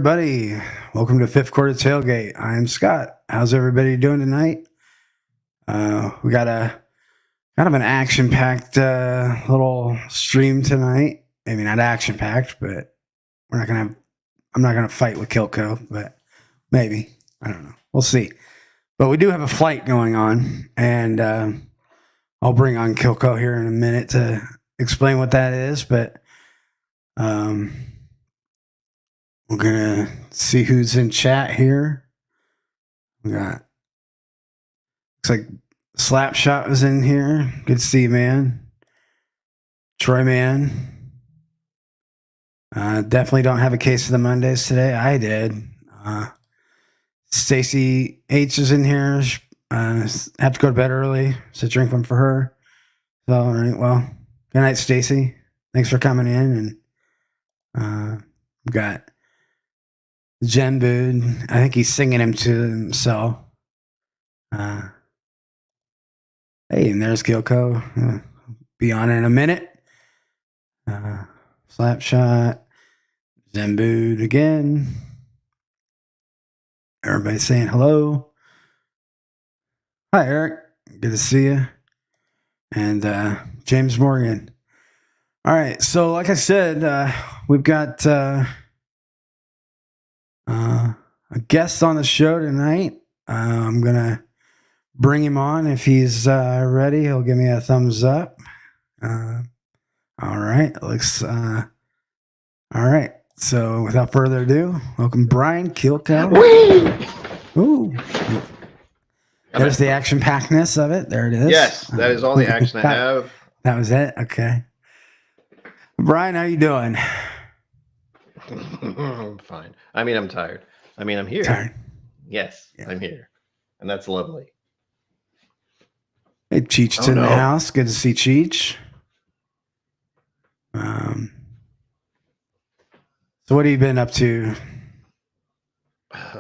everybody. Welcome to Fifth Quarter Tailgate. I'm Scott. How's everybody doing tonight? We got a kind of an action-packed little stream tonight. Maybe not action-packed, but I'm not gonna fight with Killco, but maybe. I don't know. We'll see. But we do have a flight going on, and I'll bring on Killco here in a minute to explain what that is, but we're going to see who's in chat here. We got, looks like Slapshot was in here. Good to see you, man. Troy, man. Definitely don't have a case of the Mondays today. I did. Stacy H is in here. Have to go to bed early, so drink one for her. So, all right, well, good night, Stacy. Thanks for coming in. And we got Jen Bood. I think he's singing him to himself. Hey, and there's Killco. Be on in a minute. Slapshot. Jen Bood again. Everybody saying hello. Hi, Eric. Good to see you. And James Morgan. All right. So, like I said, we've got a guest on the show tonight. I'm going to bring him on. If he's ready, he'll give me a thumbs up. All right. Looks all right. So, without further ado, welcome Brian Killco. Ooh. There's the action-packedness of it. There it is. Yes, that is all the action I have. That was it? Okay. Brian, how you doing? I'm fine. I mean, I'm tired. I mean, I'm here. Tired. Yes, yeah. I'm here. And that's lovely. Hey, Cheech's in the house. Good to see Cheech. So what have you been up to?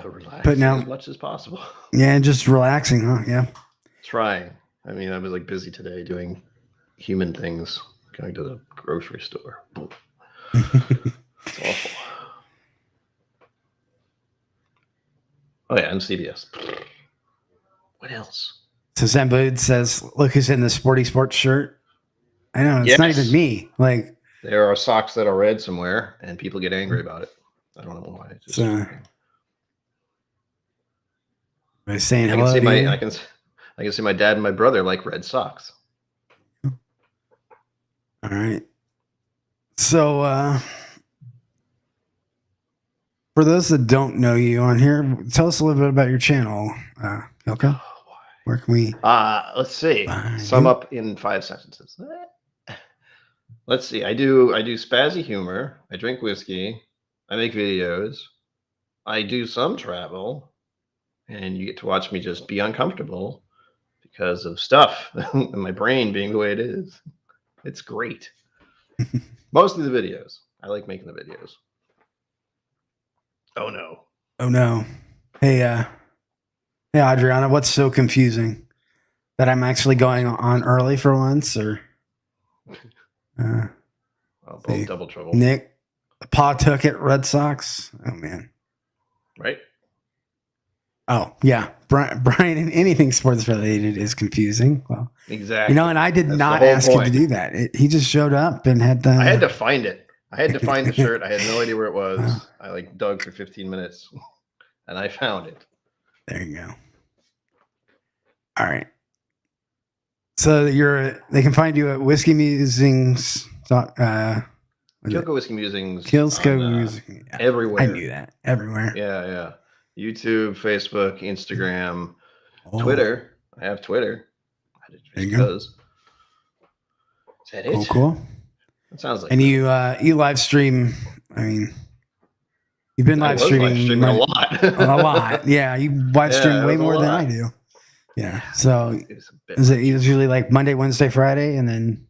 Relaxing as much as possible. Yeah, just relaxing, huh? Yeah. Trying. I mean, I was like busy today doing human things, going to the grocery store. It's awful. Oh yeah, and CBS. What else? So Zambud says, "Look who's in the sporty sports shirt." I know it's not even me. Like there are socks that are red somewhere, and people get angry about it. I don't know why. It's just by saying hello. I can see my dad and my brother like red socks. All right. So for those that don't know you on here, tell us a little bit about your channel, Killco. Where can we? Let's see. Sum up in 5 sentences. Let's see. I do spazzy humor. I drink whiskey. I make videos. I do some travel. And you get to watch me just be uncomfortable because of stuff and my brain being the way it is. It's great. Most of the videos. I like making the videos. Oh no. Hey Adriana, what's so confusing? That I'm actually going on early for once, or both double trouble. Nick, Pa took it, Red Sox. Oh man. Right? Oh yeah, Brian, and anything sports related is confusing. Well, exactly. And I did not ask him to do that. He just showed up and had to. I had to find it. I had to find the shirt. I had no idea where it was. I dug for 15 minutes, and I found it. There you go. All right. So they can find you at Whiskey Musings. Killco Whiskey Musings. Killco Musings. Yeah. Everywhere. I knew that. Everywhere. Yeah. YouTube, Facebook, Instagram, Twitter. I have Twitter. There you go. Is that it? Cool. That sounds like. And you live stream. I mean, you've been live streaming a lot. A lot. Yeah, you live stream way more than I do. Yeah. So is it usually like Monday, Wednesday, Friday, and then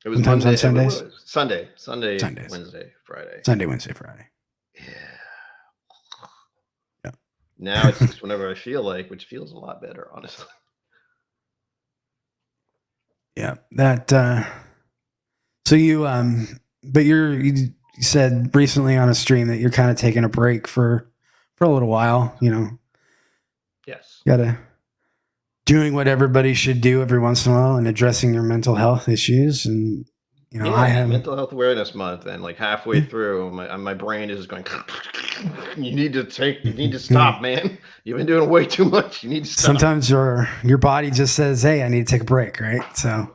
it was sometimes Monday, on Sundays? Sundays. Wednesday, Friday. Sunday, Wednesday, Friday. Yeah. Now it's just whenever I feel like, which feels a lot better, honestly. Yeah. That so you but you said recently on a stream that you're kind of taking a break for a little while. Yes. Gotta doing what everybody should do every once in a while and addressing your mental health issues. And I have Mental Health Awareness Month, and like halfway through, my brain is just going. You need to stop, man. You've been doing way too much. You need to stop. Sometimes your body just says, "Hey, I need to take a break," right? So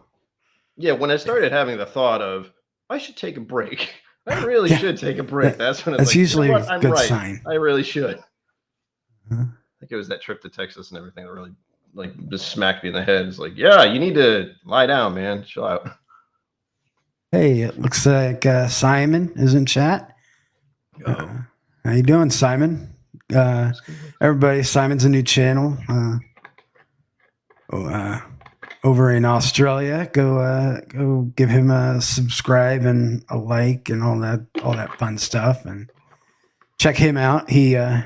yeah, when I started having the thought of I should take a break, I really should take a break. That's when it's usually a I'm good right. sign. I really should. I think it was that trip to Texas and everything that really just smacked me in the head. It's like, yeah, you need to lie down, man. Chill out. Hey, it looks like Simon is in chat. How you doing, Simon? Everybody, Simon's a new channel. Over in Australia, go give him a subscribe and a like and all that fun stuff, and check him out. He, I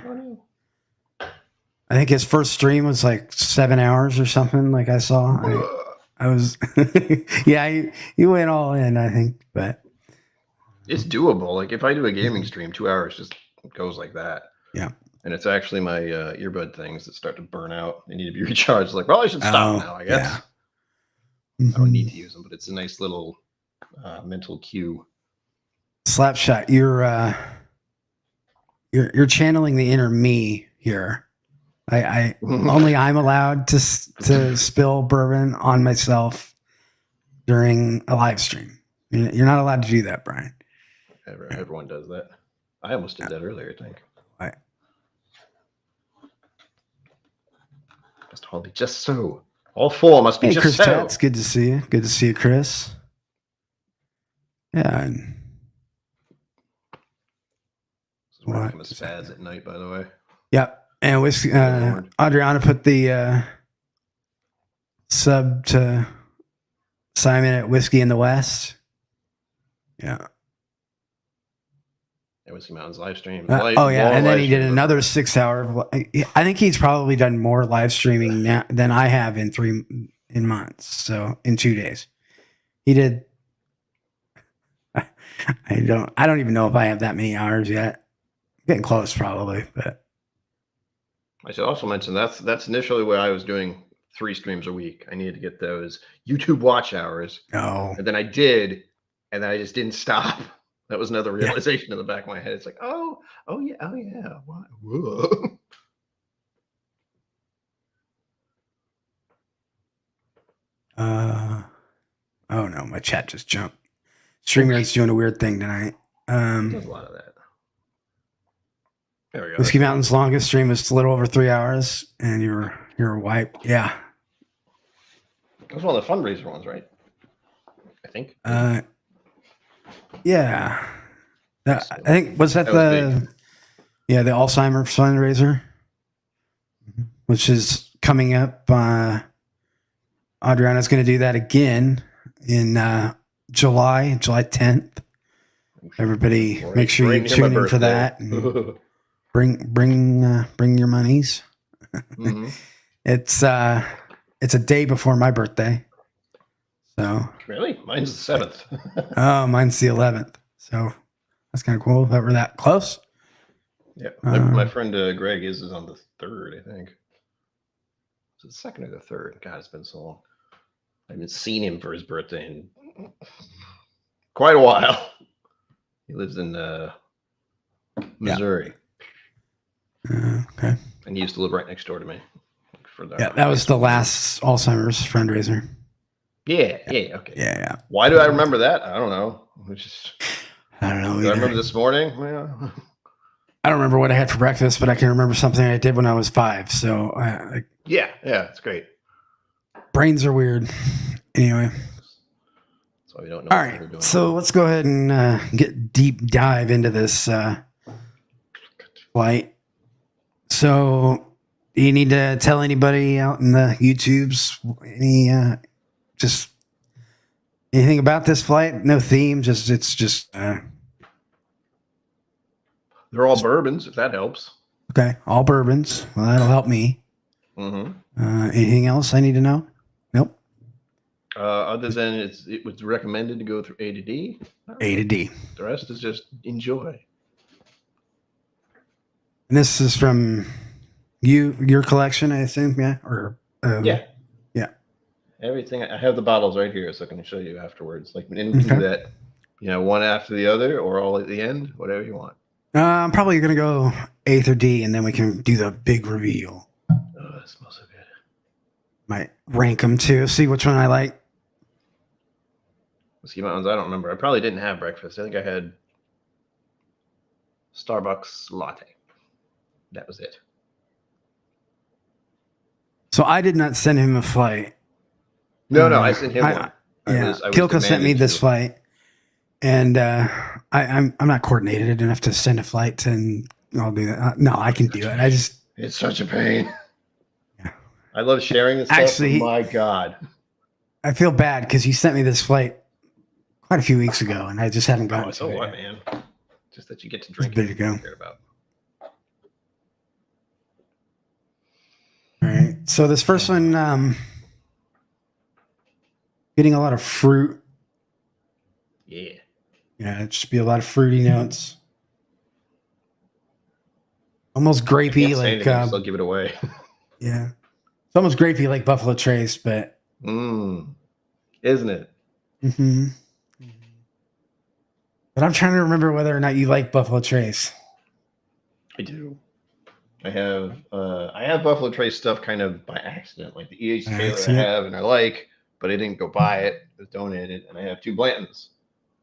think his first stream was like 7 hours or something. Like I saw, I was, yeah, he went all in, I think, but it's doable. Like if I do a gaming stream, 2 hours just goes like that. Yeah. And it's actually my earbud things that start to burn out. They need to be recharged. Like, well, I should stop now, I guess. Yeah. I don't need to use them, but it's a nice little mental cue. Slapshot, you're channeling the inner me here. I only I'm allowed to spill bourbon on myself during a live stream. You're not allowed to do that, Brian. Everyone does that. I almost did that earlier, I think. Right. Must all be just so. All four must be just Chris so. Tats, good to see you. Good to see you, Chris. Yeah. This is where I'm spaz at night, by the way. Yeah. And whiskey, Adriana put the sub to Simon at Whiskey in the West. Yeah. Whiskey Mountain's live stream. And then he did another 6 hour. I think he's probably done more live streaming now than I have in months. So in 2 days, he did. I don't even know if I have that many hours yet. Getting close, probably, but. I should also mention that's initially where I was doing 3 streams a week. I needed to get those YouTube watch hours. Oh. And then I did, and then I just didn't stop. That was another realization in the back of my head. It's like, oh yeah. What? Whoa. Oh no, my chat just jumped. StreamYard's doing a weird thing tonight. There's a lot of that. There we go. Whiskey Mountain's longest stream was a little over 3 hours, and you're wiped. Yeah. That was one of the fundraiser ones, right? I think. Yeah. I think was the Alzheimer's fundraiser, which is coming up. Adriana's going to do that again in July 10th. Everybody, make sure you tune in for that. Bring your monies. Mm-hmm. It's a day before my birthday. So really, mine's the 7th. Oh, mine's the 11th. So that's kind of cool that we're that close. Yeah, my friend Greg is on the 3rd, I think. Is it the 2nd or the 3rd? God, it's been so long. I haven't seen him for his birthday in quite a while. He lives in Missouri. Okay. And he used to live right next door to me. That was the last Alzheimer's fundraiser. Yeah, okay. Yeah. Why do I remember that? I don't know. I don't know. Do I remember this morning? Well, I don't remember what I had for breakfast, but I can remember something I did when I was 5. So yeah, it's great. Brains are weird. Anyway. So we don't know. All right. So let's go ahead and get deep dive into this flight. So do you need to tell anybody out in the YouTubes just anything about this flight? No theme, it's just they're all bourbons, if that helps. Okay, all bourbons. Well, that'll help me. Mm-hmm. Anything else I need to know? Nope. Other than it was recommended to go through A to D. A to D. The rest is just enjoy. And this is from your collection, I assume, yeah? Or yeah. Yeah. Everything. I have the bottles right here, so I can show you afterwards. Like, and we can do that, one after the other, or all at the end, whatever you want. I'm probably gonna go A through D, and then we can do the big reveal. Oh, that smells so good. Might rank them too. See which one I like. Whiskey Mountains. I don't remember. I probably didn't have breakfast. I think I had Starbucks latte. That was it. So I did not send him a flight. No, I sent him one. Killco sent me this flight, and I'm not coordinated enough to send a flight, and I'll do that. No, I can do it. It's such a pain. Yeah. I love sharing this stuff. Actually, my God, I feel bad because he sent me this flight quite a few weeks ago, and I just haven't gotten to it. What, man? Just that you get to drink. There you go. About. All right. So this first one, getting a lot of fruit. Yeah. Yeah, it should be a lot of fruity notes. Almost grapey, like. I'll give it away. Yeah, it's almost grapey, like Buffalo Trace, but. Isn't it? Mm-hmm. But I'm trying to remember whether or not you like Buffalo Trace. I do. I have Buffalo Trace stuff kind of by accident, like the E.H. Taylor I have and I like, but I didn't go buy it. It was donated, and I have two Blantons,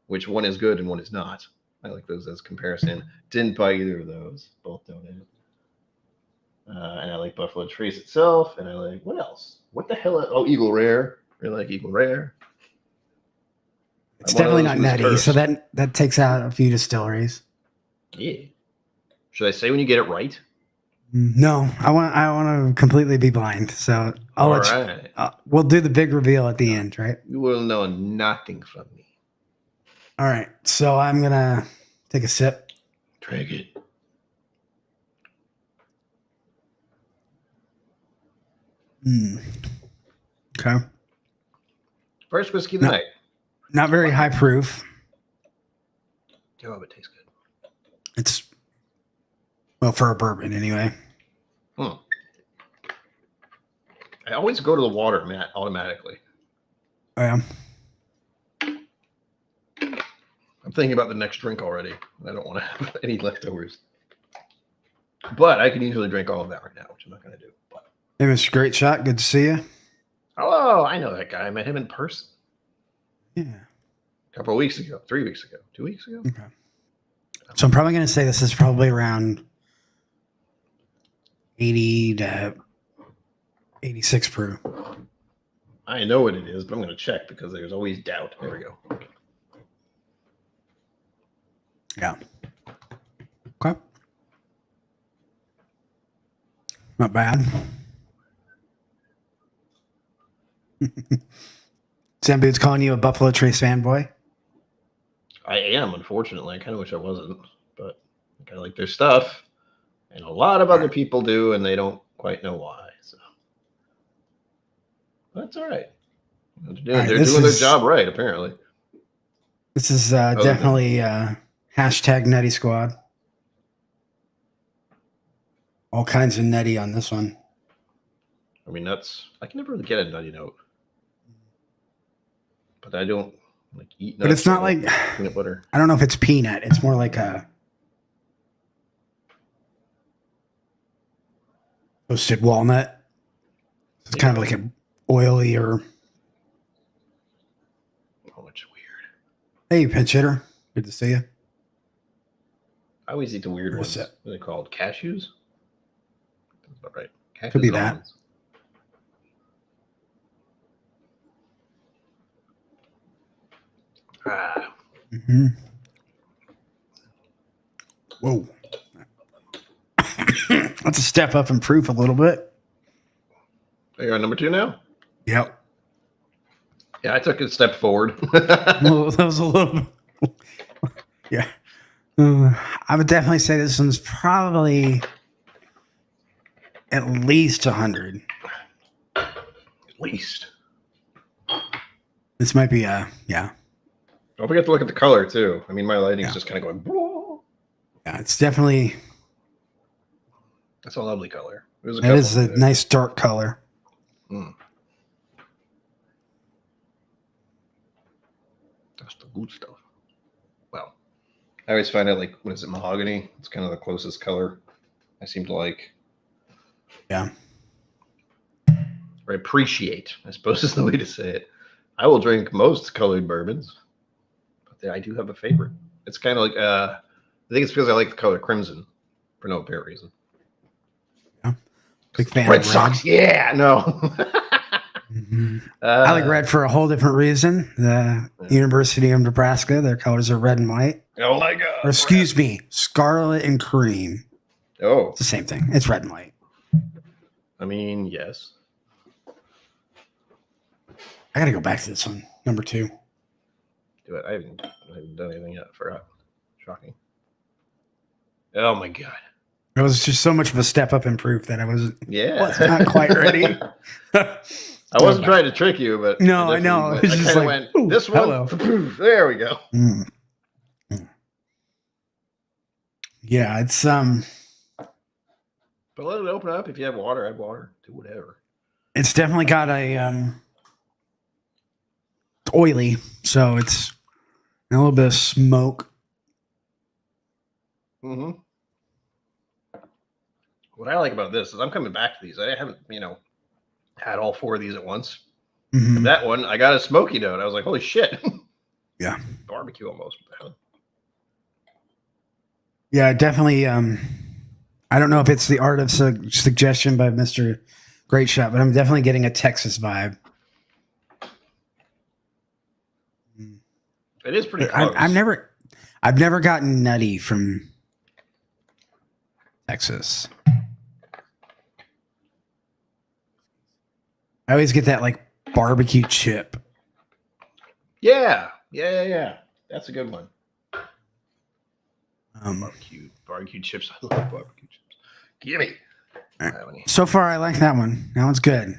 which one is good and one is not. I like those as comparison. Didn't buy either of those. Both donated. And I like Buffalo Trace itself, and I like, what else? What the hell? Oh, Eagle Rare. I really like Eagle Rare. It's definitely not nutty, so that takes out a few distilleries. Yeah. Should I say when you get it right? No, I want to completely be blind. So I'll let you. We'll do the big reveal at the end, right? You will know nothing from me. All right, so I'm gonna take a sip. Drink it. Okay. First whiskey of the night. Not very high proof. Oh, it tastes good. It's for a bourbon anyway. I always go to the water, Matt, automatically. Oh, yeah. I'm thinking about the next drink already. I don't want to have any leftovers. But I can easily drink all of that right now, which I'm not going to do. But. Hey, Mr. Great Shot. Good to see you. Hello. I know that guy. I met him in person. Yeah. A couple of weeks ago. 3 weeks ago. 2 weeks ago. Okay. So I'm probably going to say this is probably around 80 to 86 proof. I know what it is, but I'm going to check because there's always doubt. There we go. Yeah. Okay. Not bad. Sam Boots calling you a Buffalo Trace fanboy? I am, unfortunately. I kind of wish I wasn't, but I like their stuff. And a lot of other people do, and they don't quite know why. So that's all right. They're doing their job right, apparently. This is definitely hashtag Nutty Squad. All kinds of nutty on this one. I mean, nuts. I can never really get a nutty note. But I don't eat nuts. But it's not like peanut butter. I don't know if it's peanut. It's more like a toasted walnut. It's kind of like an oily or. Oh, it's weird. Hey, pinch hitter. Good to see you. I always eat the weird ones. What are they called? Cashews? That's about right. Cashews. Could be that. Almonds. Mm-hmm. Whoa. That's a step up in proof a little bit. You're on number 2 now? Yep. Yeah, I took a step forward. Well, that was a little. Yeah. I would definitely say this one's probably at least 100. At least. This might be yeah. Don't forget to look at the color too. I mean, my lighting's Yeah. just kind of going. Whoa. Yeah, it's definitely. That's a lovely color. There's It is a nice dark color. Mm. That's the good stuff. Well, I always find out, like, what is it, mahogany? It's kind of the closest color I seem to like. Yeah. Or appreciate, I suppose is the way to say it. I will drink most colored bourbons, but I do have a favorite. It's kind of like, I think it's because I like the color crimson for no apparent reason. Yeah. Big fan Red of Sox, yeah, no. Mm-hmm. I like red for a whole different reason. The University of Nebraska, their colors are red and white. Oh my God. Or excuse me, scarlet and cream. Oh. It's the same thing. It's red and white. I mean, yes. I gotta go back to this one. Number 2. Do it. I haven't done anything yet. I forgot. Shocking. Oh my God. It was just so much of a step up in proof that I was not quite ready. I wasn't trying to trick you, but no, I know. I kind of went, this one. Hello. There we go. Mm. Yeah, it's But let it open up. If you have water, add water. Do whatever. It's definitely got a oily, so it's a little bit of smoke. Mm-hmm. What I like about this is I'm coming back to these. I haven't, had all 4 of these at once. Mm-hmm. That one, I got a smoky note. I was like, holy shit. Yeah. Barbecue almost. Yeah, definitely. I don't know if it's the art of suggestion by Mr. Great Shot, but I'm definitely getting a Texas vibe. It is pretty close. I've never gotten nutty from Texas. I always get that like barbecue chip. Yeah. That's a good one. Barbecue chips. I love barbecue chips. Gimme. Right. So far, I like that one. That one's good.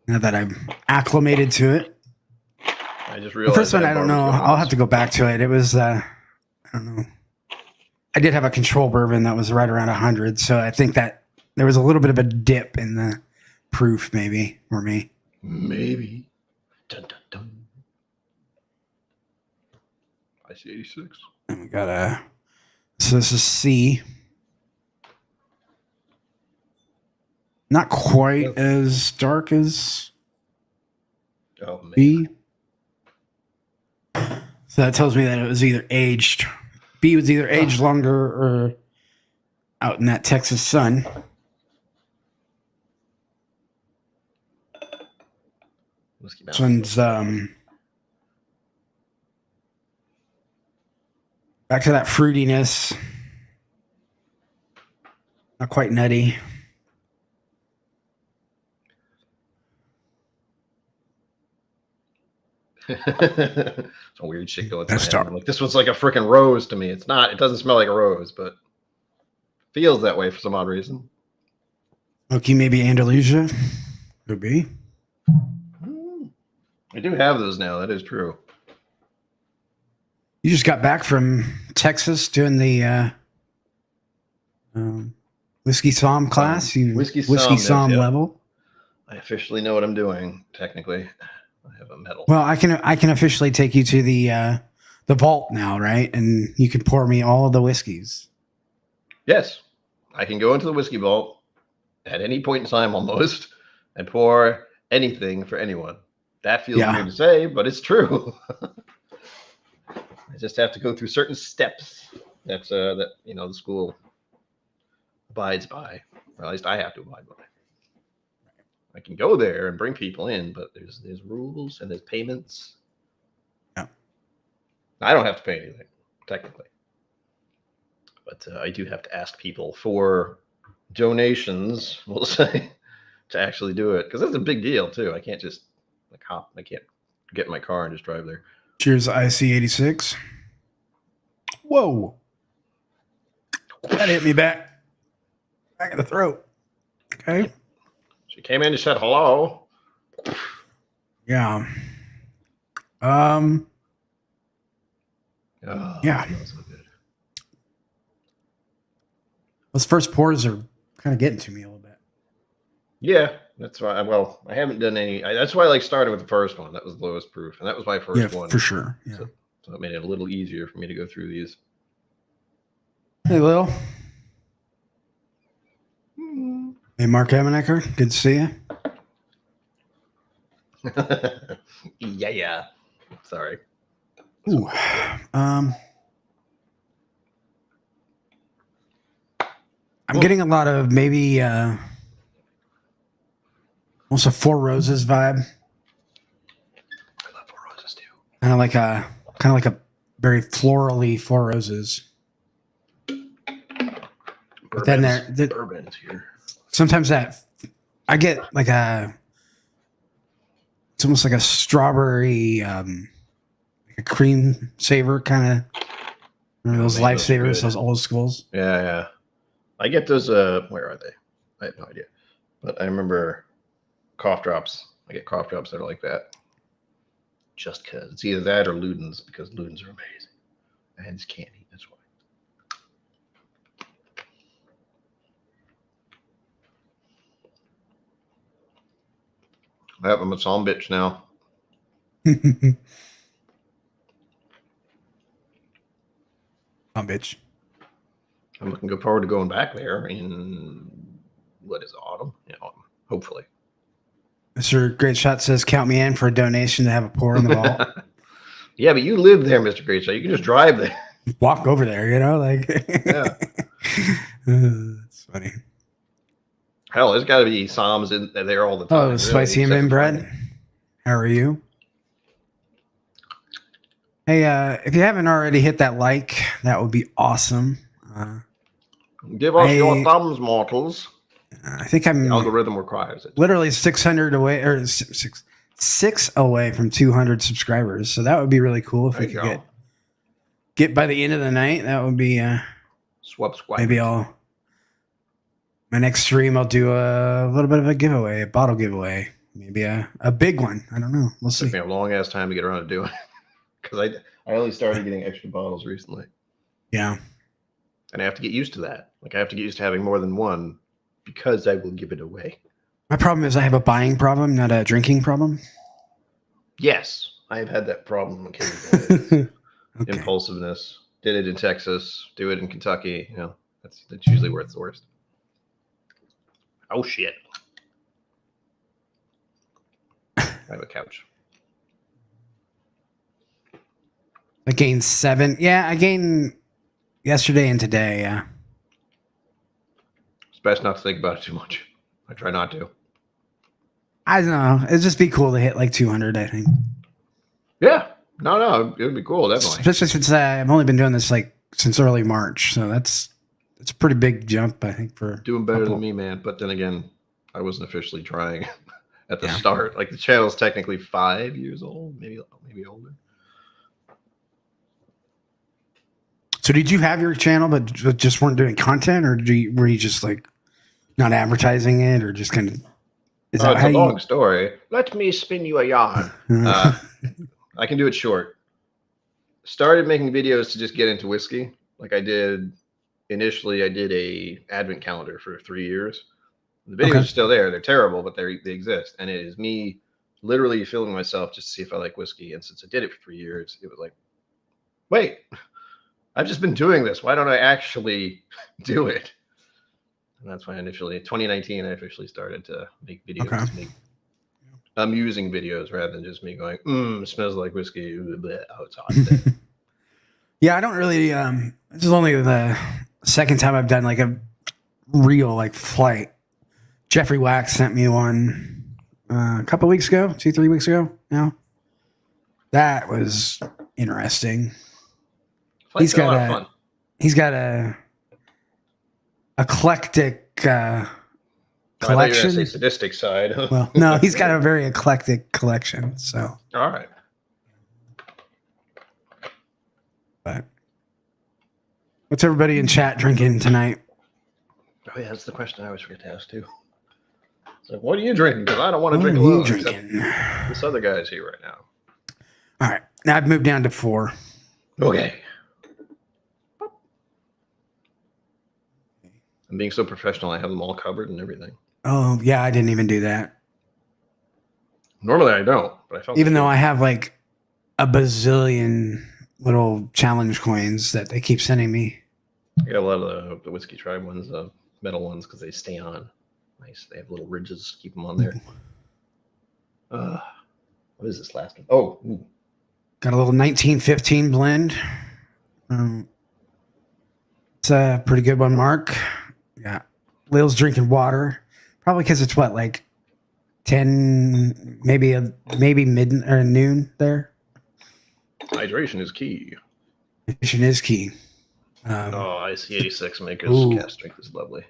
Now that I'm acclimated to it. I just realized the first one, I don't know. I'll have to go back to it. It was, I don't know. I did have a control bourbon that was right around 100, so I think that there was a little bit of a dip in the proof, maybe, for me. Maybe. Dun, dun, dun. I see 86. And we got so this is C. Not quite as dark as B. So that tells me that it was either aged. B was either aged longer or out in that Texas sun. This one's back to that fruitiness. Not quite nutty. Some weird shit going on. Like this one's like a freaking rose to me. It's not. It doesn't smell like a rose, but feels that way for some odd reason. Okay, maybe Andalusia. Could be. I do have those now. That is true. You just got back from Texas doing the whiskey somm class. Whiskey somm level. I officially know what I'm doing. Technically, I have a medal. Well, I can officially take you to the vault now, right? And you can pour me all of the whiskeys. Yes, I can go into the whiskey vault at any point in time, almost, and pour anything for anyone. That feels weird to say, but it's true. I just have to go through certain steps that the school abides by. Or at least I have to abide by. I can go there and bring people in, but there's rules and there's payments. Yeah. I don't have to pay anything, technically. But I do have to ask people for donations, we'll say, to actually do it. Because that's a big deal, too. I can't just I can't get in my car and just drive there. Cheers, IC86. Whoa. That hit me back in the throat. Okay. She came in and said hello. Yeah. Oh, Yeah. it smells so good. Those first pours are kind of getting to me a little bit. Yeah, that's why. Well, I haven't done any. That's why I like started with the first one. That was the lowest proof, and that was my Yeah, first one. for sure. Yeah. So it made it a little easier for me to go through these. Hey, Lil. Hey, Mark Hamanecker. Good to see you. Yeah. Sorry. Ooh. I'm getting a lot of maybe almost a Four Roses vibe. I love Four Roses too. Kind of like a very florally Four Roses. But then Bourbon's here. Sometimes that I get like it's almost like a strawberry, like a cream saver kind of. Those lifesavers, those old schools. Yeah. I get those. Where are they? I have no idea. But I remember cough drops. I get cough drops that are like that. Just because it's either that or Ludens, because Ludens are amazing. And it's candy. That's why. I'm a psalm bitch now. Bitch. I'm looking forward to going back there in what is autumn? Yeah, autumn. Hopefully. Mr. Great Shot says, "Count me in for a donation to have a pour in the vault." Yeah, but you live there, Mr. Great Shot. You can just drive there. Walk over there, like. Yeah. That's funny. Hell, there's got to be psalms in there all the time. Oh, spicy and inbred. How are you? Hey, if you haven't already hit that like, that would be awesome. Give us your thumbs, mortals. I think I'm. The algorithm requires it. Literally 600 away, or six away from 200 subscribers. So that would be really cool if we could get by the end of the night. That would be. Maybe my next stream I'll do a little bit of a giveaway, a bottle giveaway, maybe a big one. I don't know. We'll see. It took me a long ass time to get around to doing it because I only started getting extra bottles recently. Yeah. And I have to get used to that. Like I have to get used to having more than one because I will give it away. My problem is I have a buying problem, not a drinking problem. Yes, I have had that problem occasionally. Okay. Impulsiveness. Did it in Texas. Do it in Kentucky. You know, that's usually where it's the worst. Oh shit! I have a couch. I gained 7. Yeah, I gained yesterday and today. Yeah. It's best not to think about it too much. I try not to. I don't know. It'd just be cool to hit like 200, I think. Yeah. No. It would be cool, definitely. Especially since I've only been doing this like since early March. So it's a pretty big jump, I think, for doing better than me, man. But then again, I wasn't officially trying at the start. Like the channel's technically 5 years old, maybe older. So did you have your channel but just weren't doing content, or were you just like not advertising it, or just kind of? It's a long story. Let me spin you a yarn. I can do it short. Started making videos to just get into whiskey. Like I did initially, I did a advent calendar for 3 years. The videos are still there. They're terrible, but they exist. And it is me literally filming myself just to see if I like whiskey. And since I did it for 3 years, it was like, wait, I've just been doing this. Why don't I actually do it? And that's why initially, 2019, I officially started to make videos, to make amusing videos rather than just me going, it smells like whiskey. Oh, it's hot. Yeah, I don't really. This is only the second time I've done like a real like flight. Jeffrey Wax sent me one a couple weeks ago, 2-3 weeks ago now. That was interesting. He's got a eclectic collection. I thought you were going to say sadistic side. Well, no, he's got a very eclectic collection. So all right. But what's everybody in chat drinking tonight? Oh yeah, that's the question I always forget to ask too. So what are you drinking? Because I don't want to drink alone. This other guy's here right now. All right. Now I've moved down to 4. Okay. I'm being so professional. I have them all covered and everything. Oh, yeah. I didn't even do that. Normally I don't, but I felt even though I have like a bazillion little challenge coins that they keep sending me. I got a lot of the Whiskey Tribe ones, metal ones, because they stay on. Nice. They have little ridges, keep them on there. What is this last one? Oh, ooh. Got a little 1915 blend. It's a pretty good one, Mark. Yeah. Lil's drinking water. Probably because it's what, like 10, maybe mid or noon there. Hydration is key. Hydration is key. IC86 Maker's cast drink is lovely.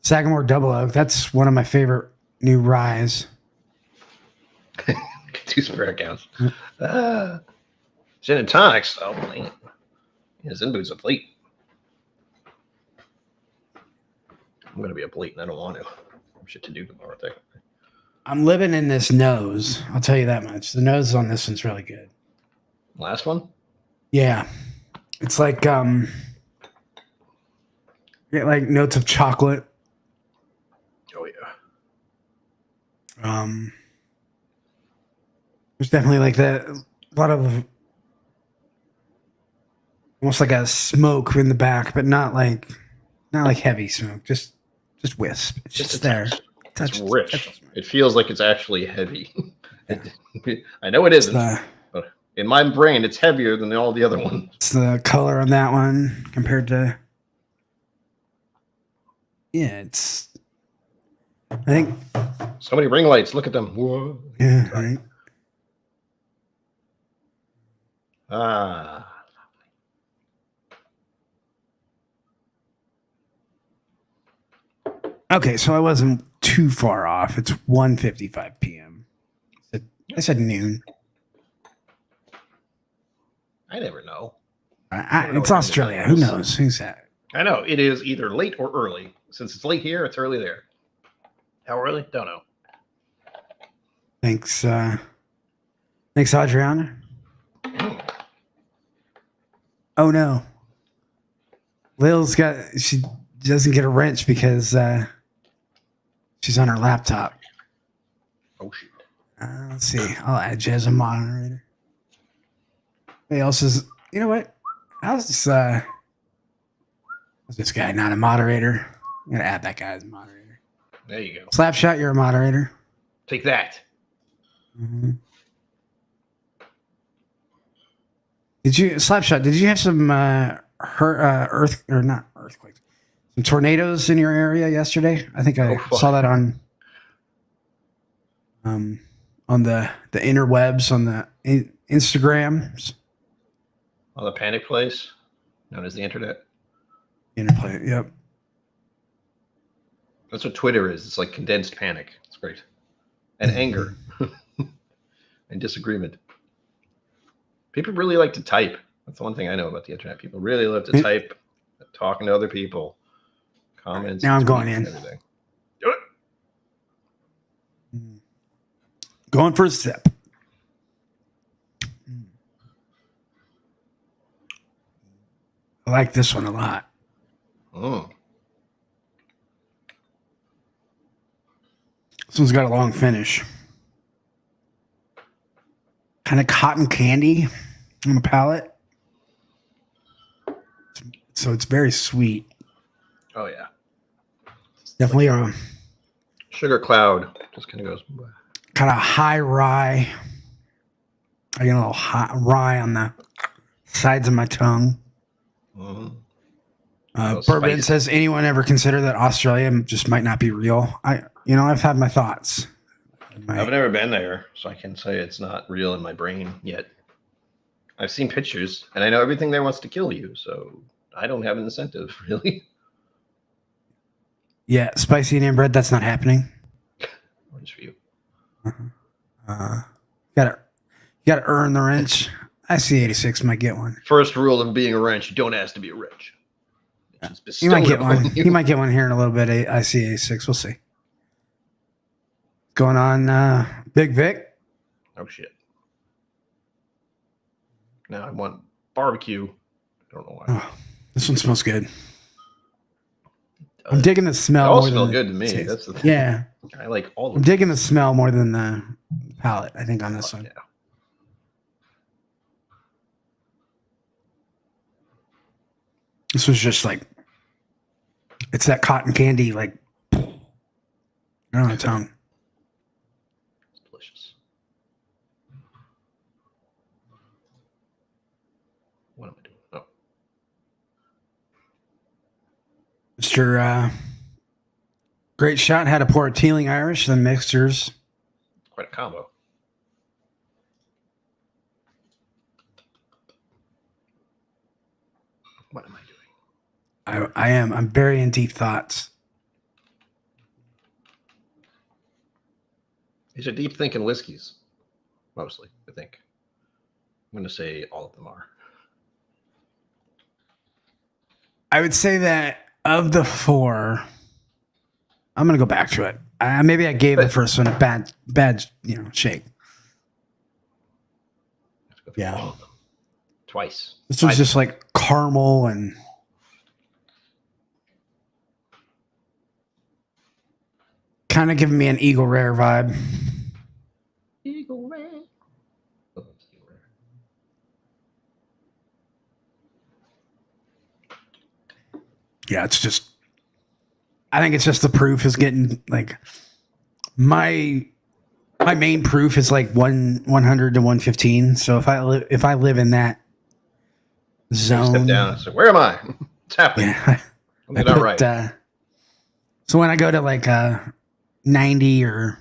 Sagamore Double Oak. That's one of my favorite new ryes. 2 spare accounts. Gin and tonics. Oh, man. Yeah, Zinbu's a plate. I'm going to be a plate and I don't want to. Shit to do tomorrow. I'm living in this nose. I'll tell you that much. The nose on this one's really good. Last one? Yeah. It's like, get like notes of chocolate. Oh, yeah. There's definitely like that, a lot of almost like a smoke in the back, but not like heavy smoke, just wisp. It's just there. It's rich. It feels like it's actually heavy. Yeah. I know it isn't, but in my brain, it's heavier than all the other ones. It's the color on that one compared to, it's, I think. So many ring lights. Look at them. Whoa. Yeah, right. Okay, so I wasn't too far off. It's 1:55 p.m. I said noon. I never know. It's Australia. Who knows? Who's that? I know. It is either late or early. Since it's late here, it's early there. How early? Don't know. Thanks, Adriana. Oh no. Lil's she doesn't get a wrench because she's on her laptop. Oh shit. Let's see. I'll add you as a moderator. Anybody else is, you know what? How's this guy not a moderator? I'm gonna add that guy as a moderator. There you go. Slapshot, you're a moderator. Take that. Mm-hmm. Slapshot, did you have some some tornadoes in your area yesterday? I think I saw that on the interwebs, on the Instagrams. On the panic place, known as the internet. Interplay, yep. That's what Twitter is. It's like condensed panic. It's great. And anger. And disagreement. People really like to type. That's the one thing I know about the internet. People really love to type, talking to other people, comments. Now I'm going in. Everything. Do it. Going for a sip. I like this one a lot. This one's got a long finish. Kind of cotton candy on the palate. So it's very sweet. Oh, yeah. Definitely a sugar cloud. Just kind of goes. Kind of high rye. I get a little hot rye on the sides of my tongue. Bourbon says, anyone ever consider that Australia just might not be real? I've had my thoughts. I've never been there, so I can say it's not real in my brain yet. I've seen pictures, and I know everything there wants to kill you, so I don't have an incentive, really. Yeah, spicy and inbred, that's not happening. Orange for you. You gotta earn the wrench. IC86 might get one. First rule of being a wrench, you don't ask to be a wrench. You might get one. You might get one here in a little bit, IC86. We'll see. going on, Big Vic? Oh shit! Now I want barbecue. I don't know why. Oh, this one smells good. I'm digging the smell. They all more smell than good to me. taste. That's the thing. Yeah. I like all of I'm them. digging the smell more than the palate, I think, on this one. Yeah. This was just like, it's that cotton candy, like, on the tongue. It's delicious. What am I doing? Oh. Mr. Great Shot had a pour of Teeling Irish, then mixtures. Quite a combo. What am I doing? I am. I'm very in deep thoughts. These are deep thinking whiskeys. Mostly, I think. I'm going to say all of them are. I would say that of the 4, I'm going to go back to it. Maybe I gave the first one a bad, shake. Yeah. All of them. Twice. This was just like caramel and kind of giving me an Eagle Rare vibe. Eagle Rare. Oh, Eagle Rare. Yeah, it's just, I think it's just the proof is getting like my main proof is like 100 to 115. So if I live in that zone, step down. So where am I? What's happening? Yeah, I'll get that right. So when I go to like 90 or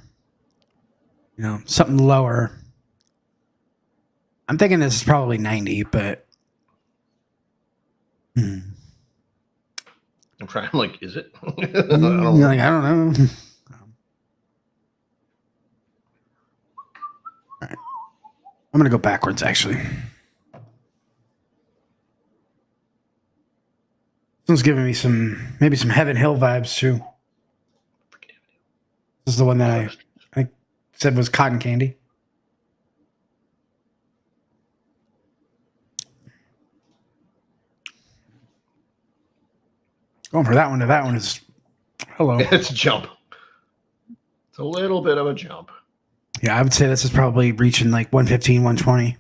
something lower, I'm thinking this is probably 90, but I'm trying. I'm like, is it? I don't know. All right. I'm gonna go backwards. Actually, this one's giving me maybe some Heaven Hill vibes too. This is the one that I said was cotton candy. Going for that one to that one is hello. It's a jump. It's a little bit of a jump. Yeah, I would say this is probably reaching like 115, 120.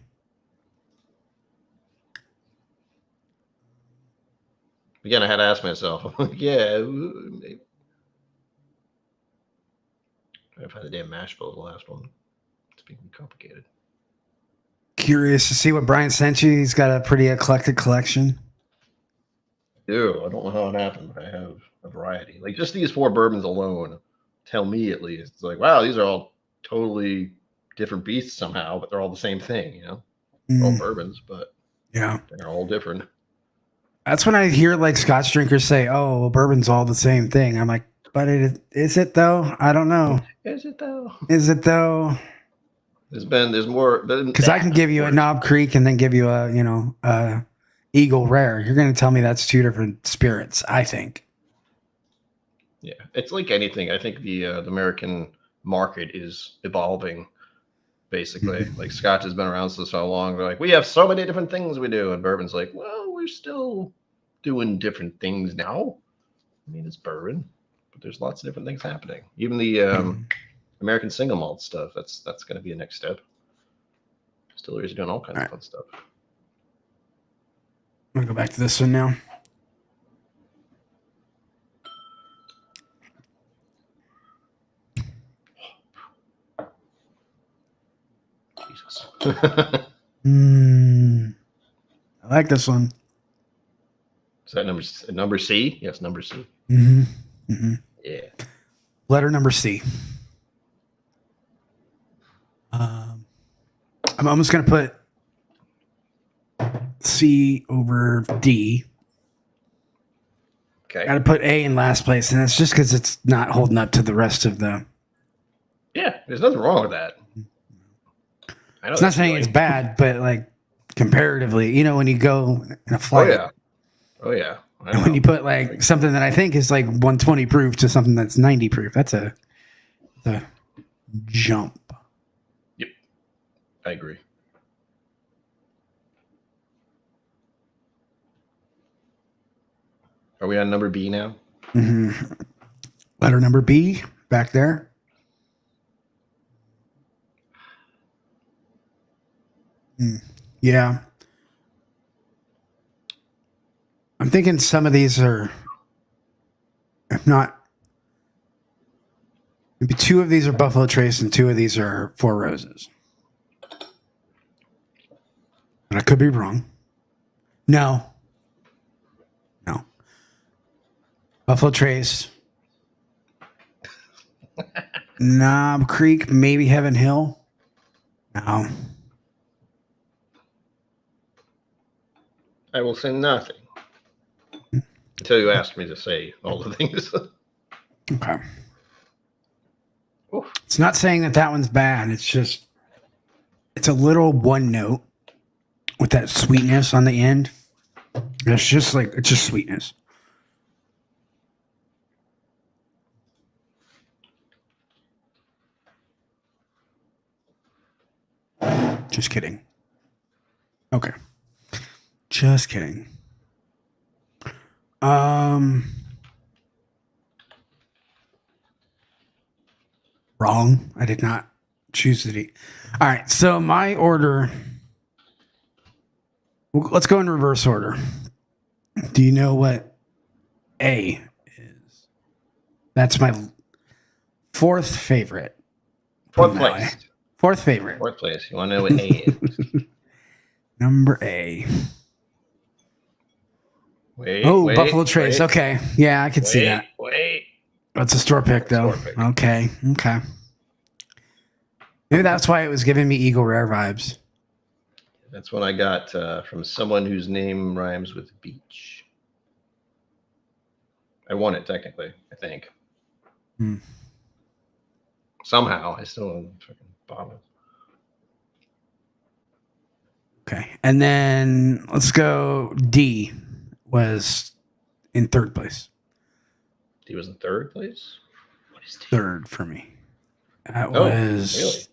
Again, I had to ask myself, I'm like, yeah, maybe. I've had the damn mash bill, the last one. It's becoming complicated. Curious to see what Brian sent you. He's got a pretty eclectic collection. Ew, I don't know how it happened, but I have a variety. Like just these 4 bourbons alone tell me at least. It's like, wow, these are all totally different beasts somehow, but they're all the same thing, They're all bourbons, but yeah, they're all different. That's when I hear like Scotch drinkers say, "Oh, well, bourbon's all the same thing." I'm like, but is it though? I don't know. Is it though? There's more because I can give you a Knob Creek and then give you a Eagle Rare. You're going to tell me that's 2 different spirits, I think. Yeah, it's like anything. I think the American market is evolving, basically. Like Scotch has been around for so long. They're like, we have so many different things we do. And bourbon's like, well, we're still doing different things now. I mean, it's bourbon, but there's lots of different things happening. Even the American single malt stuff, that's going to be a next step. Distilleries are doing all kinds of fun stuff. I'm going to go back to this one now. Jesus. I like this one. Is that number C? Yes, number C. Mm-hmm. Mm-hmm. Yeah. Letter number C. I'm almost going to put C over D. Okay. Got to put A in last place, and it's just because it's not holding up to the rest of the. Yeah, there's nothing wrong with that. I know it's not saying it's bad, but like comparatively, when you go in a flight. Oh yeah. And when you put like something that I think is like 120 proof to something that's 90 proof, that's a jump. Yep. I agree. Are we on number B now? Mm-hmm. Letter number B, back there. Yeah. I'm thinking some of these are, if not, maybe 2 of these are Buffalo Trace and 2 of these are Four Roses. But I could be wrong. No. Buffalo Trace. Knob Creek, maybe Heaven Hill. No. I will say nothing until you ask me to say all the things. Okay. Oof. It's not saying that one's bad. It's just, it's a little one note with that sweetness on the end. It's just sweetness. Just kidding. Okay. Just kidding. Wrong. I did not choose the D. All right. So my order. Let's go in reverse order. Do you know what A is? That's my 4th favorite. 4th place. 4th favorite. 4th place. You want to know what A is? Number A. Wait. Buffalo Trace. Wait. Okay. Yeah, I can see that. Wait. That's a store pick, though. Store pick. Okay. Maybe that's why it was giving me Eagle Rare vibes. That's what I got from someone whose name rhymes with beach. I won it, technically, I think. Somehow. I still don't fucking bother. Okay. And then let's go D was in 3rd place. D was in 3rd place? What is D? 3rd for me. That was...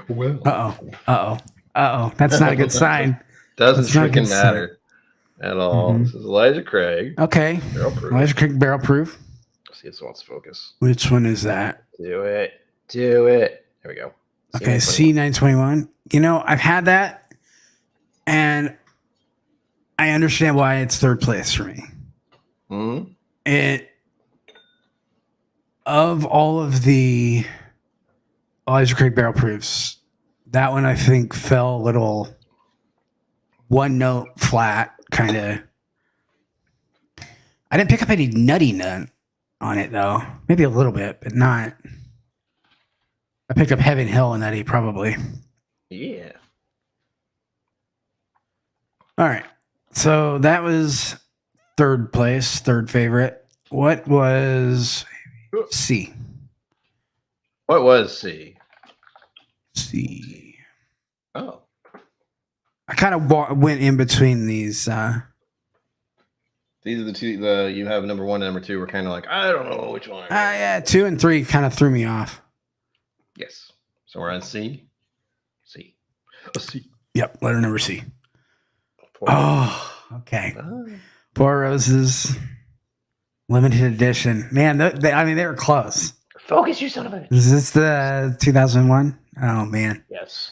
Really? Well. Uh-oh. That's not a good sign. Doesn't freaking matter at all. This is Elijah Craig. Okay. Elijah Craig barrel proof. Let's see if it wants to focus. Which one is that? Do it. There we go. Okay, C921. You know, I've had that, and I understand why it's 3rd place for me. Of all of the Elijah Craig barrel proofs, that one I think fell a little one note flat, kind of. I didn't pick up any nutty nut on it, though. Maybe a little bit, but not. I picked up Heaven Hill and nutty, probably. Yeah. All right. So that was 3rd place, 3rd favorite. What was C? What was C? C. Oh. I kind of went in between these. These are the 2. You have number 1 and number 2. We're kind of like, I don't know which one. Yeah, 2 and 3 kind of threw me off. Yes. So we're on C. C. C. Yep. Letter number C. Okay. 4 Roses. Limited edition. Man, they were close. Focus, you son of a bitch. Is this the 2001? Oh, man. Yes.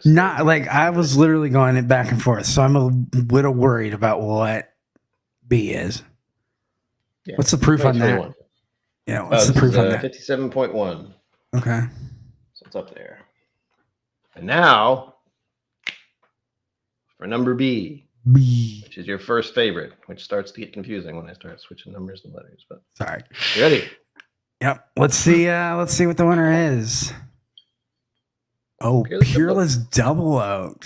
Not like I was literally going back and forth. So I'm a little worried about what B is. Yeah. What's the proof on that? Yeah. What's the proof on that? 57.1. Okay. So it's up there. And now for number B, which is your 1st favorite, which starts to get confusing when I start switching numbers and letters. But sorry. You ready? Yep. Let's see what the winner is. Oh, Peerless Double Oak.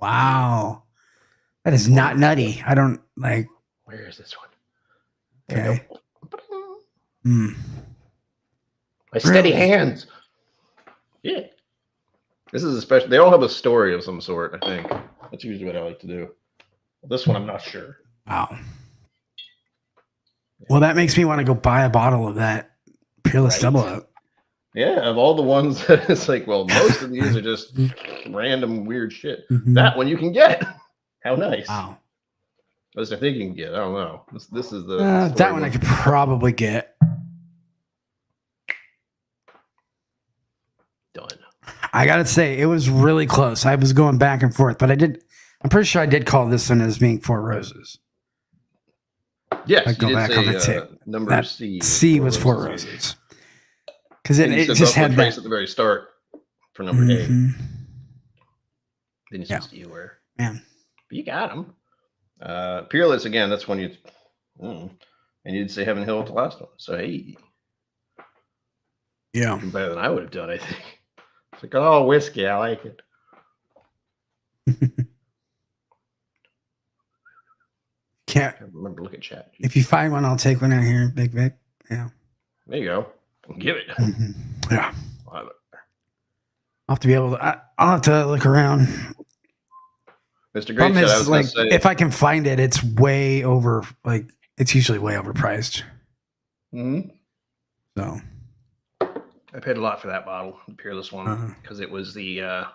Wow. That is not nutty. I don't like. Where is this one? Okay. My steady hands. Yeah. This is especially. They all have a story of some sort, I think. That's usually what I like to do. This one, I'm not sure. Wow. Well, that makes me want to go buy a bottle of that Peerless Double Oak. Yeah, of all the ones that it's like, well, most of these are just random weird shit. Mhm. That one you can get. How nice. Wow. At least I think you can get. I don't know. This is the That one I could probably get. Done. I gotta say, it was really close. I was going back and forth, but I'm pretty sure I did call this one as being Four Roses. Yes, I'd go you did back say on the tip. number That C was Four Roses. Because And you it said just Buffalo had Trace that. at the very start for number A. Mhm. Then you Yeah. said you were. Man. But you got them. Peerless again. That's when you. And you did say Heaven Hill at the last one. So hey, Yeah. even better than I would have done. I think. It's like, oh, whiskey. I like it. Can't. I remember. Look at chat. If you find one, I'll take one out here, Big Vic. Yeah. There you go. Give it. Mhm. Yeah. I'll I'll have to be able to. I'll have to look around. Mr. Great Problem Shot, I is, was like, gonna say, if I can find it, it's way over. Like, it's usually way overpriced. So I paid a lot for that bottle, the Peerless one, because it was the. mhm.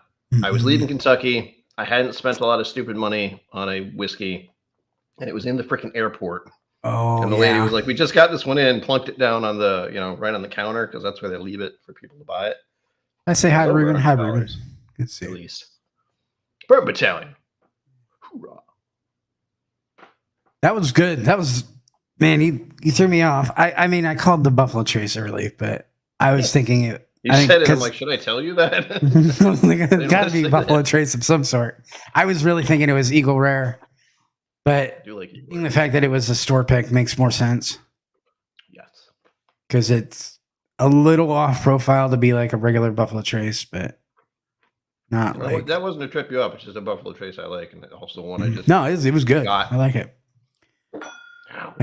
I was leaving Kentucky. I hadn't spent a lot of stupid money on a whiskey, and it was in the freaking airport. Oh, And the lady was like, "We just got this one in," plunked it down on the, right on the counter because that's where they leave it for people to buy it. I say hi to Over Ruben. Hi, Ruben. $100 Let's see. At least. Bird Battalion. Hoorah. That was good. That was, man. He threw me off. I mean, I called the Buffalo Trace early, but I was thinking it. You said it. I'm like, should I tell you that? I was like, it's got to be say Buffalo that. Trace of some sort. I was really thinking it was Eagle Rare, but I do like it. the fact that it was a store pick makes more sense Yes. because it's a little off profile to be like a regular Buffalo Trace, but not Well, like that wasn't to trip you up. It's just a Buffalo Trace I like, and also one I just. No, it was good. got. I like it. Ow.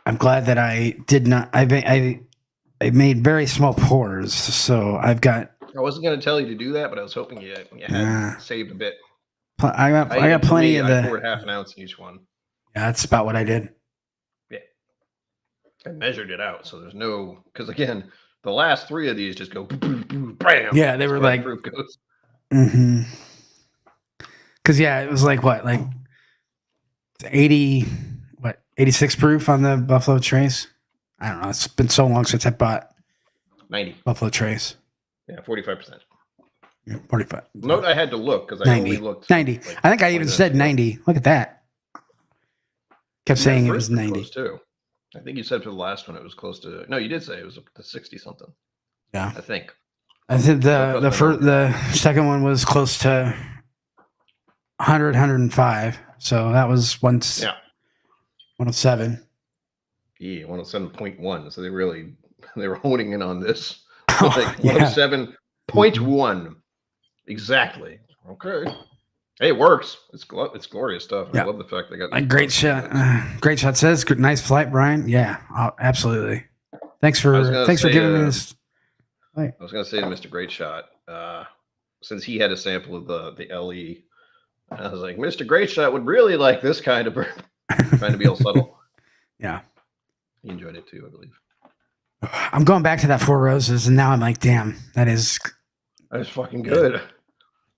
I'm glad that I did not. I made very small pours, so I've got. I wasn't going to tell you to do that, but I was hoping you had saved a bit. I got plenty of the. I poured half an ounce in each one. Yeah, that's about what I did. Yeah, I measured it out, so there's no because again, the last three of these just go bam. Yeah, they were like. Proof goes. Mm-hmm. Because yeah, it was like what, like 86 proof on the Buffalo Trace. I don't know. It's been so long since I bought 90 Buffalo Trace. Yeah, 45%. Yeah, 45. Note I had to look because I 90. only looked 90. like I think I even said 90. Look at that. Kept saying it was 90 too. I think you said for the last one it was close to. No, you did say it was up to 60 something. Yeah, I think. I think the second one was close to 100, 105. So that was 107. Yeah, 107.1. So they were honing in on this. Oh, Like yeah. 107.1. Exactly. Okay. Hey, it works. It's glorious stuff. Yeah. I love the fact they got Great shot. Great shot says good, nice flight, Brian. Yeah, absolutely. Thanks for giving me this. I was going to say to Mr. Great Shot, since he had a sample of the LE, I was like, Mr. Great Shot would really like this kind of bourbon. Trying to be all subtle. Yeah. He enjoyed it too, I believe. I'm going back to that Four Roses, and now I'm like, damn, that is fucking good. Yeah.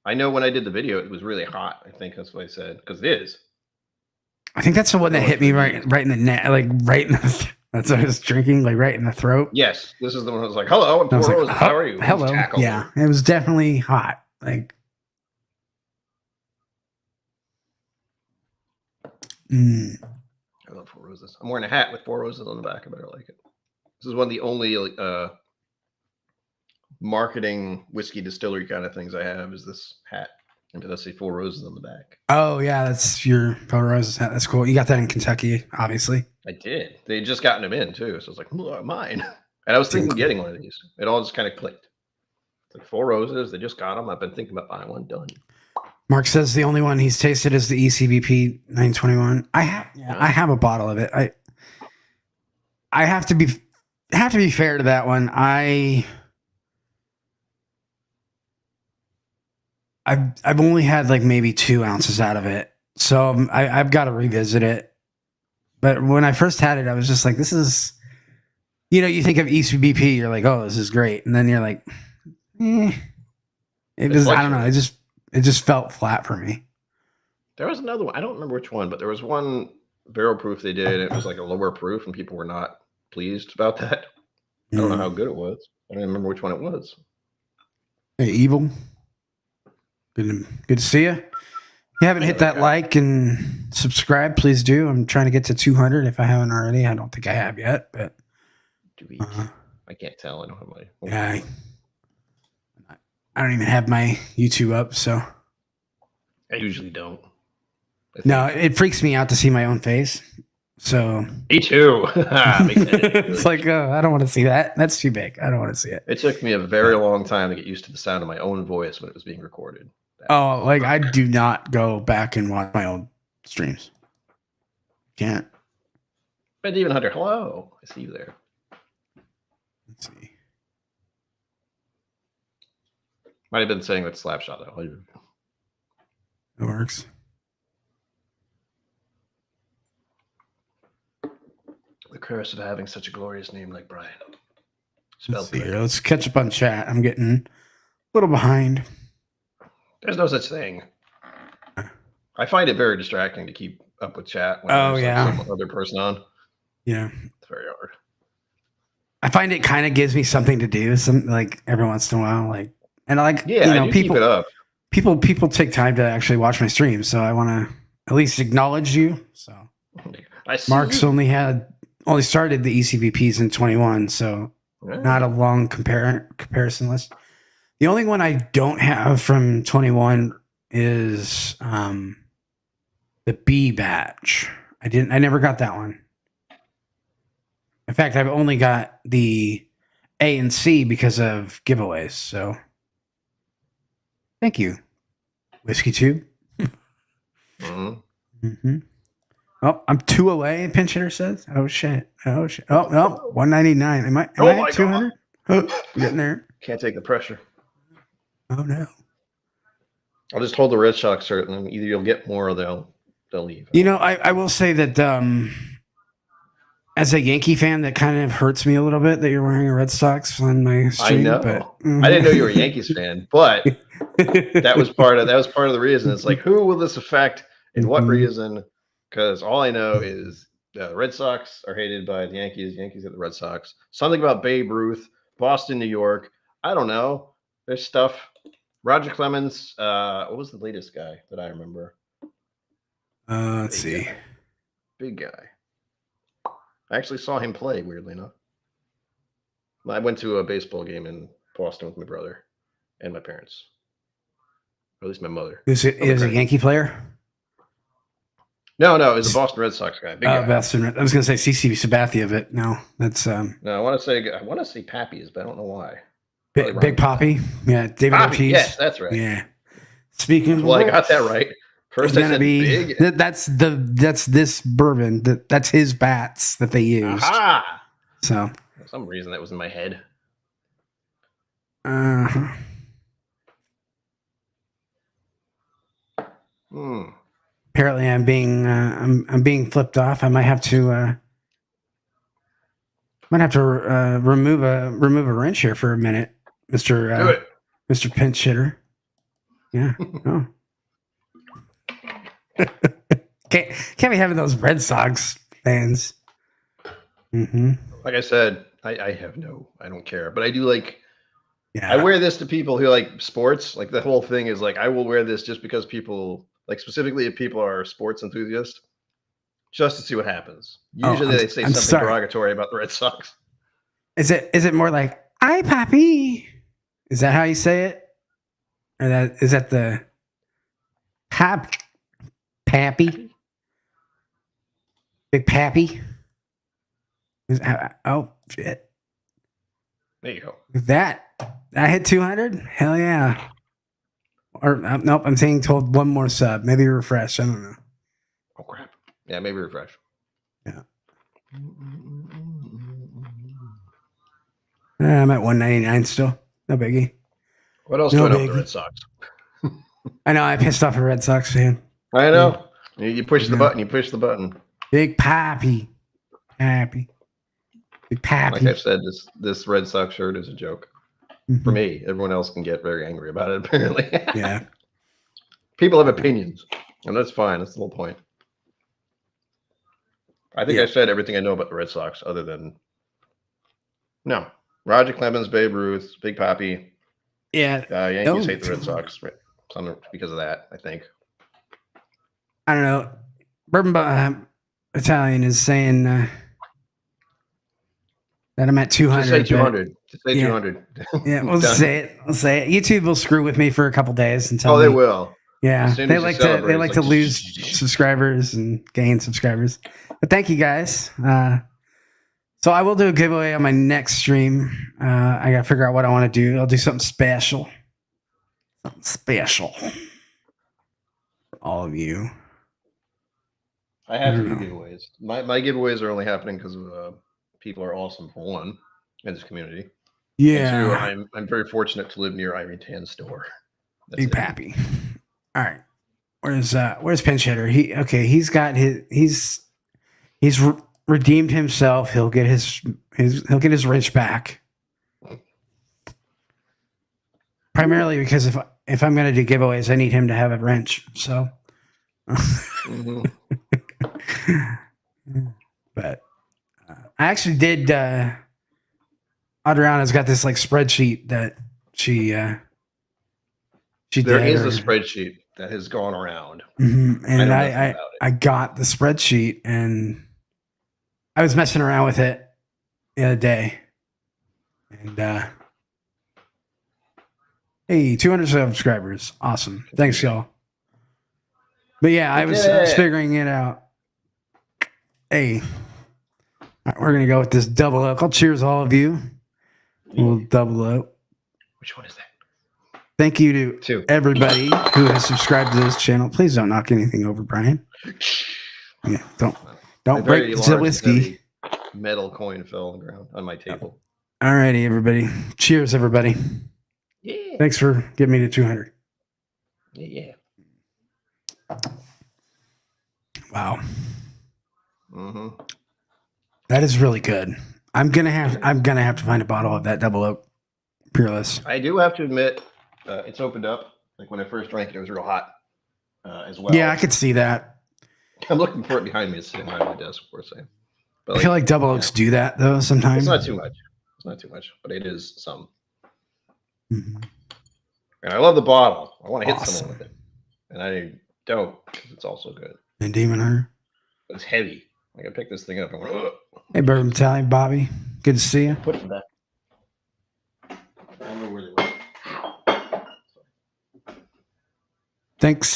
I know when I did the video, it was really hot. I think that's what I said, because it is. I think that's the one that hit me right in the neck, like right in the. That's what I was drinking, like right in the throat. Yes, this is the one I was like, "Hello, I'm Four Roses. How are you?" Hello. Yeah, it was definitely hot. Like, I love Four Roses. I'm wearing a hat with Four Roses on the back. I better like it. This is one of the only marketing whiskey distillery kind of things I have is this hat. And does say Four Roses on the back. Oh yeah, that's your Four Roses hat. That's cool. You got that in Kentucky, obviously. I did. They just gotten them in too, so I was like, mine. And I was thinking of getting one of these. It all just kind of clicked. It's like Four Roses. They just got them. I've been thinking about buying one. Done. Mark says the only one he's tasted is the ECBP 921. I have a bottle of it. I have to be fair to that one. I've only had like maybe 2 ounces out of it, so I've got to revisit it. But when I first had it, I was just like, this is You know, you think of ECBP, you're like, oh, this is great, and then you're like, it just, I don't know, it just felt flat for me. There was another one. I don't remember which one, but there was one barrel proof they did. It was like a lower proof, and people were not pleased about that. I don't know how good it was. I don't even remember which one it was. Hey, Evil. Good to see you. If you haven't hit that like and subscribe, please do. I'm trying to get to 200 if I haven't already. I don't think I have yet, but I can't tell. I don't have my. Yeah, I don't even have my YouTube up, so I usually don't. No, it freaks me out to see my own face. So me too. It's like, I don't want to see that. That's too big. I don't want to see it. It took me a very long time to get used to the sound of my own voice when it was being recorded. Like I do not go back and watch my own streams. Can't. But even Hunter, hello. I see you there. Let's see. Might have been saying with Slapshot though. It works. The curse of having such a glorious name like Brian. Let's catch up on chat. I'm getting a little behind. There's no such thing. I find it very distracting to keep up with chat when there's some other person on. Yeah. It's very hard. I find it kind of gives me something to do, like every once in a while. Like, and I people keep it up. People take time to actually watch my stream, so I want to at least acknowledge you. So Mark's only started the ECVPs in 21, so not a long comparison list. The only one I don't have from 21 is the B batch. I never got that one. In fact, I've only got the A and C because of giveaways. So thank you, Whiskey Tube. Oh, I'm 2 away, Pinch Hitter says. Oh shit. Oh, no, 199. Am I at 200? Oh, getting there. Can't take the pressure. Oh no. I'll just hold the Red Sox shirt, and then either you'll get more or they'll leave. You know, I will say that as a Yankee fan, that kind of hurts me a little bit that you're wearing a Red Sox on my stream. I know. But, I didn't know you were a Yankees fan, but that was part of the reason. It's like, who will this affect and what reason? Because all I know is the Red Sox are hated by the Yankees. Yankees hate the Red Sox. Something about Babe Ruth, Boston, New York. I don't know. There's stuff. Roger Clemens. What was the latest guy that I remember? Let's see. Big guy. I actually saw him play, weirdly enough. I went to a baseball game in Boston with my brother and my parents. Or at least my mother. Is it a Yankee player? No, it was a Boston Red Sox guy. Big guy. Boston. I was going to say CC Sabathia, but no, that's No, I want to say Papi's, but I don't know why. Big Papi. Yeah, David Papi, Ortiz. yes, that's right. Yeah. Speaking. Well, I got that right. First, I said big. That's this bourbon. That's his bats that they used. Aha! So for some reason that was in my head. Apparently, I'm being flipped off. I might have to remove a wrench here for a minute, Mr. Pinch Hitter. Yeah. Oh. Can't be having those Red Sox fans. Like I said, I don't care, but I do like. Yeah. I wear this to people who like sports. Like the whole thing is like I will wear this just because people like specifically if people are sports enthusiasts, just to see what happens. Usually they say something derogatory about the Red Sox. Is it more like "Hi, Papi"? Is that how you say it? Or is that the Pappy? Big Pappy? Oh shit! There you go. That I hit 200. Hell yeah! Or nope. I'm saying told one more sub. Maybe refresh. I don't know. Oh crap! Yeah, maybe refresh. Yeah. I'm at 199 still. No biggie. What else going on with the Red Sox? I know. I pissed off a Red Sox fan. I know. You push the button. You push the button. Big Pappy. Happy. Big Papi. Like I've said, this Red Sox shirt is a joke. For me. Everyone else can get very angry about it, apparently. Yeah. People have opinions, and that's fine. That's the whole point. I think I said everything I know about the Red Sox, other than Roger Clemens, Babe Ruth, Big Papi. Yeah. Yankees hate the Red Sox because of that, I think. I don't know. Bourbon Italian is saying that I'm at 200. Just say 200. Just say 200. Yeah, we'll say it. We'll say it. YouTube will screw with me for a couple days and tell me. They will. Yeah, they like to lose subscribers and gain subscribers. But thank you guys. So I will do a giveaway on my next stream. I gotta figure out what I want to do. I'll do something special. Something special for all of you. I have to do giveaways. My giveaways are only happening because people are awesome, for one, in this community. Yeah. And two, I'm very fortunate to live near Irene Tan's store. Big Papi. All right. Where's Pinch Hitter? He's got he's redeemed himself. He'll get his wrench back. Primarily because if I'm going to do giveaways, I need him to have a wrench. So but I actually did Adriana's got this like spreadsheet that she there is a spreadsheet that has gone around. And I got the spreadsheet and I was messing around with it the other day. And hey, 200 subscribers. Awesome. Thanks, y'all. But yeah, I was figuring it out. Hey, all right, we're going to go with this double oak. I'll cheers all of you. We'll double oak. Which one is that? Thank you to everybody who has subscribed to this channel. Please don't knock anything over, Brian. Yeah, don't break the whiskey. Metal coin fell on the ground on my table. All righty, everybody. Cheers, everybody. Yeah. Thanks for giving me the 200. Yeah. Wow. Mm-hmm. That is really good. I'm gonna have to find a bottle of that double oak Peerless. I do have to admit, it's opened up. Like when I first drank it, it was real hot as well. Yeah, I could see that. I'm looking for it behind me. It's sitting right on my desk, for a second. But I feel like double oaks do that though sometimes. It's not too much. It's not too much, but it is some. Mm-hmm. And I love the bottle. I want to hit someone with it, and I don't because it's also good. And Demon Hunter. But it's heavy. Like I picked this thing up and went. Ugh. Hey, Bourbon Italian Bobby. Good to see you. Put it back. I don't know where they went. Thanks,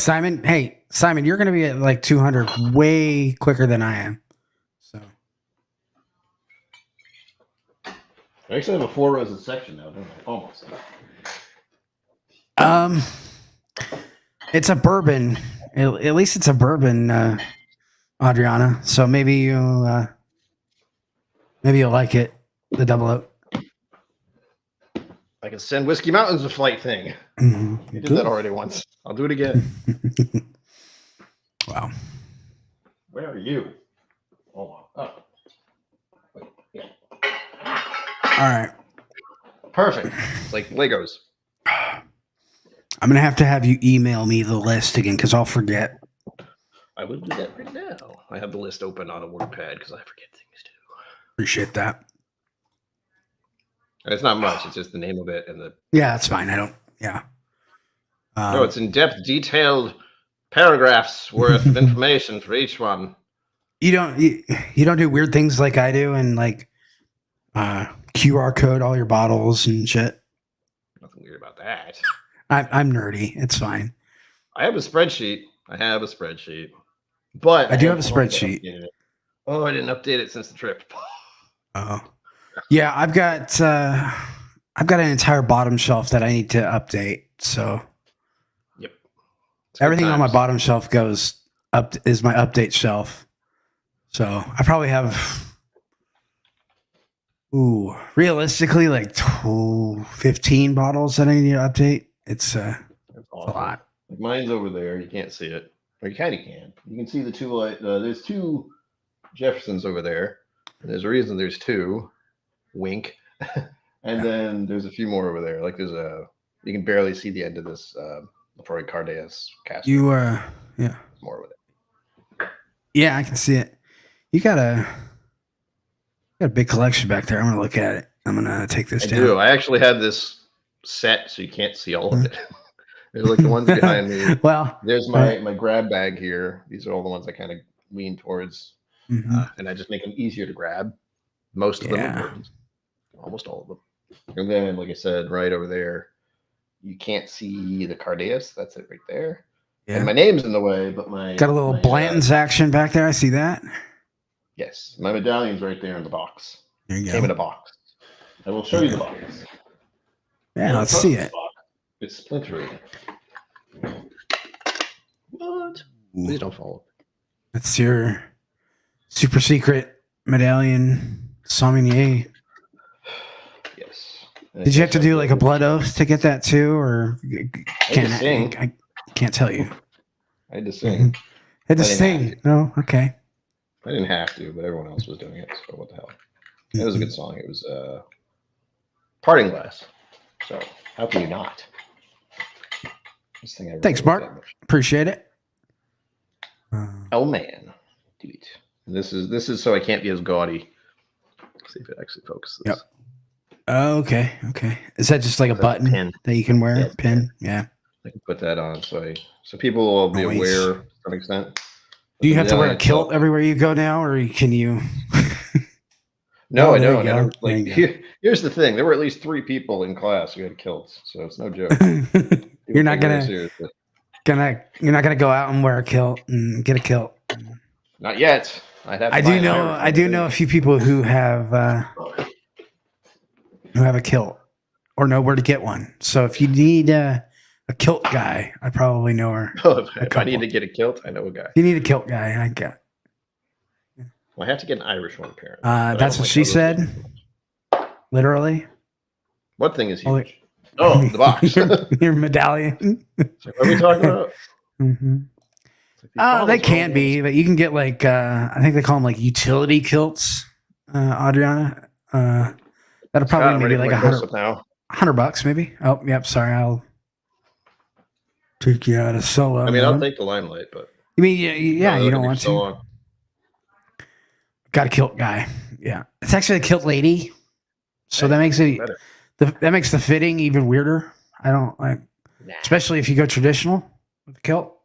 Simon. Hey, Simon, you're going to be at like 200 way quicker than I am. So I actually have a 4 rows of section now, don't I? Almost. It's a bourbon. At least it's a bourbon, Adriana. So maybe you'll like it. The double oak. I can send Whiskey Mountains a flight thing. Mm-hmm. I did that already once. I'll do it again. Wow. Where are you? Hold on. Oh. Wait, yeah. All right. Perfect. It's like Legos. I'm going to have you email me the list again because I'll forget. I will do that right now. I have the list open on a WordPad because I forget things too. Appreciate that. And it's not much. It's just the name of it and the. Yeah, that's fine. I don't. Yeah. No, it's in-depth, detailed paragraphs worth of information for each one. You don't do weird things like I do and like QR code all your bottles and shit. Nothing weird about that. I'm nerdy. It's fine. I have a spreadsheet. But I do have a spreadsheet. Oh, I didn't update it since the trip. Oh, yeah. I've got an entire bottom shelf that I need to update. So, yep. Everything on my bottom shelf goes up is my update shelf. So I probably have, realistically, like 15 bottles that I need to update. It's a lot. Mine's over there. You can't see it. Or you kind of can. You can see the two. There's 2 Jeffersons over there. And there's a reason there's 2. Wink. And then there's a few more over there. Like there's you can barely see the end of this Lefroy Cardeas cast. Yeah. More with it. Yeah, I can see it. You got a big collection back there. I'm gonna look at it. I'm gonna take this down. I do. I actually have this set, so you can't see all of it. There's like the ones behind me. Well, there's my grab bag here. These are all the ones I kind of lean towards, and I just make them easier to grab. Most of them are bourbons. Almost all of them. And then, like I said, right over there, you can't see the Cardeas. That's it right there. Yeah. And my name's in the way, but got a little Blanton's action back there. I see that. Yes, my medallion's right there in the box. There you go. Came in a box. I will show you the box. Yeah, let's see it. It's splintery. What? Please don't fall. That's your super secret medallion sommelier. Yes. Did you have to do like a blood oath to get that too, or I can't tell you. I had to sing. Had to sing. No, okay. I didn't have to, but everyone else was doing it. So what the hell? It was a good song. It was Parting Glass. So how can you not? This thing Thanks, Mark. Appreciate it. Oh man, dude. This is so I can't be as gaudy. Let's see if it actually focuses. Yep. Oh, okay. Is that just like a button that you can wear? Yeah, pin. Yeah. I can put that on so people will be aware to some extent. Do you have to wear a kilt everywhere you go now, or can you? No, I don't. Here's the thing: there were at least 3 people in class who had kilts, so it's no joke. You're not gonna go out and wear a kilt and get a kilt. Not yet. I do know a few people who have a kilt or know where to get one. So if you need a kilt guy, I probably know her. If I need to get a kilt, I know a guy. If you need a kilt guy, I got. Well, I have to get an Irish one, apparently. That's what she said. Literally. What thing is huge? Oh, the box. your medallion. So what are we talking about? They can be, but you can get like I think they call them like utility kilts. Adriana. That'll probably maybe like $100 maybe. Oh, yep. Sorry, I'll take you out of solo. I mean, I'll take the limelight, but you mean yeah, you don't want to. Got a kilt guy. Yeah, it's actually a kilt lady, so that makes it that makes the fitting even weirder. I don't like, especially if you go traditional with the kilt.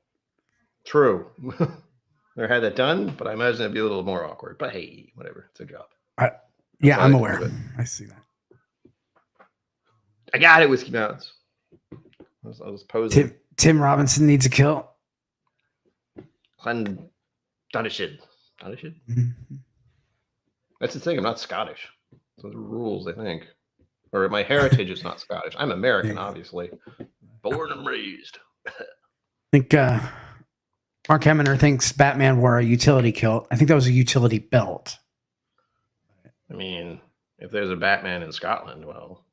True. Never had that done, but I imagine it'd be a little more awkward. But hey, whatever, it's a job. Yeah, I'm aware. I see that. I got it, Whiskey Mountains. I was posing. Tim Robinson needs a kilt. Dunishid. That's the thing. I'm not Scottish. Those are rules, I think. Or my heritage is not Scottish. I'm American, obviously. Born and raised. I think Mark Hemmener thinks Batman wore a utility kilt. I think that was a utility belt. I mean, if there's a Batman in Scotland, well,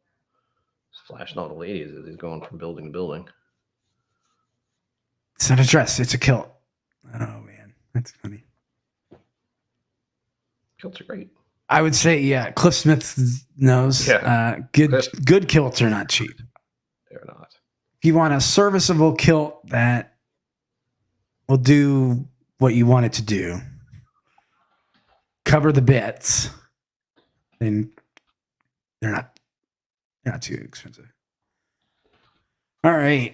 he's flashing all the ladies as he's going from building to building. It's not a dress. It's a kilt. Oh, man. That's funny. Kilts are great. I would say, yeah, Cliff Smith knows. Yeah. Good kilts are not cheap. They're not. If you want a serviceable kilt that will do what you want it to do, cover the bits, then they're not too expensive. All right.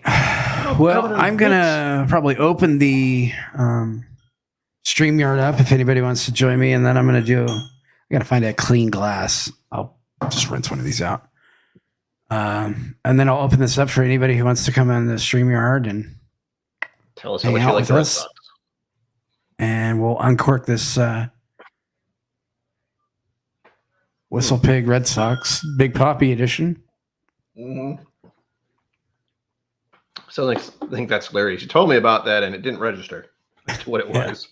Well, I'm gonna probably open the StreamYard up if anybody wants to join me, and then I gotta find a clean glass. I'll just rinse one of these out. And then I'll open this up for anybody who wants to come on the StreamYard and tell us how much you like the Red Sox. And we'll uncork this Whistlepig Red Sox Big Papi edition. Mm-hmm. So I think that's hilarious. You told me about that and it didn't register to what it was.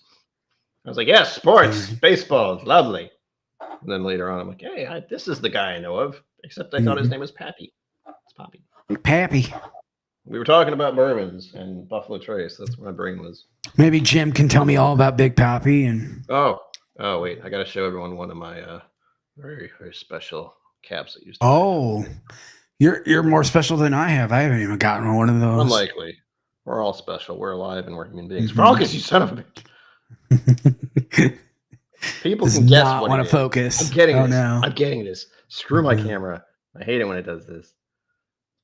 I was like, yes, sports, baseball, lovely. And then later on, I'm like, hey, this is the guy I know of, except I thought his name was Papi. It's Papi. Papi. We were talking about bourbons and Buffalo Trace. That's where my brain was. Maybe Jim can tell me all about Big Papi. And oh, Oh wait, I gotta show everyone one of my very very special caps that used to. Oh, you're more special than I have. I haven't even gotten one of those. Unlikely. We're all special. We're alive and we're human beings. Mhm. Froggus, you son of a bitch. People Does can guess not what want it to is. focus. I'm getting Oh this. no. I'm getting this. Screw my Mhm. camera. I hate it when it does this.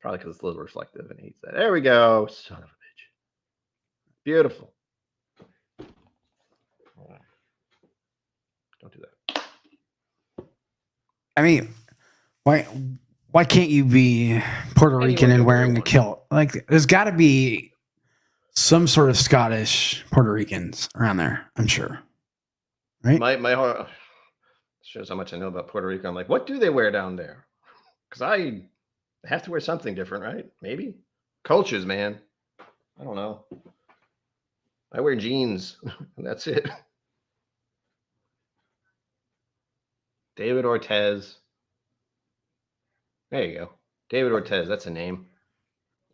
Probably because it's a little reflective and hates that. There we go. Son of a bitch. Beautiful. Don't do that. I mean, why can't you be Puerto Rican and wearing a kilt? Like, there's got to be some sort of Scottish Puerto Ricans around there. I'm sure. Right? My heart shows how much I know about Puerto Rico. I'm like, what do they wear down there? Because I have to wear something different, right? Maybe cultures, man. I don't know. I wear jeans. And that's it. David Ortez. There you go. David Ortez. That's a name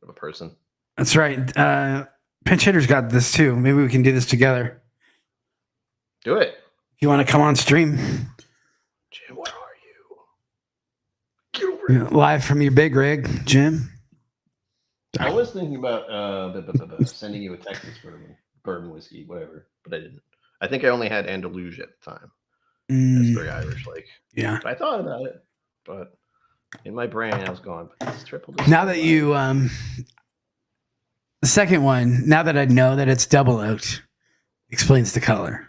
of a person. That's right. Pinch hitter's got this too. Maybe we can do this together. Do it. If you want to come on stream, Jim, where are you? Get over here. Live from your big rig, Jim. I was thinking about sending you a Texas bourbon whiskey, whatever, but I didn't. I think I only had Andalusia at the time. That's very Irish, like. Yeah. But I thought about it, but in my brain I was going, but this triple. Now that you the second one, now that I know that it's double oaked, explains the color.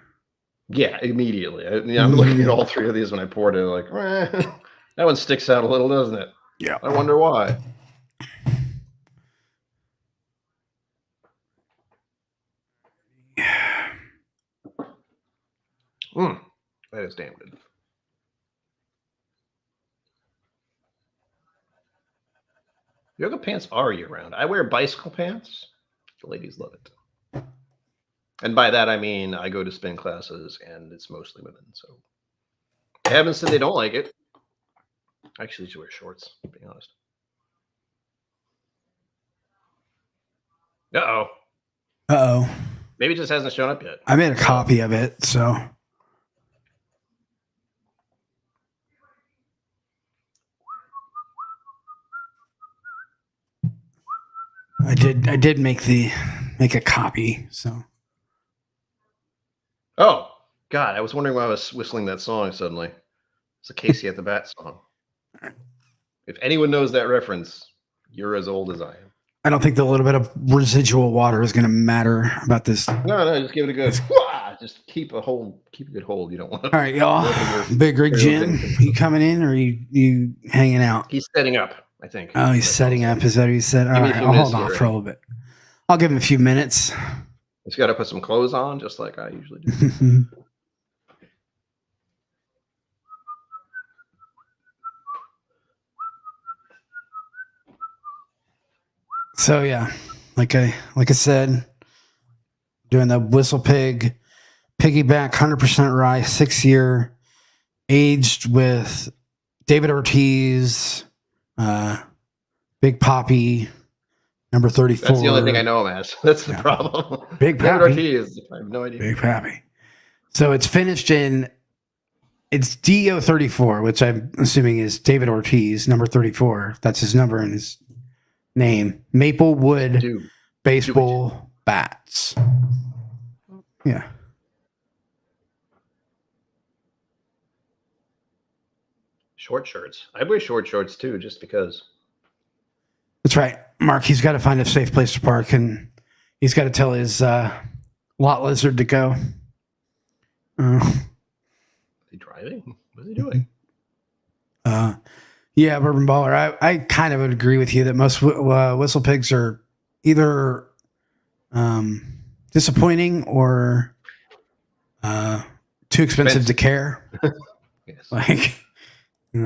Yeah, immediately. I'm looking at all three of these when I poured it, like, that one sticks out a little, doesn't it? Yeah. I wonder why. That is damn good. Yoga pants are year-round. I wear bicycle pants. The ladies love it. And by that, I mean I go to spin classes, and it's mostly women. So they haven't said they don't like it. I actually should wear shorts, to be honest. Uh-oh. Uh-oh. Maybe it just hasn't shown up yet. I made a copy of it, so... I did make a copy, so... Oh, God, I was wondering why I was whistling that song suddenly. It's a Casey at the Bat song. If anyone knows that reference, you're as old as I am. I don't think the little bit of residual water is going to matter about this. No, just give it a good. Just keep a good hold. You don't want to. All right, y'all. Big Rig Jim, you coming in or you hanging out? He's setting up, I think. Oh, he's setting up. Is that what he said? All right, I'll hold off for a little bit. I'll give him a few minutes. He's got to put some clothes on, just like I usually do. So yeah, like I said, doing the Whistlepig piggyback 100% rye, 6-year, aged with David Ortiz, Big Papi, number 34. That's the only thing I know him as. That's the problem. Big Papi. David Ortiz. I have no idea. Big Papi. So it's finished in. It's DO34, which I'm assuming is David Ortiz, number 34. That's his number and his name. Maplewood baseball bats. Yeah. Short shorts. I wear short shorts too, just because. That's right, Mark. He's got to find a safe place to park, and he's got to tell his lot lizard to go. Is he driving? What is he doing? Yeah, Bourbon Baller. I kind of would agree with you that most whistle pigs are either disappointing or too expensive to care. Yes. Like, we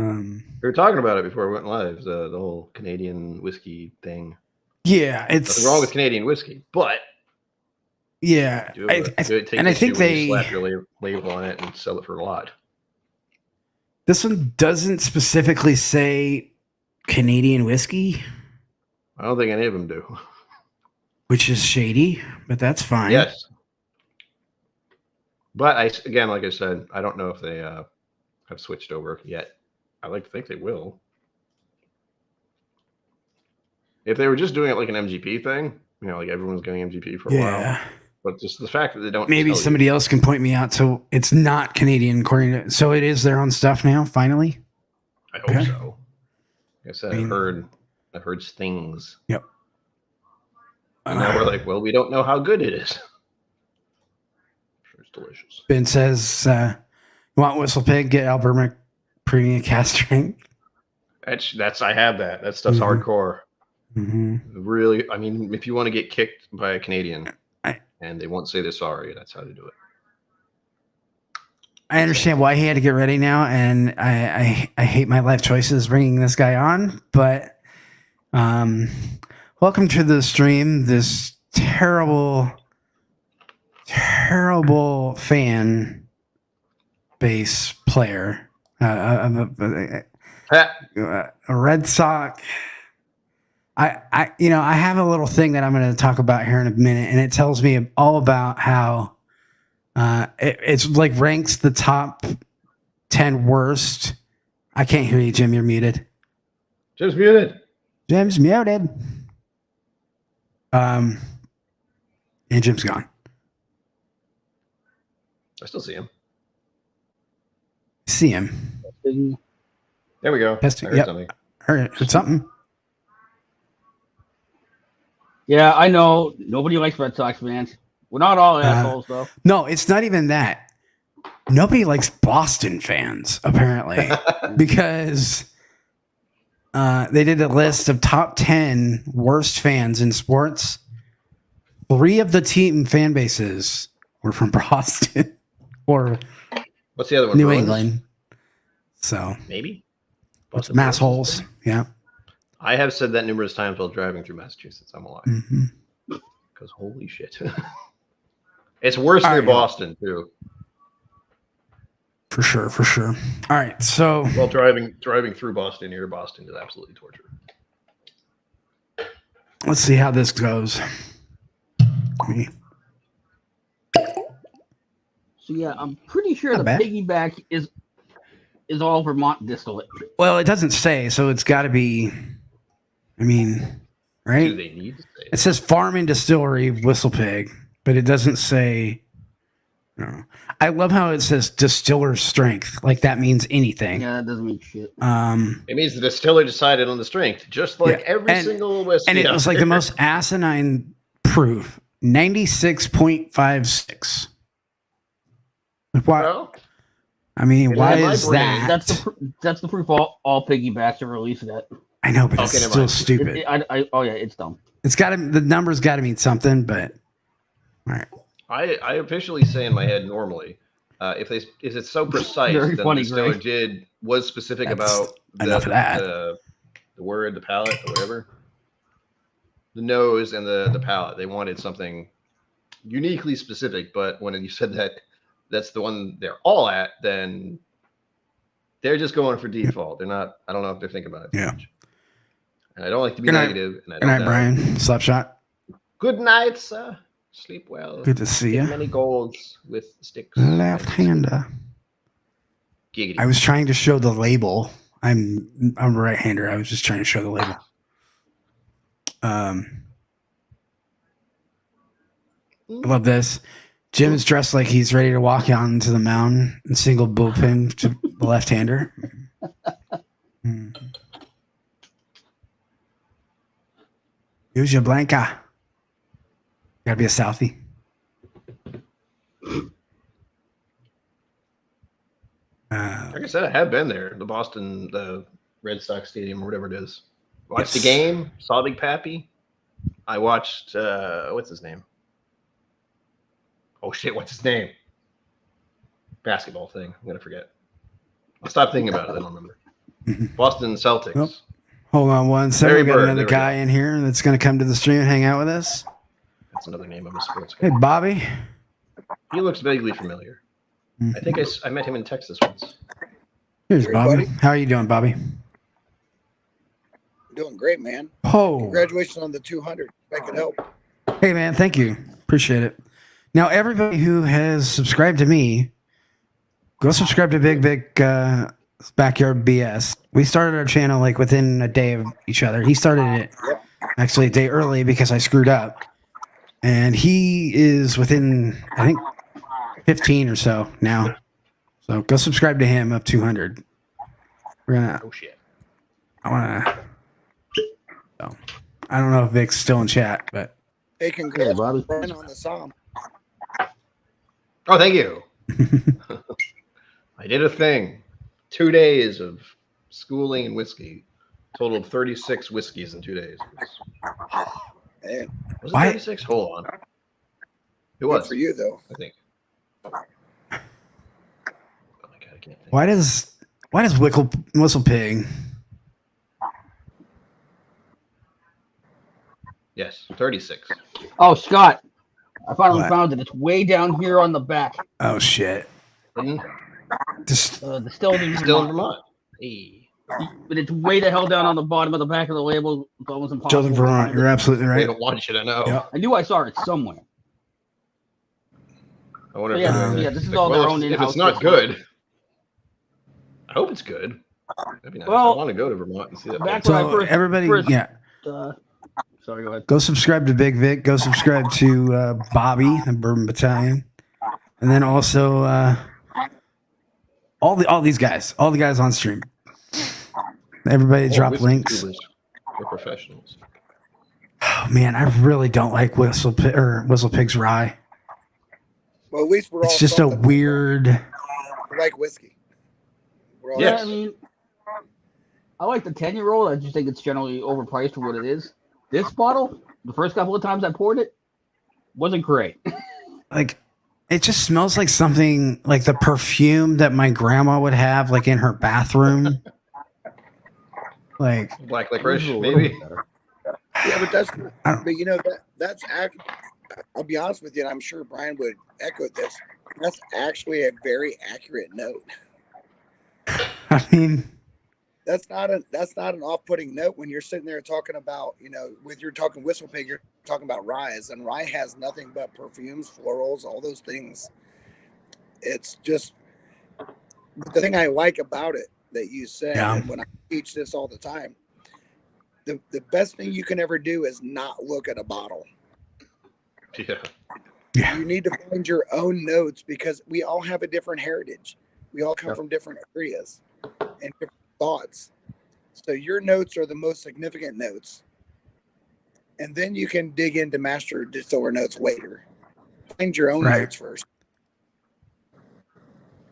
were talking about it before we went live. The whole Canadian whiskey thing. Yeah, it's nothing wrong with Canadian whiskey, but yeah, I think they slap your label on it and sell it for a lot. This one doesn't specifically say Canadian whiskey. I don't think any of them do. Which is shady, but that's fine. Yes. But again, like I said, I don't know if they have switched over yet. I like to think they will. If they were just doing it like an MGP thing, like everyone's getting MGP for a while. But just the fact that they don't. Maybe somebody else can point me out. So it's not Canadian, according to. So it is their own stuff now. Finally. I hope so. Like I said, I've heard things. Yep. And now we're like, well, we don't know how good it is. Sure, it's delicious. Ben says, "You want Whistlepig? Get Alberta Premium Cast Strength." That's I have that. That stuff's hardcore. Mm-hmm. Really, I mean, if you want to get kicked by a Canadian and they won't say they're sorry, that's how they do it. I understand why he had to get ready now, and I hate my life choices bringing this guy on, but welcome to the stream. This terrible fan base player, a Red Sox. I have a little thing that I'm going to talk about here in a minute, and it tells me all about how it's like ranks the top 10 worst. I can't hear you, Jim. You're muted. Jim's muted. Jim's muted. And Jim's gone. I still see him. See him. There we go. Testing. Yep. Heard something. Yeah, I know. Nobody likes Red Sox fans. We're not all assholes, though. No, it's not even that. Nobody likes Boston fans, apparently, because they did a list of top 10 worst fans in sports. 3 of the team fan bases were from Boston or what's the other one? New England. So maybe mass holes. Yeah. I have said that numerous times while driving through Massachusetts. I'm alive. Because holy shit. It's worse near Boston, too. For sure. All right, so... Well, driving through Boston, near Boston, is absolutely torture. Let's see how this goes. So, yeah, I'm pretty sure Not the bad. piggyback is all Vermont distillate. Well, it doesn't say, so it's got to be... I mean, right? Do they need to say it says Farm and Distillery Whistlepig, but it doesn't say... I love how it says distiller strength. Like that means anything. Yeah, that doesn't mean shit. It means the distiller decided on the strength, just like every single whiskey. And it was like the most asinine proof. 96.56. Why? Well, I mean, why is brain, that? That's the proof all piggybacks are releasing that. I know, but it's still stupid. It's dumb. It's got to, the numbers got to mean something, but all right. I officially say in my head normally, if it's so precise, then the distiller was specific about the word, the palate, or whatever, the nose and the palate. They wanted something uniquely specific, but when you said that that's the one they're all at, then they're just going for default. They're not. I don't know if they're thinking about it too much. And I don't like to be negative. And I Good night, Brian. Slapshot. Good night, sir. Sleep well. Good to see you. Many goals with sticks. Left-hander. Giggity. I was trying to show the label. I'm a right-hander. I was just trying to show the label. I love this. Jim is dressed like he's ready to walk out into the mound and single bullpen to the left-hander. Use your Blanca. Gotta be a Southie. Like I said, I have been there. The Boston, the Red Sox Stadium, or whatever it is. Watched the game. Saw Big Papi. I watched, what's his name? Oh, shit, what's his name? Basketball thing. I'm going to forget. I'll stop thinking about it. I don't remember. Boston Celtics. Nope. Hold on one second. We got another guy in here that's going to come to the stream and hang out with us. That's another name of a sports guy. Hey, Bobby. He looks vaguely familiar. I think I met him in Texas once. Here's Bobby. How are you doing, Bobby? Doing great, man. Oh. Congratulations on the 200. If I could help. Hey, man. Thank you. Appreciate it. Now, everybody who has subscribed to me, go subscribe to Big Vic Backyard BS. We started our channel like within a day of each other. He started it actually a day early because I screwed up. And he is within, I think, 15 or so now. So go subscribe to him up 200. We're gonna. Oh shit. I wanna. So, I don't know if Vic's still in chat, but Hey, congrats Hey, Bobby. on the song. Oh, thank you. I did a thing. 2 days of schooling and whiskey. Total of 36 whiskeys in 2 days. Man, Was it Why- 36? Hold on. It good was. for you, though. I think. Oh my god, I can't think. why does Whistlepig? Yes, 36. Oh, Scott, I finally What? found it. It's way down here on the back. Oh shit! Hidden? Just Distilled in Still in Vermont. Vermont. Hey. But it's way the hell down on the bottom of the back of the label. It's almost impossible. Children to Vermont. find You're it. absolutely They right. don't want you to know. Yep. I knew I saw it somewhere. I wonder But if yeah, they're- yeah, this is like, all their well, own if in-house it's not whiskey. good, I hope it's good. That'd be nice. Well, I want to go to Vermont and see that. back place. when I So first- everybody, first- yeah, Sorry, go ahead. go subscribe to Big Vic. Go subscribe to Bobby, the Bourbon Battalion, and then also all the guys on stream. Everybody Oh, drop whiskey links. tubers. We're professionals. Oh, man, I really don't like Whistlepig's rye. Well, at least we're all It's just a something. weird. We like whiskey. We're all Yes. Yeah, I mean, I like the 10-year-old. I just think it's generally overpriced for what it is. This bottle, the first couple of times I poured it, wasn't great. Like, it just smells like something like the perfume that my grandma would have like in her bathroom. Like, Black It was licorice, a little maybe. bit better. Yeah, but that's I don't- but you know that's I'll be honest with you, and I'm sure Brian would echo this. That's actually a very accurate note. I mean, That's not an off-putting note when you're sitting there talking about, with you're talking Whistlepig, you're talking about rye, and rye has nothing but perfumes, florals, all those things. It's just the thing I like about it that you said, Yeah. and when I teach this all the time, the best thing you can ever do is not look at a bottle. Yeah. yeah, You need to find your own notes because we all have a different heritage. We all come Yep. from different areas and different thoughts. So your notes are the most significant notes. And then you can dig into master distiller notes later. Find your own Right. notes first.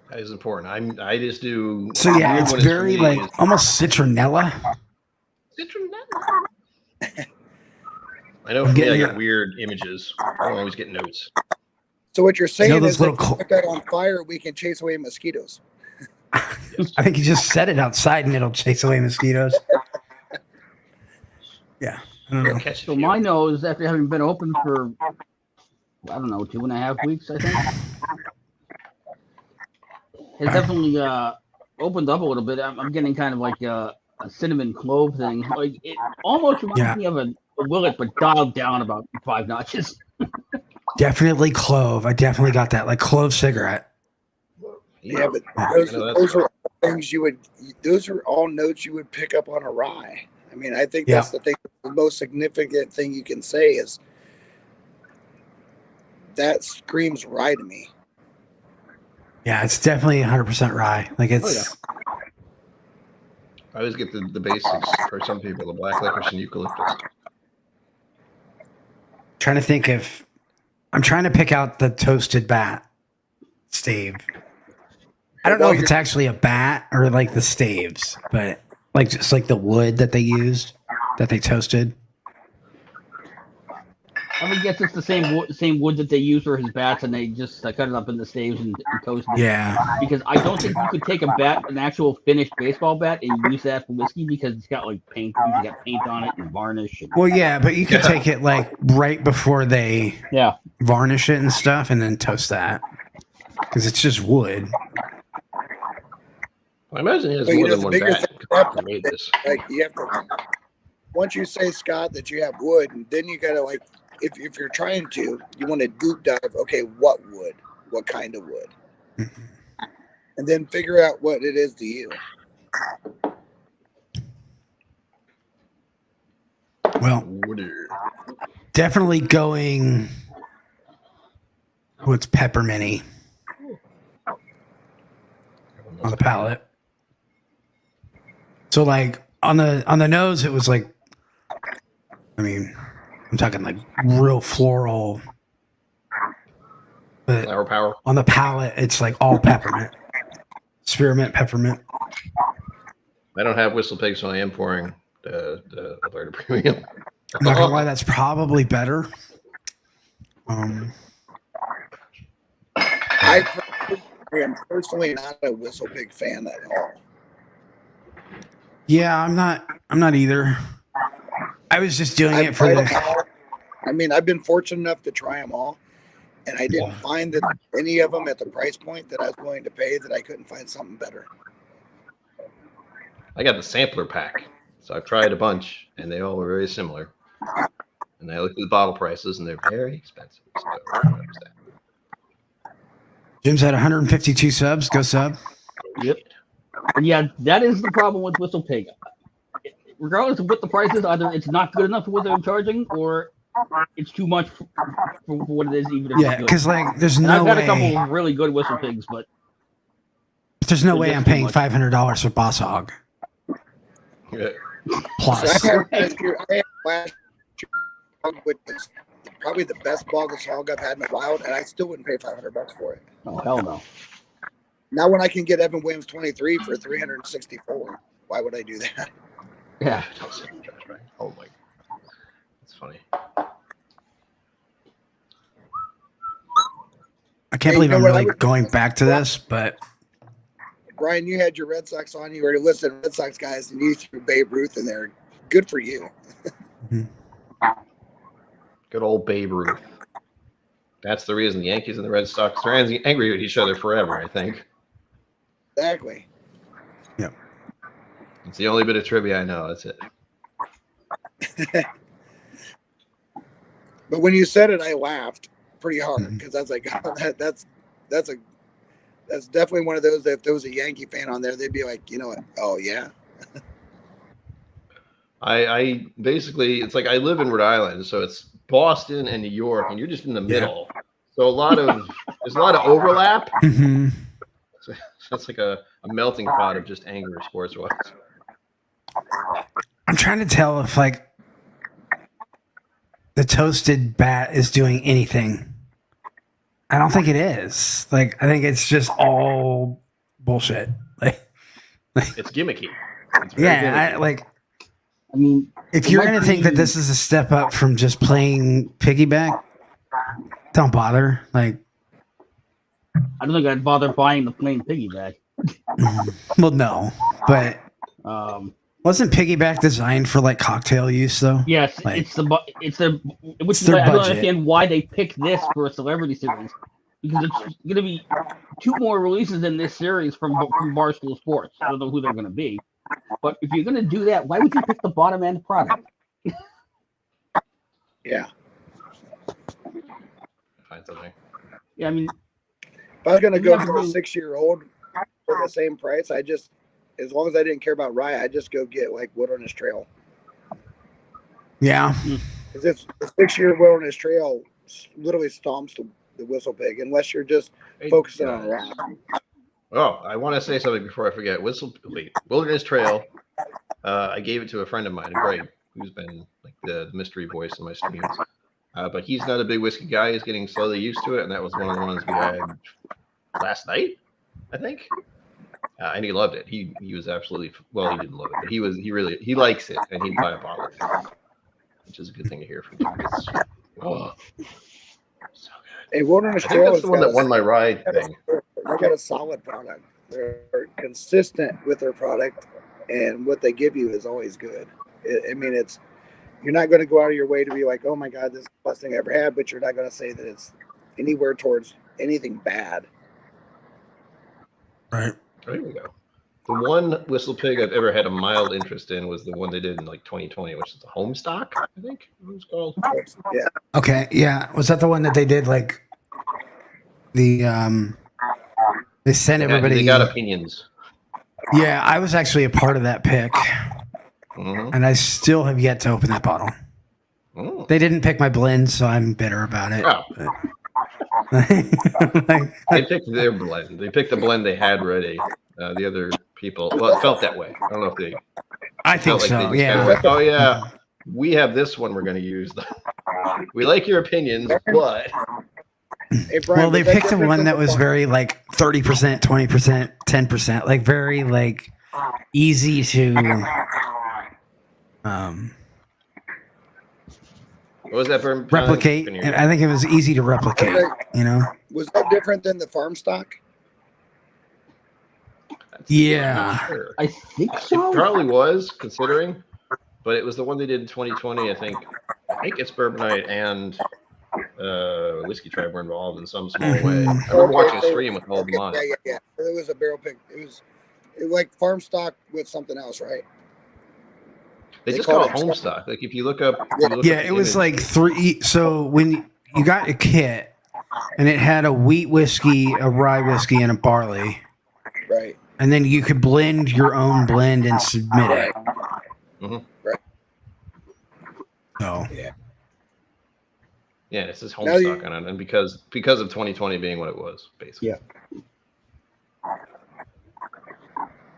That is important. I just do. so yeah, weird it's one is for very me like is almost citronella. citronella. I know I'm for me, I getting get it. weird images. I don't always get notes. So what you're saying those is that little if we put that on fire, we can chase away mosquitoes. I think you just set it outside and it'll chase away mosquitoes. Yeah, I don't know. Catch a So few. my nose, after having been open for, I don't know, 2.5 weeks, I think, has definitely opened up a little bit. I'm getting kind of like a cinnamon clove thing. Like it almost reminds Yeah. me of a willet, but dialed down about 5 notches. Definitely clove. I definitely got that, like clove cigarette. Yeah, but I those, know that's those are things those are all notes you would pick up on a rye. I mean, I think Yeah. that's the thing, the most significant thing you can say is that screams rye to me. Yeah, it's definitely 100% rye. Like it's. I always get the basics for some people: the black licorice and eucalyptus. Trying to think if I'm trying to pick out the toasted bat stave. I don't know if it's actually a bat or like the staves, but like just like the wood that they used that they toasted. I would guess it's the same wood that they use for his bats, and they just cut it up in the staves and toast it. Yeah, Because I don't think you could take a bat, an actual finished baseball bat, and use that for whiskey because it's got like paint. You got paint on it and varnish. And, well, yeah, but you could take it like right before they yeah. varnish it and stuff, and then toast that because it's just wood. I imagine he has But, more the than one bigger bat. thing Who made this? like you have to, once you say, Scott, that you have wood, and then you gotta like, if you're trying to, you want to deep dive. Okay, what wood? What kind of wood? Mhm. And then figure out what it is to you. Well, definitely going. Oh, it's pepperminty on the palate. So like on the nose, it was like, I mean, I'm talking like real floral. But Flower power. on the palate, it's like all peppermint, spearmint peppermint. I don't have Whistlepig, so I am pouring the Alberta Premium. I'm not gonna lie, that's probably better. I am personally not a Whistlepig fan at all. Yeah, I'm not either. I was just doing I've it for tried the. them all. I mean, I've been fortunate enough to try them all, and I didn't find that any of them at the price point that I was willing to pay that I couldn't find something better. I got the sampler pack, so I've tried a bunch, and they all were very similar. And I looked at the bottle prices, and they're very expensive. So I don't understand. Jim's had 152 subs. Go sub. Yep. And yeah, that is the problem with Whistlepig. Regardless of what the price is, either it's not good enough for what they're charging, or it's too much for what it is. Even if Yeah, it's good. because like there's And no I've got way. a couple of really good Whistlepigs, but There's no they're way just I'm too paying much. $500 for Boss Hog Yeah. plus. So I had last year, which is probably the best bogus hog I've had in a while, and I still wouldn't pay $500 for it. oh hell no. Now, when I can get Evan Williams 23 for 364, why would I do that? Yeah. Oh my. That's funny. I can't Hey, believe you know I'm what I really would- going back to this, but Brian, you had your Red Sox on. You were listen, Red Sox guys, and you threw Babe Ruth in there. Good for you. Good old Babe Ruth. That's the reason the Yankees and the Red Sox are angry with each other forever, I think. Exactly. It's the only bit of trivia I know. That's it. But when you said it, I laughed pretty hard Mhm. because I was like, oh, that's definitely one of those that if there was a Yankee fan on there, they'd be like, you know what? Oh yeah. I basically, it's like I live in Rhode Island, so it's Boston and New York, and you're just in the middle. So there's a lot of overlap. Mhm. So it's like a melting pot of just anger sports wise. I'm trying to tell if like the toasted bat is doing anything. I don't think it is. Like I think it's just all bullshit. Like It's gimmicky. It's very yeah, gimmicky. I mean, if it you're might gonna think that be- this is a step up from just playing piggyback, don't bother. Like, I don't think I'd bother buying the plain piggyback. well, no, but wasn't piggyback designed for like cocktail use though? Yes, Like- it's which It's is their why I don't budget. understand why they picked this for a celebrity series, because it's going to be 2 more releases in this series from Barstool Sports. I don't know who they're going to be, but if you're going to do that, why would you pick the bottom end product? Yeah. Find something. Yeah, I mean, If I was gonna You go have for a to- 6-year-old for the same price, as long as I didn't care about rye, I'd just go get like Wilderness Trail. Yeah, Because it's the 6-year Wilderness Trail literally stomps the Whistlepig, unless you're just focusing on rye. Oh, I want to say something before I forget. Wilderness Trail. I gave it to a friend of mine, Greg, who's been like the mystery voice in my streams. But he's not a big whiskey guy. He's getting slowly used to it, and that was one of the ones we had last night, I think. And he loved it. He was absolutely well. He didn't love it, but he likes it, and he'd buy a bottle of it, which is a good thing to hear from him. It's, oh, so good. A Wilderness I think Trail that's the one that won my ride thing. They got a solid product. They're consistent with their product, and what they give you is always good. I mean, you're not going to go out of your way to be like, oh my God, this is the best thing I ever had, but you're not going to say that it's anywhere towards anything bad. right. There we go. The one Whistlepig I've ever had a mild interest in was the one they did in like 2020, which is the Homestock, I think it was called. Yeah. Okay, yeah. Was that the one that they did like the they sent everybody? They got opinions. Yeah, I was actually a part of that pick, and I still have yet to open that bottle. They didn't pick my blend, so I'm bitter about it. Oh. They picked their blend. They picked the blend they had ready. The other people, well, it felt that way. I don't know if they. I think like so. they just kind of went, oh yeah, we have this one. We're going to use. We like your opinions, but. Hey, Brian, well, they picked one that was very like 30%, 20%, 10%, like very like easy to. What was that for? Replicate. And I think it was easy to replicate. You know. Was that different than the farm stock? Yeah, sure. I think so. It probably was, considering, but it was the one they did in 2020. I think it's Bourbonite and Whiskey Tribe were involved in some small way. I remember watching a stream with all of them on it. Yeah. It was a barrel pick. It was like farm stock with something else, right? They just call it Homestock. Like if you look up, it was like 3. So when you got a kit, and it had a wheat whiskey, a rye whiskey, and a barley, right? And then you could blend your own blend and submit it. Right. So yeah, it says Homestock on it, and because of 2020 being what it was, basically. Yeah.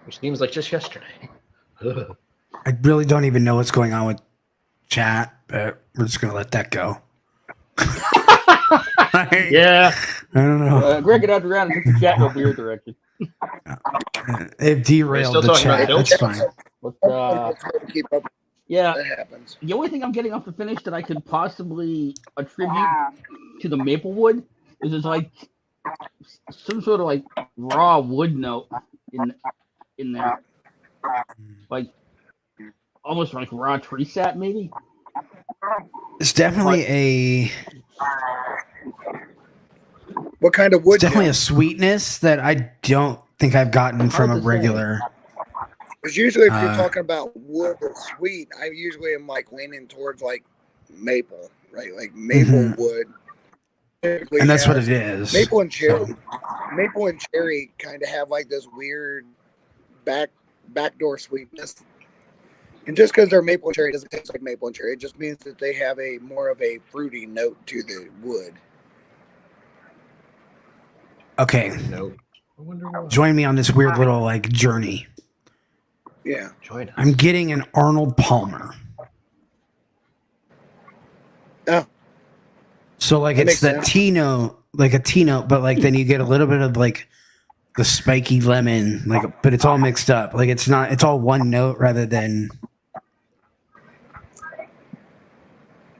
Which seems like just yesterday. I really don't even know what's going on with chat, but we're just gonna let that go. Yeah. I don't know. Greg and Adriana took the chat in a weird direction. It derailed the chat. That's fine. But, keep up. Yeah. That happens. The only thing I'm getting off the finish that I could possibly attribute to the Maplewood is there's like some sort of like raw wood note in there. Like almost like raw tree sap, maybe. It's definitely What kind of wood? It's definitely a sweetness that I don't think I've gotten from a regular. Because usually, if you're talking about wood or sweet, I usually am like leaning towards like maple, right? Like maple wood. And that's what it is. Maple and cherry. So. Maple and cherry kind of have like this weird backdoor sweetness. And just because they're maple and cherry doesn't taste like maple and cherry. It just means that they have a more of a fruity note to the wood. Okay. Nope. Join me on this weird little like journey. Yeah. Join us. I'm getting an Arnold Palmer. Oh. So like it's that T note, like a T note, but like then you get a little bit of like the spiky lemon, like, but it's all mixed up. Like it's all one note rather than.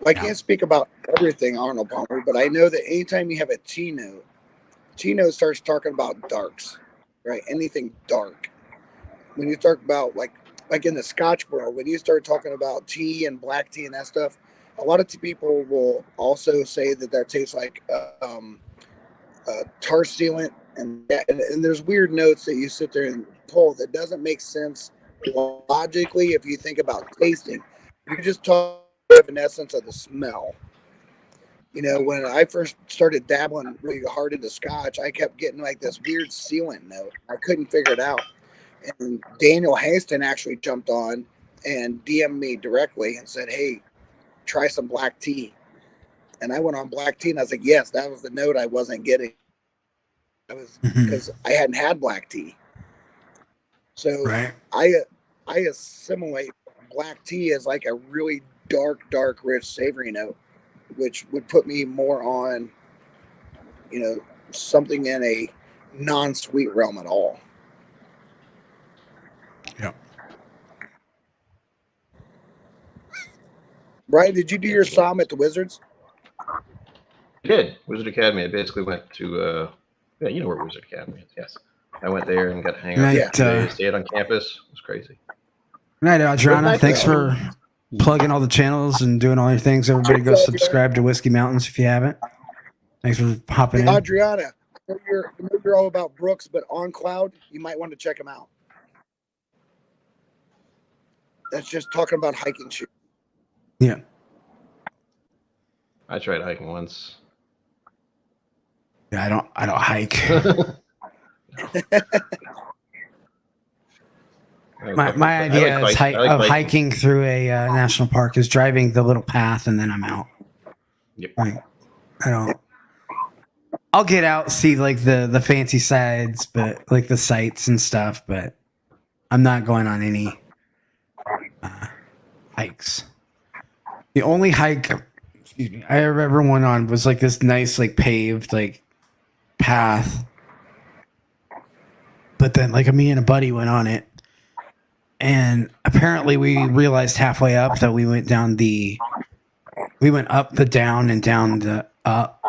I can't speak about everything Arnold Palmer, but I know that anytime you have a T note starts talking about darks, right? Anything dark. When you talk about like in the Scotch world, when you start talking about tea and black tea and that stuff, a lot of people will also say that tastes like tar sealant, and there's weird notes that you sit there and pull that doesn't make sense logically if you think about tasting. You just talk in essence of the smell. You know, when I first started dabbling really hard into Scotch, I kept getting like this weird sealant note. I couldn't figure it out. And Daniel Haston actually jumped on and DM'd me directly and said, "Hey, try some black tea." And I went on black tea and I was like, yes, that was the note I wasn't getting. I was because I hadn't had black tea. So I assimilate black tea as like a really dark, rich, savory note, which would put me more on, you know, something in a non-sweet realm at all. Yep. Brian, did you do your SOM at the Wizards? I did. Wizard Academy. I basically went to, yeah, you know where Wizard Academy is. Yes. I went there and got to hang out. Stayed on campus. It was crazy. Good night, Adriana. Thanks for plugging all the channels and doing all your things. Everybody go subscribe to Whiskey Mountains if you haven't. Thanks for hopping in. Adriana, I know you're all about Brooks, but on Cloud, you might want to check him out. That's just talking about hiking shoes. Yeah. I tried hiking once. Yeah, I don't hike. My idea of hiking through a national park is driving the little path and then I'm out. Yep. Like, I'll get out, see like the fancy sides, but like the sights and stuff, but I'm not going on any hikes. The only hike I ever went on was like this nice like paved like path. But then like me and a buddy went on it. And apparently we realized halfway up that we went up the down and down the up.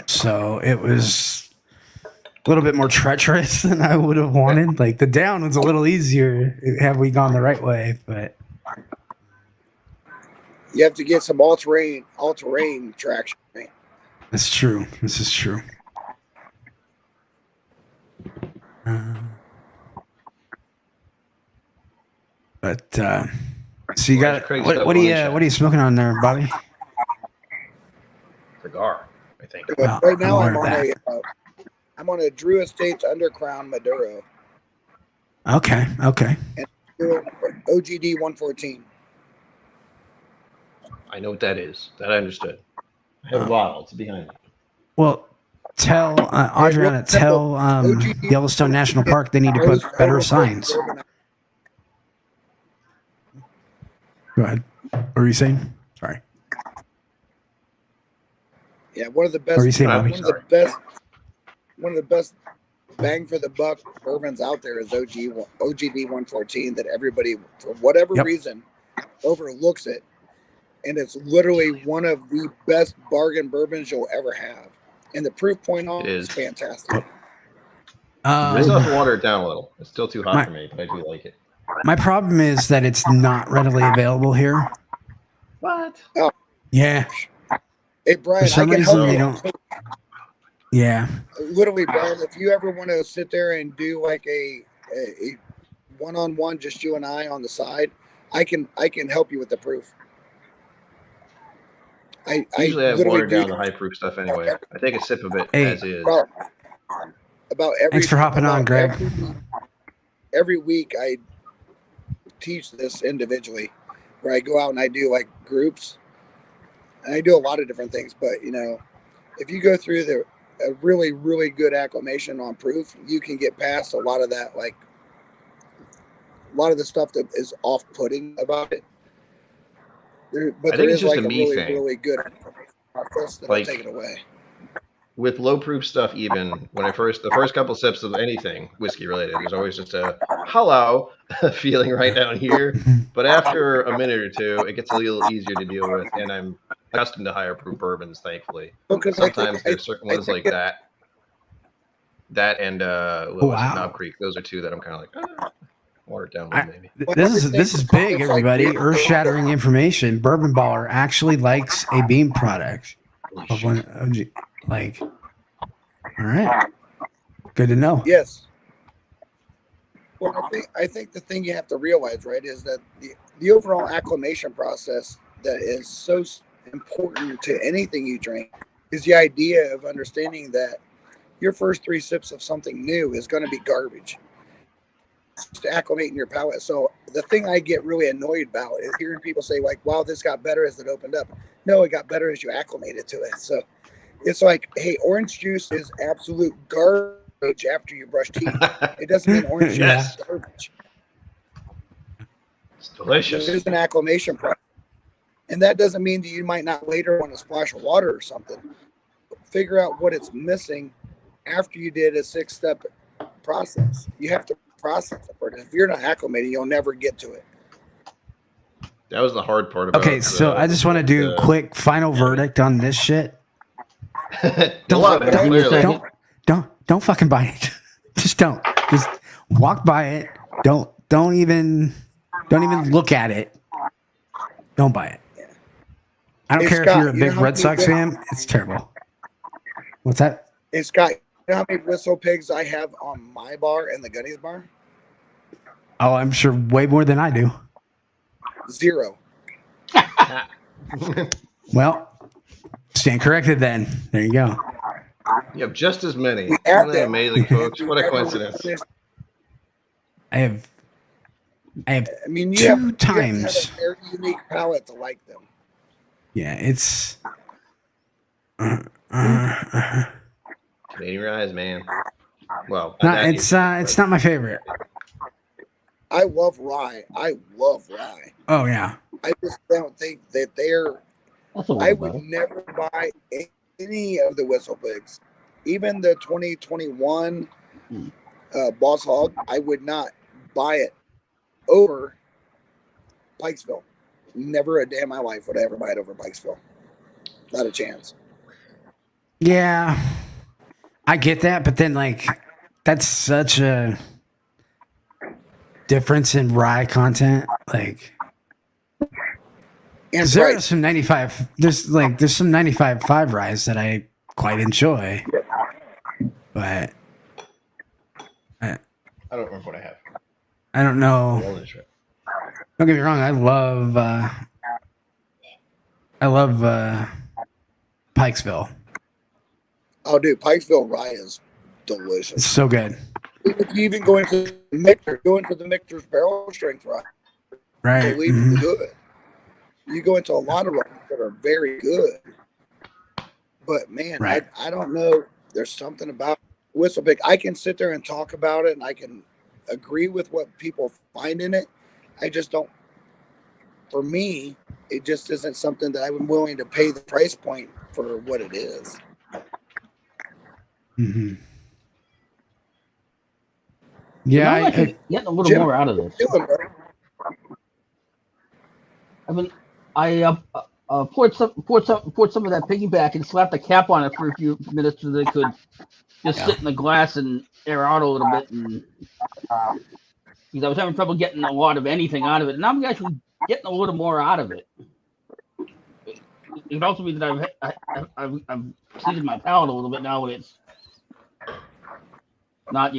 So it was a little bit more treacherous than I would have wanted. Like the down was a little easier had we gone the right way, but you have to get some all-terrain traction. Right? That's true. This is true. But so you got what are you smoking on there, Bobby? Cigar, I think. Well, right now I'm on a Drew Estates Undercrown Maduro. Okay. And OGD 114. I know what that is. That I understood. I have a bottle. It's behind me. Well, tell Adriana, tell Yellowstone National Park they need to put better signs. Go ahead. What were you saying? Sorry. Yeah, one of the best. One of the best bang for the buck bourbons out there is OGD 114 that everybody, for whatever reason, overlooks it. And it's literally one of the best bargain bourbons you'll ever have. And the proof point on it is fantastic. I still have to water it down a little. It's still too hot for me, but I do like it. My problem is that it's not readily available here. What? Oh. Yeah. Hey, Brian, for some reason they don't. Yeah. Literally, Brian, if you ever want to sit there and do like a one-on-one, just you and I on the side, I can help you with the proof. Usually I water down the high proof stuff anyway. I take a sip of it as is. Thanks for hopping on, Greg. Every week I teach this individually, where I go out and I do like groups, and I do a lot of different things. But if you go through a really, really good acclimation on proof, you can get past a lot of that, like a lot of the stuff that is off-putting about it. There is like a really, really good process that'll take it away. With low proof stuff, even when the first couple sips of anything whiskey related, there's always just a hello feeling right down here. But after a minute or two, it gets a little easier to deal with, and I'm accustomed to higher proof bourbons, thankfully. Sometimes there's certain ones like that and Knob Creek. Those are two that I'm kind of like, water it down a little, maybe. This is big, everybody. Earth-shattering information. Bourbon Baller actually likes a Beam product. Like, all right, good to know. Yes. Well, I think the thing you have to realize, right, is that the overall acclimation process that is so important to anything you drink is the idea of understanding that your first 3 sips of something new is going to be garbage. To acclimate in your palate. So the thing I get really annoyed about is hearing people say like, wow, this got better as it opened up. No, it got better as you acclimated to it. So it's like, hey, orange juice is absolute garbage after you brush teeth. It doesn't mean orange juice is garbage. It's delicious. There's an acclimation process. And that doesn't mean that you might not later want to splash of water or something. Figure out what it's missing after you did a 6-step process. You have to process it. If you're not acclimated, you'll never get to it. That was the hard part about it. Okay, so I just want to do a quick final verdict on this shit. Don't fucking buy it. Just don't. Just walk by it. Don't even look at it. Don't buy it. I don't care if you're a big Red Sox fan. It's terrible. What's that? Hey, Scott, you know how many Whistlepigs I have on my bar and the Gunny's bar? Oh, I'm sure way more than I do. 0. Well, stand corrected then. There you go. You have just as many. We Isn't have that them. amazing, folks? What a Never coincidence. finished. I have I mean, you two have to have times. a very unique palette to like them. Yeah, it's. Canadian Rise, man. Well, It's not my favorite. I love rye. Oh yeah. I just don't think that they're. That's a I little would better. never buy any of the Whistlepigs, even the 2021 Boss Hog. I would not buy it over Pikesville. Never a day in my life would I ever buy it over Pikesville. Not a chance. Yeah, I get that, but then like that's such a difference in rye content. Like, And there are price. some 95. There's some 95.5 ryes that I quite enjoy, but I don't remember what I have. I don't know. Don't get me wrong. I love Pikesville. Oh, dude, Pikesville rye is delicious. It's so good. If you even go into the mixer's barrel strength rye, Right. believe it's good. You go into a lot of ryes that are very good. But man, Right. I don't know. There's something about Whistlepig. I can sit there and talk about it, and I can agree with what people find in it. I just don't. For me, it just isn't something that I'm willing to pay the price point for what it is. Mm-hmm. Yeah, I'm actually getting a little Jim, more out of this. I mean, I poured some of that piggyback and slapped a cap on it for a few minutes so they could just sit in the glass and air out a little bit, and because I was having trouble getting a lot of anything out of it, and I'm actually getting a little more out of it. It could also be that I've seasoned my palate a little bit now, and it's not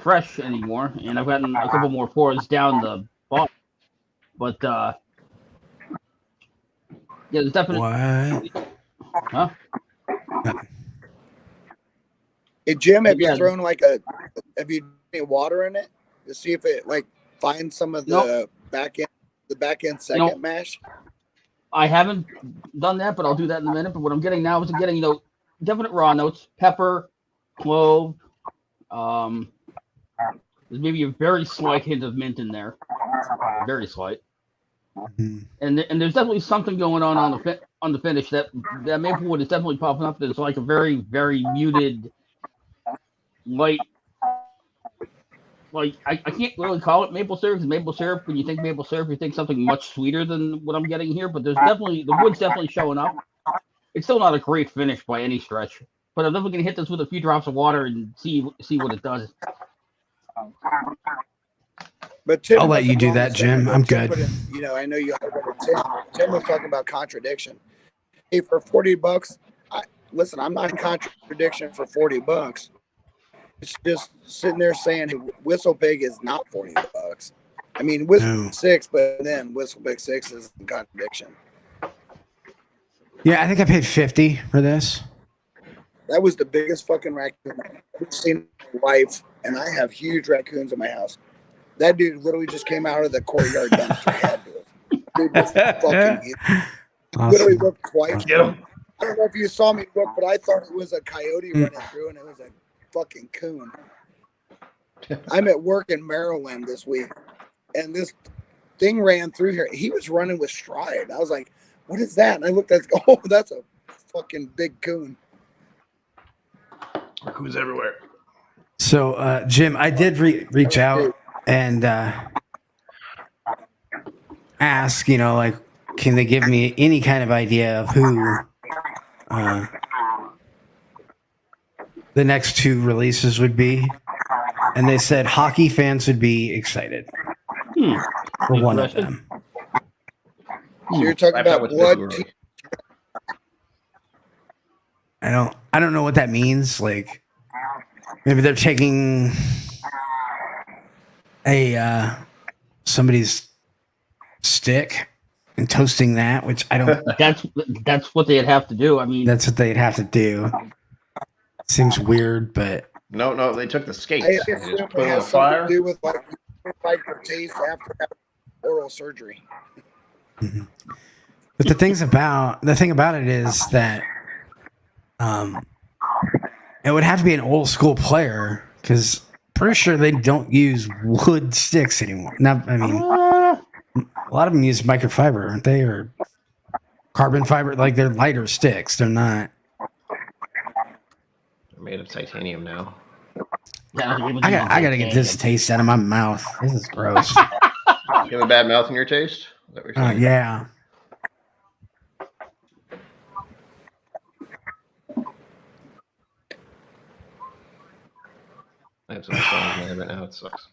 fresh anymore, and I've gotten a couple more pours down the bottom, but yeah, there's definitely what? Huh? Hey Jim, have Yeah. you thrown have you any water in it to see if it finds some of the back end second mash? I haven't done that, but I'll do that in a minute. But what I'm getting now is I'm getting definite raw notes: pepper, clove. There's maybe a very slight hint of mint in there, very slight. Mm-hmm. And there's definitely something going on the finish that maplewood is definitely popping up. There's like a very, very muted light. Like I can't really call it maple syrup, because maple syrup, when you think maple syrup, you think something much sweeter than what I'm getting here. But the wood's definitely showing up. It's still not a great finish by any stretch, but I'm definitely gonna hit this with a few drops of water and see what it does. But Tim, I'll let you do that, Jim. I'm good. I know you. Tim was talking about contradiction. Hey, for $40, listen. I'm not in contradiction for $40. It's just sitting there saying Whistlepig is not $40. I mean, Whistlepig 6, but then Whistlepig 6 is in contradiction. Yeah, I think I paid $50 for this. That was the biggest fucking raccoon I've ever seen in my life, and I have huge raccoons in my house. That dude literally just came out of the courtyard dumpster. Dude was fucking huge. Awesome. Literally looked twice. Get him. I don't know if you saw me look, but I thought it was a coyote running through, and it was a fucking coon. I'm at work in Maryland this week, and this thing ran through here. He was running with stride. I was like, what is that? And I looked at it, oh, that's a fucking big coon. Who's everywhere? So, Jim, I did reach out and ask, can they give me any kind of idea of who the next two releases would be? And they said hockey fans would be excited for one of them. So you're talking about blood. I don't know what that means. Like, maybe they're taking somebody's stick and toasting that, which I don't. That's what they'd have to do. I mean, That's what they'd have to do. Seems weird, but No, they took the I skates. They assume just it put them on has something fire. to do with like your taste after having oral surgery. Mhm. But the thing about it is that it would have to be an old school player because pretty sure they don't use wood sticks anymore. Now, I mean, a lot of them use microfiber, aren't they, or carbon fiber? Like they're lighter sticks. They're not. They're made of titanium now. I gotta get this taste out of my mouth. This is gross. You have a bad mouth in your taste? Is that what you're saying? Yeah. I have some songs in there, but now it sucks.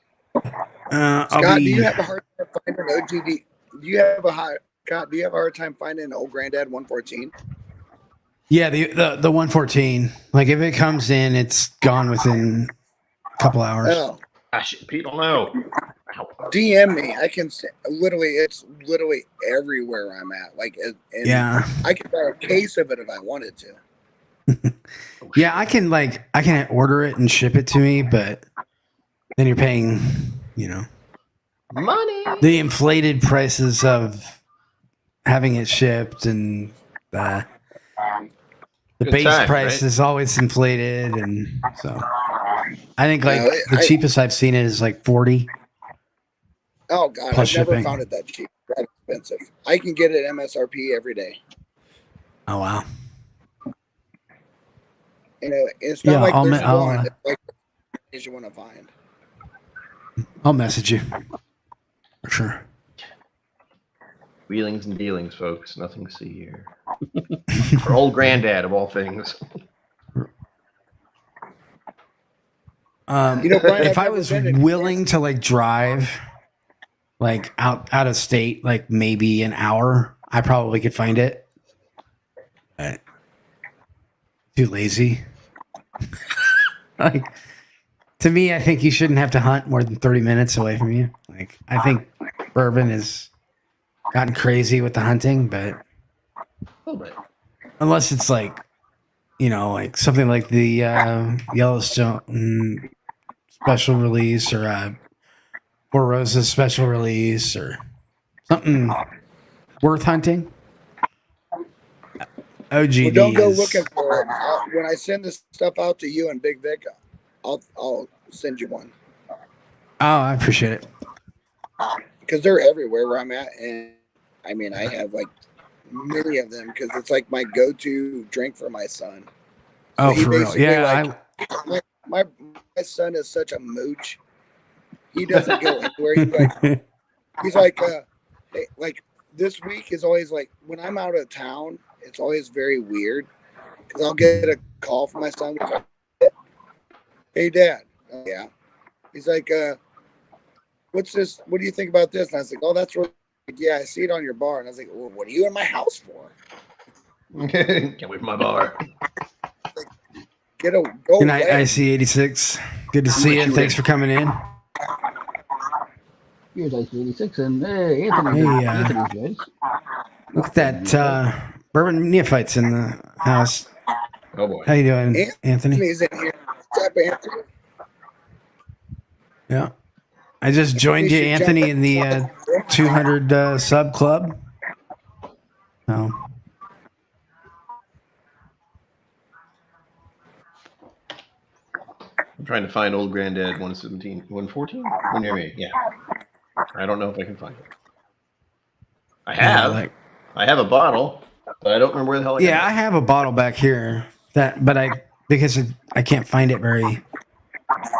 Scott, do you have a hard time finding OGD? Do you have a hard time finding an old granddad 114? Yeah, the 114. Like if it comes in, it's gone within a couple hours. Oh, People know. DM me. I can say it's literally everywhere I'm at. Like, and Yeah. I could buy a case of it if I wanted to. Yeah, I can order it and ship it to me, but then you're paying, Money. the inflated prices of having it shipped, and the Good base time, price right? is always inflated, and so I think like No, the cheapest I've seen it is like 40. Oh God, Plus I've never shipping. found it that cheap, that expensive. I can get it at MSRP every day. Oh wow. It's not like there's I'll one. It's like the you want to find. I'll message you for sure. Wheelings and dealings, folks. Nothing to see here. Our old granddad of all things. Brian, if I've I never was been in willing to like drive like out of state, like maybe an hour, I probably could find it. But too lazy. Like to me, I think you shouldn't have to hunt more than 30 minutes away from you. Like I think bourbon has gotten crazy with the hunting, but A little bit. unless it's like, like something like the Yellowstone special release or Four Roses special release or something worth hunting. OGD Well, don't go is, looking for it. When I send this stuff out to you and Big Vic, I'll send you one. Oh, I appreciate it. Because they're everywhere where I'm at, and I mean I have like many of them because it's like my go-to drink for my son. Oh, for real? Yeah, my son is such a mooch. He doesn't go anywhere. He's like, hey, like this week is always like when I'm out of town. It's always very weird because I'll get a call from my son. Hey, Dad. Oh, yeah. He's like, what's this? What do you think about this? And I was like, oh, that's really good. Yeah, I see it on your bar. And I was like, well, what are you in my house for? Can't wait for my bar. Like, go Good night, IC86. Good to see you. Thanks for coming in. Here's IC86 and Anthony's good. Look at that bourbon neophytes in the house. Oh boy. How you doing, Anthony? He's in here. What's up, Anthony? Yeah. I just joined you, Anthony, in the 200 sub club. Oh. I'm trying to find old granddad 117, 114? One near me. Yeah. I don't know if I can find it. I have. I have a bottle, but I don't remember where the hell I got it. I have a bottle back here because I can't find it very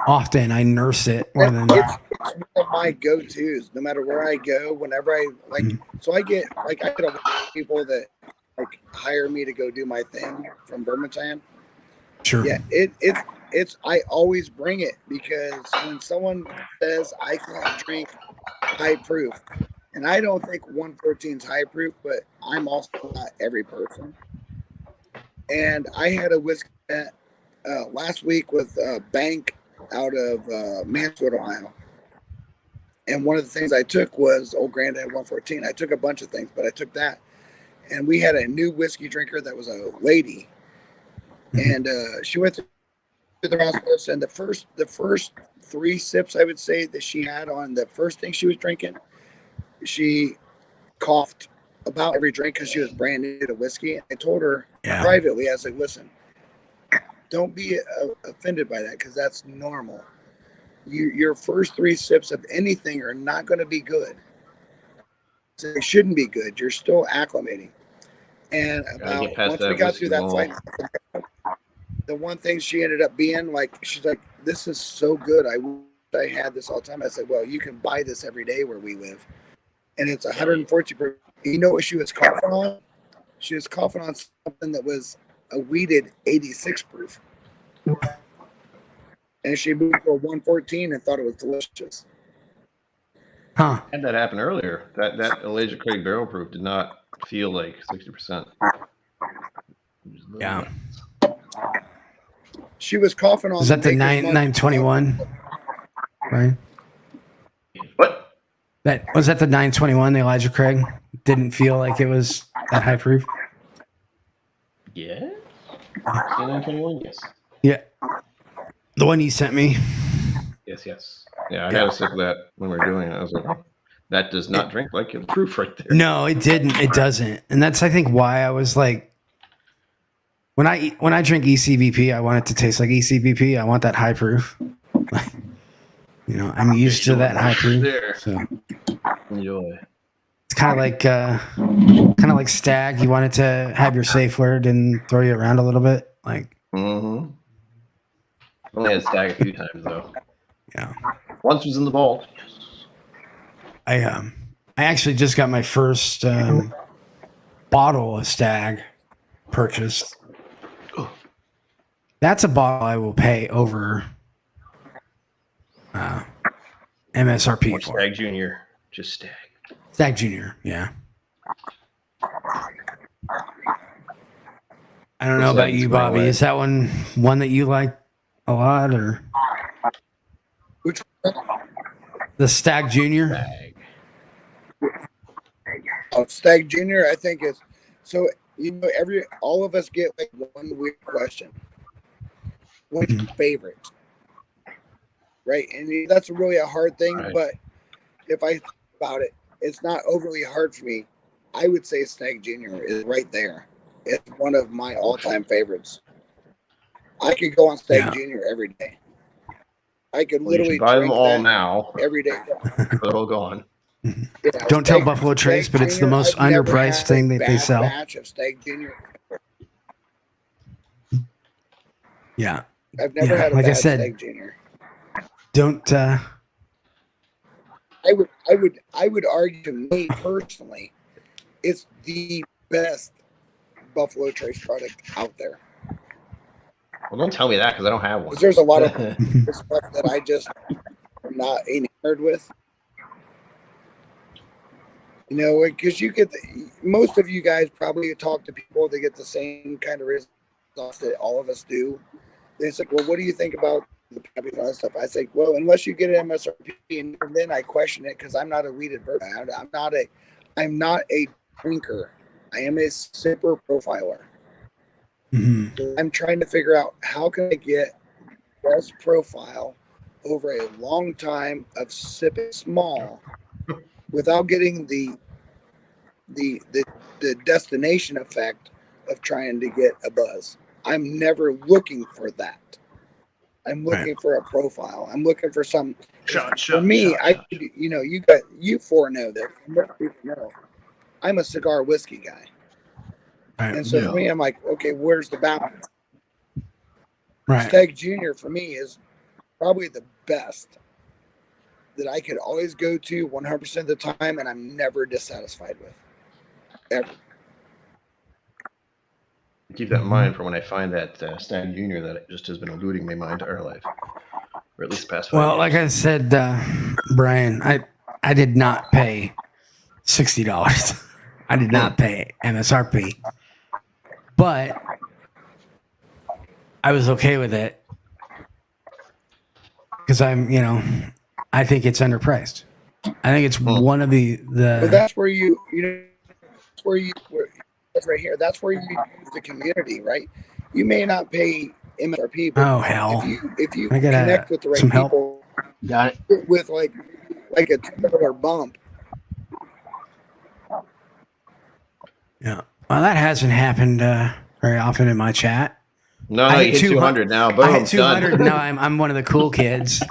often. I nurse it more than it's one of my go-tos. No matter where I go, whenever I like, so I get a lot of people that like hire me to go do my thing from Birmingham. Sure. Yeah, it's I always bring it because when someone says I can't drink high proof, and I don't think 114 is high proof, but I'm also not every person. And I had a whiskey last week with Bank out of Mansfield, Ohio. And one of the things I took was Old Granddad 114. I took a bunch of things, but I took that. And we had a new whiskey drinker that was a lady. And she went through the process. And the first 3 sips, I would say, that she had on the first thing she was drinking, she coughed about every drink because she was brand new to whiskey. I told her privately, I was like, listen, don't be offended by that because that's normal. Your first 3 sips of anything are not going to be good. So they shouldn't be good. You're still acclimating. And about once we got through that fight, the one thing she ended up being like, she's like, this is so good. I wish I had this all the time. I said, well, you can buy this every day where we live. And it's 140%. You know what she was coughing on? She was coughing on something that was a weeded 86 proof. And she moved to a 114 and thought it was delicious. Huh. Had that happen earlier. That Elijah Craig barrel proof did not feel like 60%. Yeah. She was coughing on. Is that the 921? Right. What? That was that the 921. The Elijah Craig didn't feel like it was that high proof. Yeah. 921. Yes. Yeah. The one you sent me. Yes. Yeah, I had a sip of that when we were doing it. I was like, oh, that does not drink like it's proof right there. No, it didn't. It doesn't. And that's, I think, why I was like, when I drink ECBP, I want it to taste like ECBP. I want that high proof. I'm used to that high proof. There. So enjoy. It's kind of like Stag. You want it to have your safe word and throw you around a little bit, like. Mm-hmm. Only had Stag a few times though. Yeah. Once was in the vault. I actually just got my first bottle of Stag purchased. That's a bottle I will pay over MSRP or for. Stag Junior, just Stag. Stag Junior, yeah. I don't know about you, Bobby. Is that one that you like a lot, or which one? The Stag Junior? Stag. Stag Junior, I think is so. All of us get like one weird question. What's your favorite? Right, and that's really a hard thing. Right. But if I think about it, it's not overly hard for me. I would say Stag Junior is right there. It's one of my all-time favorites. I could go on Stag Junior every day. I could literally buy them all now every day. They're all gone. Yeah, don't tell Buffalo Trace, but it's the most underpriced thing that they sell. Batch of Stag Junior. Yeah, I've never had a bad Stag Junior. Don't. I would argue, to me personally, it's the best Buffalo Trace product out there. Well, don't tell me that because I don't have one. There's a lot of stuff that I just am not enamored with. Because you get most of you guys probably talk to people that get the same kind of results that all of us do. They say, well, what do you think about the Papi and all that stuff? I say, well, unless you get an MSRP, and then I question it because I'm not a weeded person. I'm not a drinker. I am a sipper profiler. Mm-hmm. So I'm trying to figure out how can I get best profile over a long time of sipping small without getting the destination effect of trying to get a buzz. I'm never looking for that. I'm looking for a profile. I'm looking for some. For me, you four know that. Most people know. I'm a cigar whiskey guy. And so for me, I'm like, okay, where's the balance? Right. Stag Junior for me is probably the best that I could always go to 100% of the time, and I'm never dissatisfied with. Ever. Keep that in mind for when I find that Stag Junior that just has been eluding my mind our life, or at least the past 5 years. Like I said, Brian, I did not pay $60. I did not pay MSRP. But I was okay with it because I think it's underpriced. I think it's one of But that's where that's right here. That's where you use the community, right? You may not pay MSRP, but oh hell, if you I gotta connect with the right some help. people, Got it. with like a $2 bump. Yeah, well, that hasn't happened very often in my chat. No, you hit 200 now. Boom, I hit 200 done. now. I'm one of the cool kids.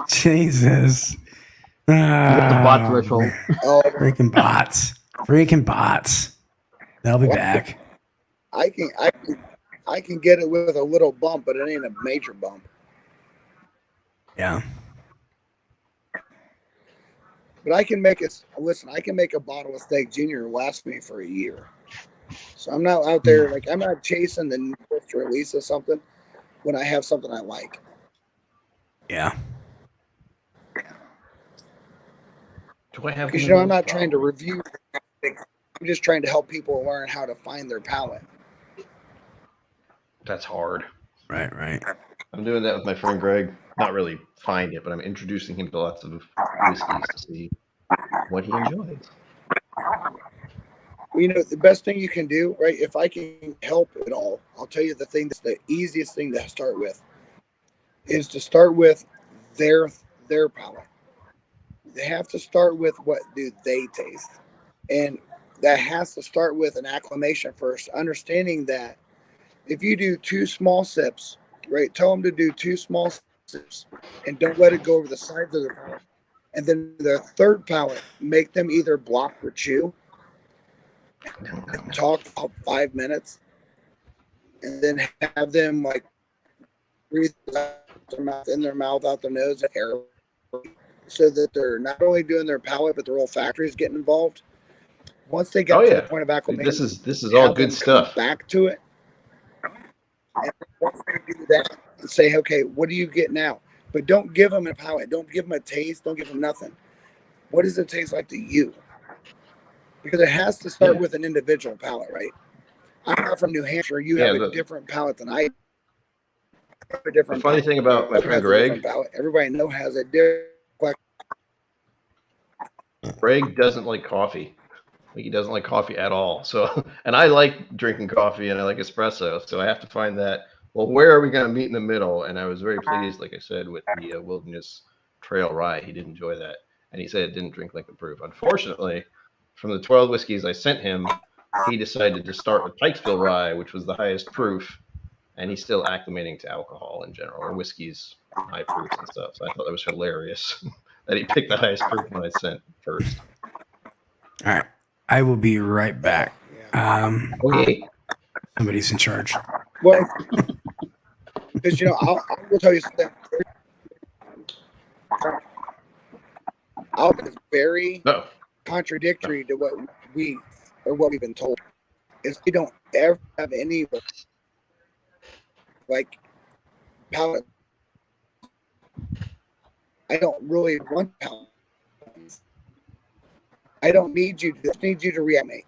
Jesus. You got the bot threshold. Oh, Freaking bots. They'll be back. I can get it with a little bump, but it ain't a major bump. Yeah. But I can make it. Listen, I can make a bottle of Steak Junior last me for a year. So I'm not out there like I'm not chasing the newest release of something when I have something I like. Yeah. Do I have? Because I'm not trying to review. I'm just trying to help people learn how to find their palate. That's hard. Right. I'm doing that with my friend Greg. Not really find it, but I'm introducing him to lots of whiskeys to see what he enjoys. The best thing you can do, right? If I can help at all, I'll tell you the thing that's the easiest thing to start with is to start with their palate. They have to start with what do they taste. And that has to start with an acclimation first, understanding that if you do 2 small sips, right? Tell them to do 2 small sips and don't let it go over the sides of their palate. And then the third palate, make them either block or chew. Talk about 5 minutes, and then have them like breathe out their mouth, out their nose, and air, so that they're not only doing their palate, but their olfactory is getting involved. Once they get to the point of acclimation, this is all good stuff. Back to it, and once they do that, say, okay, what do you get now? But don't give them a palate. Don't give them a taste. Don't give them nothing. What does it taste like to you? Because it has to start with an individual palate, right? I'm not from New Hampshire. You have a different palate than I have. A different. The funny thing about my friend Greg, everybody has a different. Greg doesn't like coffee. He doesn't like coffee at all. So, and I like drinking coffee and I like espresso. So I have to find that. Well, where are we going to meet in the middle? And I was very pleased, like I said, with the Wilderness Trail Rye. He did enjoy that, and he said it didn't drink like the proof. Unfortunately, from the 12 whiskeys I sent him, he decided to start with Pikesville Rye, which was the highest proof, and he's still acclimating to alcohol in general, or whiskeys, high proofs and stuff. So I thought that was hilarious that he picked the highest proof one I sent first. All right. I will be right back. Okay. Somebody's in charge. Well, because I will tell you something. It's very contradictory to what we've been told. Is we don't ever have any like palate. I don't really want palate. I don't need you. Just need you to reanimate,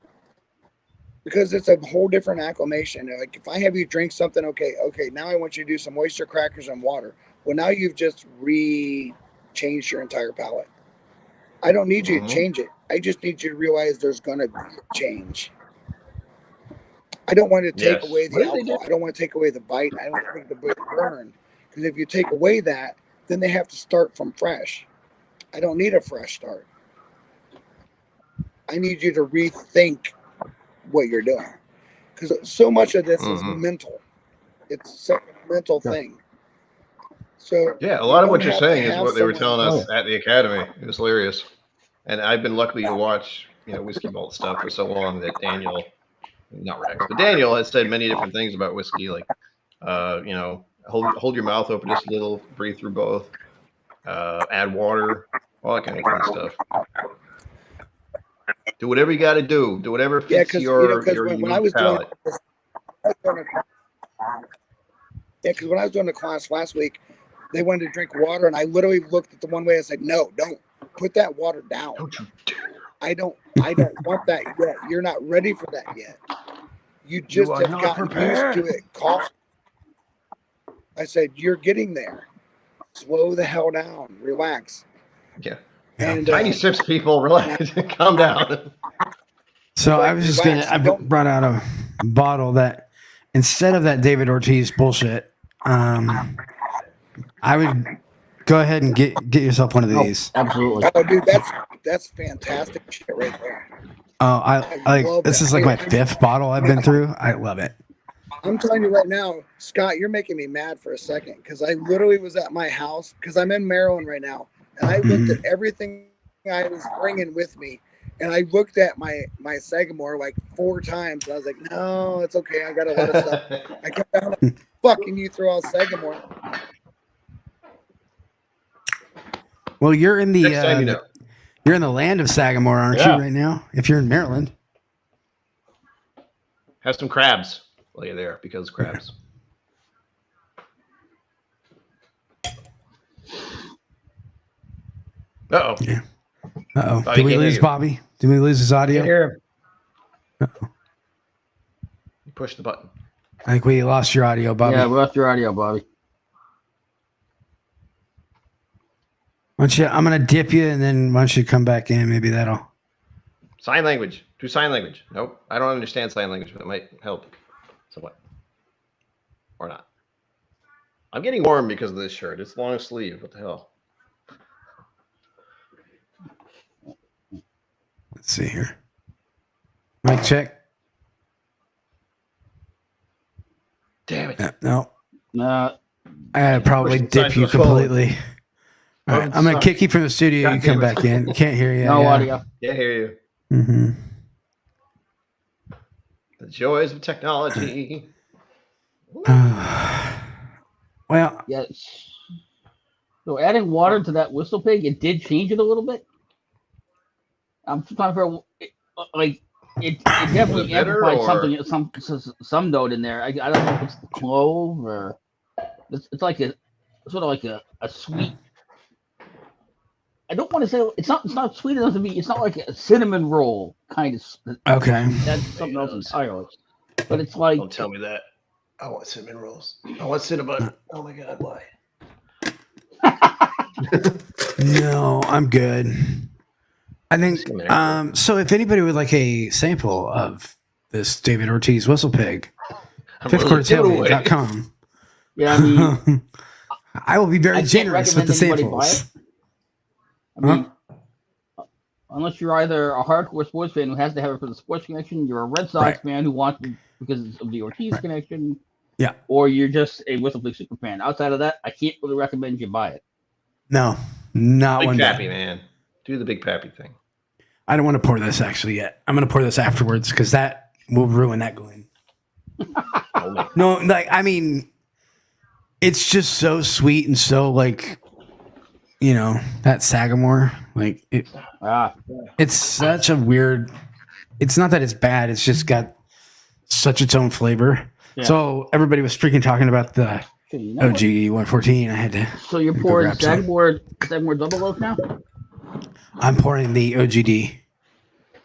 because it's a whole different acclimation. Like if I have you drink something, okay, now I want you to do some oyster crackers and water. Well, now you've just changed your entire palate. I don't need you to change it. I just need you to realize there's going to be a change. I don't want to take away the alcohol. I don't want to take away the bite. I don't want to take the burn. Because if you take away that, then they have to start from fresh. I don't need a fresh start. I need you to rethink what you're doing. Because so much of this is mental. It's such a mental thing. So yeah, a lot of what you're saying is what they were telling us at the academy. It was hilarious. And I've been lucky to watch, Whiskey Vault stuff for so long that Daniel, not Rex, but Daniel has said many different things about whiskey, like, hold your mouth open just a little, breathe through both, add water, all that kind of fun stuff. Do whatever you got to do. Do whatever fits your unique palate. Because when I was doing the class last week, they wanted to drink water, and I literally looked at the one way and said, "No, don't put that water down. Don't you dare. I don't want that yet. You're not ready for that yet. You just have gotten used to it. Cough." I said, "You're getting there. Slow the hell down. Relax." Yeah. Yeah. And Tiny sips, people, relax, calm down. So Like, I was just relax, I don't- brought out a bottle that instead of that David Ortiz bullshit, I would go ahead and get yourself one of Oh, these. absolutely. Oh, dude, that's fantastic shit right there. Oh, I like love this that. is like my fifth bottle I've been through. I love it. I'm telling you right now, Scott, you're making me mad for a second because I literally was at my house because I'm in Maryland right now, and I looked at everything I was bringing with me, and I looked at my Sagamore like 4 times, and I was like, no, it's okay, I got a lot of stuff. I kept down, fucking you throw out Sagamore. Well, you're in the Next time you know. you're in the land of Sagamore, aren't Yeah. you, right now? If you're in Maryland. Have some crabs while you're there, because crabs. Uh-oh. Yeah. Uh-oh. Bobby Did we can't hear lose you. Bobby? Did we lose his audio? Can't hear him. Uh-oh. You push the button. I think we lost your audio, Bobby. Yeah, we lost your audio, Bobby. Why don't you, I'm gonna dip you, and then why don't you come back in? Maybe that'll. Sign language. Do sign language. Nope. I don't understand sign language, but it might help. So what? Or not. I'm getting warm because of this shirt. It's long sleeve. What the hell? Let's see here. Mic check. Damn it. No. Uh, I probably Push the side dip to you the phone. completely. All right, I'm gonna kick you from the studio. God You come damn it. back in. Can't hear you. no yeah. audio. Yeah, I hear you. Mm-hmm. The joys of technology. Well, Yes. So adding water to that Whistlepig, it did change it a little bit. I'm trying to like it definitely bitter amplified or- some note in there. I don't know if it's the clove or it's like a sort of like a sweet. I don't want to say it's not sweet enough to be. It's not like a cinnamon roll kind of. okay. That's something else entirely. But it's like Don't tell me that. I want cinnamon rolls. I want cinnamon. Oh my god, why? No, I'm good. I think so. If anybody would like a sample of this David Ortiz Whistlepig, I'm willing to give it away. fifthquartertailgate.com. yeah, I mean, I will be very I can't generous with the recommend anybody buy samples. it. I mean, unless you're either a hardcore sports fan who has to have it for the sports connection, you're a Red Sox Right. fan who wants it because of the Ortiz Right. connection, Yeah. or you're just a Whistlepig super fan. Outside of that, I can't really recommend you buy it. No, not Big one Pappy, bit. man. Do the Big Pappy thing. I don't want to pour this actually yet. I'm going to pour this afterwards because that will ruin that Glen. Oh, man. No, like I mean, it's just so sweet and so like, you know, that Sagamore. Like it's such a weird. It's not that it's bad. It's just got such its own flavor. Yeah. So everybody was freaking talking about the Okay, you know OG 114. I had to. So you're Go pouring grab some. Sagamore double oak now? I'm pouring the OGD.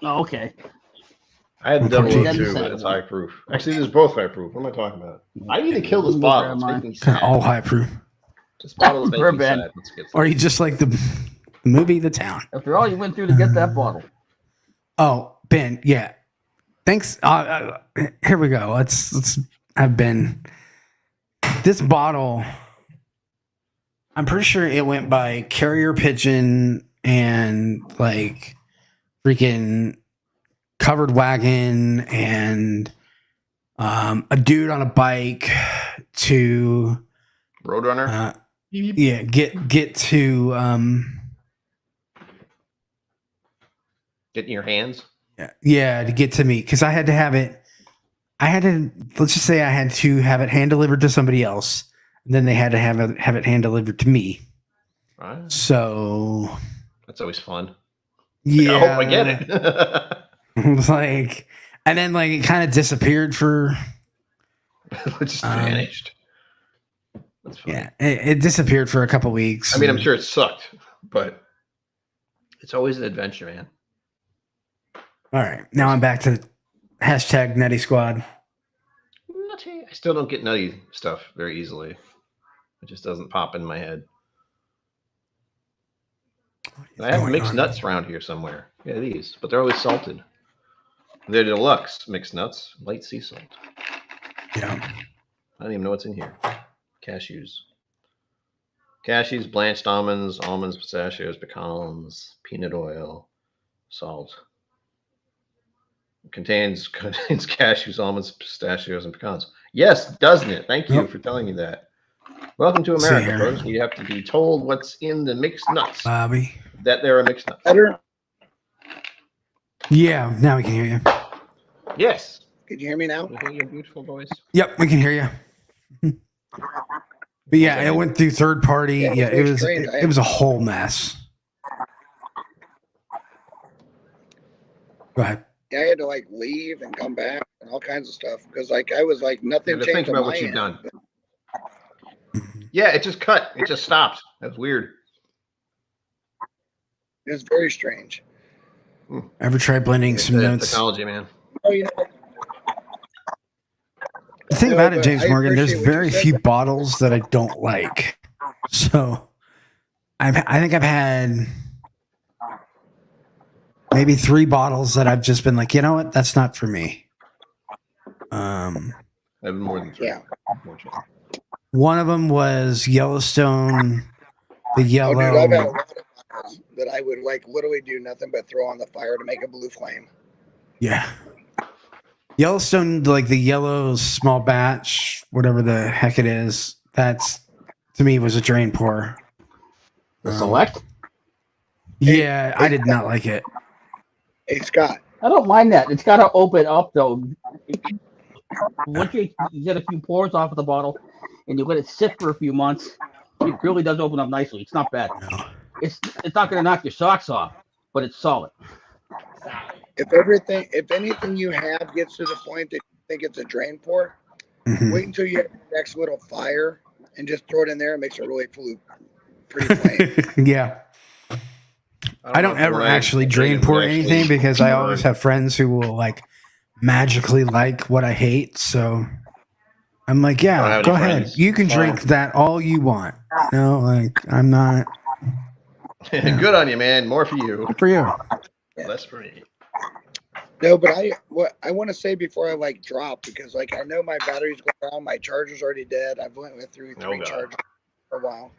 Oh, okay. I had the double Unfortunately. oak too, but it's high proof. Actually, this is both high proof. What am I talking about? I need to kill this Let me bottle. grab It's mine. making me Kind of sad. all high proof. This bottle is making me Bourbon. sad. Let's get Or you just like the movie The Town. After all you went through to get that bottle. Oh, Ben, yeah. Thanks. Here we go. Let's have Ben. This bottle, I'm pretty sure it went by Carrier Pigeon and like freaking Covered Wagon and a dude on a bike to Roadrunner. yeah, get to Get in your hands. yeah, to get to me because I had to have it. I had to, let's just say I had to have it hand delivered to somebody else. And then they had to have it hand delivered to me. Right. So That's always fun. yeah, I hope I get it. it was like, and then like it kind of disappeared for It just vanished. That's funny. yeah, it disappeared for a couple weeks. I mean, I'm sure it sucked, but it's always an adventure, man. All right, now I'm back to hashtag Nutty Squad. Nutty. I still don't get nutty stuff very easily. It just doesn't pop in my head. I have mixed nuts around here somewhere. Yeah, these, but they're always salted. They're deluxe mixed nuts, light sea salt. Yeah. I don't even know what's in here. Cashews. Cashews, blanched almonds, pistachios, pecans, peanut oil, salt. Contains cashews, almonds, pistachios, and pecans. Yes, doesn't it? Thank you for telling me that. Welcome to America, folks. We have to be told what's in the mixed nuts. Bobby. That there are mixed nuts. Yeah, now we can hear you. Yes. Can you hear me now? I hear your beautiful voice. Yep, we can hear you. But yeah, it went through third party. Yeah, it was a whole mess. Go ahead. Yeah, I had to like leave and come back and all kinds of stuff because like I was like nothing changed. Think about what you've done. Yeah, it just cut. It just stopped. That's weird. It was very strange. Ever try blending some notes? Technology, man. Oh, you know. The thing about it, James Morgan, there's very few bottles that I don't like. So I think I've had maybe 3 bottles that I've just been like, you know what, that's not for me. I have more than 3. Yeah. One of them was Yellowstone, the yellow. Oh, dude, I've had a lot of bottles that I would like literally do nothing but throw on the fire to make a blue flame. Yeah. Yellowstone, like the yellow small batch, whatever the heck it is, that's to me was a drain pour. The select? Yeah, I did not like it. Hey, Scott. I don't mind that. It's got to open up, though. Once you get a few pours off of the bottle and you let it sit for a few months, it really does open up nicely. It's not bad. No. It's not going to knock your socks off, but it's solid. If anything you have gets to the point that you think it's a drain pour, wait until you have the next little fire and just throw it in there. It makes it really pretty plain. Yeah. I don't ever actually drain pour anything because I always have friends who will like magically like what I hate. So I'm like, yeah, go ahead. You can drink that all you want. No, like I'm not. Good on you, man. More for you. Good for you. Less for me. No, but what I want to say before I like drop, because like I know my battery's going down, my charger's already dead. I've went through 3 chargers for a while.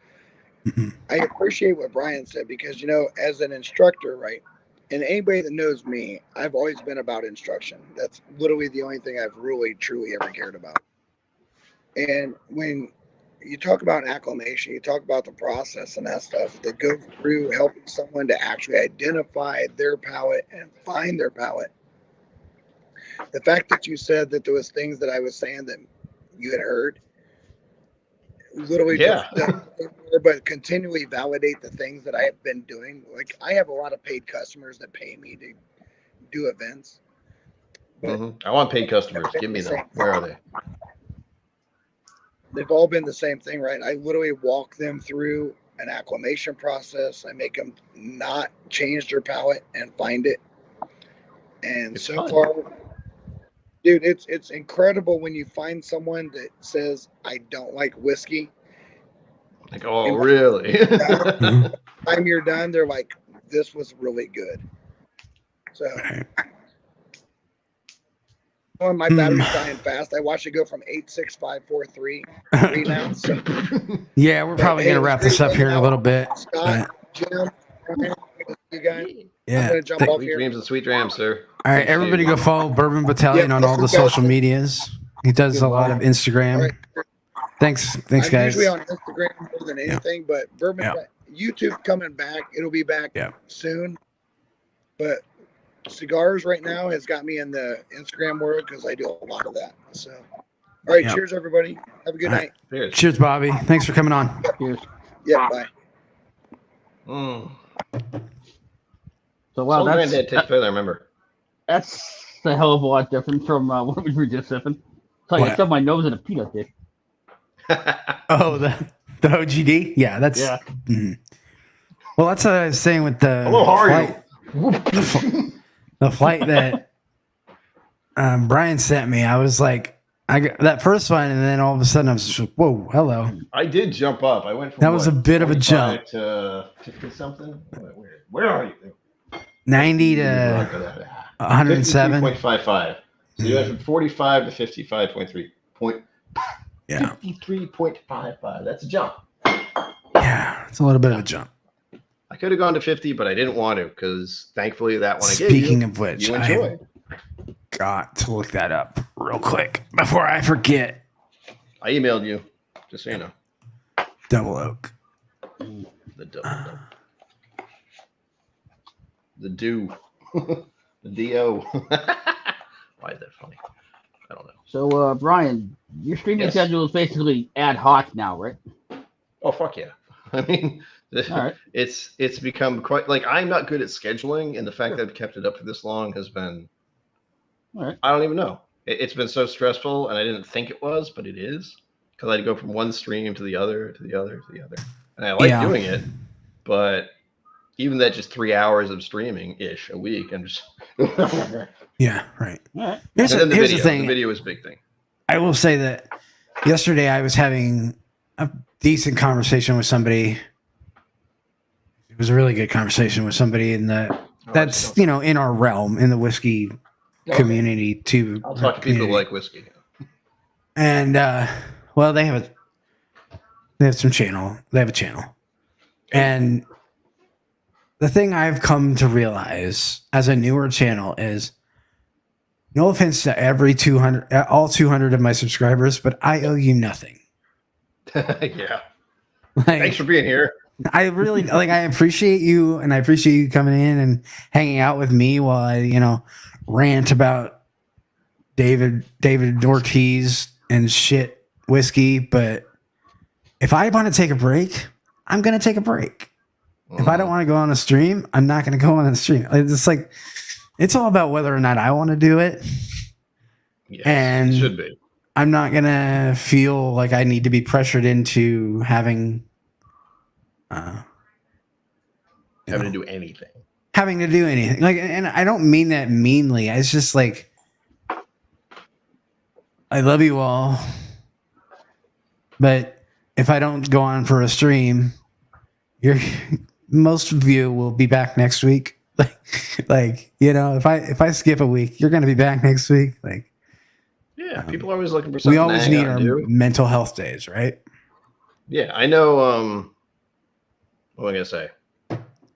I appreciate what Brian said because you know, as an instructor, right? And anybody that knows me, I've always been about instruction. That's literally the only thing I've really truly ever cared about. And when you talk about acclimation, you talk about the process and that stuff that goes through helping someone to actually identify their palate and find their palate. The fact that you said that there was things that I was saying that you had heard, literally but continually validate the things that I have been doing. Like I have a lot of paid customers that pay me to do events. I want paid customers. Give me them. Where are they? They've all been the same thing, right? I literally walk them through an acclimation process. I make them not change their palate and find it. And it's so fun. Far, dude, it's incredible when you find someone that says, I don't like whiskey. Like, oh, really? By the time you're done, they're like, this was really good. So my battery's dying fast. I watched it go from 86543 now. So. Yeah, we're probably gonna wrap this up here in a little bit. Scott, Jim, you guys. Yeah. I'm gonna jump off Sweet here. dreams and sweet dreams, sir. All right, everybody go follow Bourbon Battalion on all the social medias. He does a lot of Instagram. Right. Thanks, I'm guys. usually on Instagram more than anything, but Bourbon YouTube coming back. It'll be back soon. But cigars right now has got me in the Instagram world because I do a lot of that. So, all right, cheers, everybody. Have a good night. Cheers, Bobby. Thanks for coming on. Cheers. Yeah, bye. So wow, that's Granddad takes further. I remember. That's a hell of a lot different from what we were just sipping. Tell you, I stubbed my nose in a peanut dish. Oh, the OGD? Yeah, that's. Yeah. Well, that's what I was saying with the the flight that Brian sent me. I was like, I got that first one, and then all of a sudden I was just like, whoa, hello. I did jump up. I went from that was a bit of a jump to 50 something. Weird. Where are you? 90 to 107. 53.55. So you went from 45 to 55.3. Yeah. 53.55. That's a jump. Yeah, it's a little bit of a jump. I could have gone to 50, but I didn't want to because thankfully that one I gave Speaking you, of which, you I enjoyed. got to look that up real quick before I forget. I emailed you, just so you know. Double oak. The double oak. The do. The do. Why is that funny? I don't know. So, Brian, your streaming Yes. schedule is basically ad hoc now, right? Oh, fuck yeah. I mean, All right. it's become quite like I'm not good at scheduling, and the fact that I've kept it up for this long has been. All right. I don't even know. It's been so stressful, and I didn't think it was, but it is because I'd go from one stream to the other, to the other, to the other, and I like doing it, but even that just 3 hours of streaming ish a week, I'm just. Yeah, right. All right. Here's and then the here's video. the thing. The video is a big thing. I will say that yesterday I was having a decent conversation with somebody. It was a really good conversation with somebody that's in our realm in the whiskey community too. I'll talk to people who like whiskey. And well, they have some channel. They have a channel, and the thing I've come to realize as a newer channel is, no offense to all 200 of my subscribers, but I owe you nothing. Yeah. Thanks for being here. I really I appreciate you, and I appreciate you coming in and hanging out with me while I, rant about David Ortiz and shit whiskey. But if I want to take a break, I'm going to take a break. If I don't want to go on a stream, I'm not going to go on a stream. It's like, it's all about whether or not I want to do it. Yes, and it should be. I'm not going to feel like I need to be pressured into having to do anything. Having to do anything. And I don't mean that meanly. It's just like, I love you all, but if I don't go on for a stream, most of you will be back next week. If I skip a week, you're going to be back next week. Yeah, people are always looking for something. We always need our mental health days, right? Yeah, I know. What am I going to say?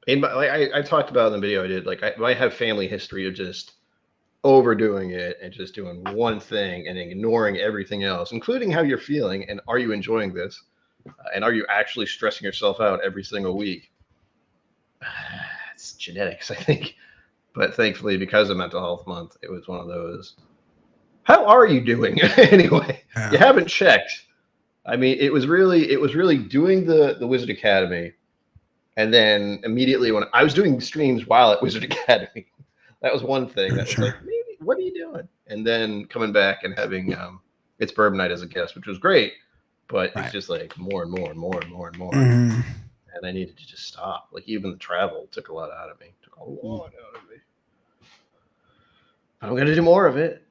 I talked about in the video I did. I have family history of just overdoing it and just doing one thing and ignoring everything else, including how you're feeling and are you enjoying this, and are you actually stressing yourself out every single week? It's genetics, I think. But thankfully, because of Mental Health Month, it was one of those. How are you doing anyway? Yeah. You haven't checked. I mean, it was really doing the Wizard Academy, and then immediately when I was doing streams while at Wizard Academy, that was one thing that was like, maybe what are you doing? And then coming back and having It's Bourbon Night as a guest, which was great, but it's just like more and more and more and more and more. Mm-hmm. And I needed to just stop. Even the travel took a lot out of me. Took a lot out of me. I'm gonna do more of it.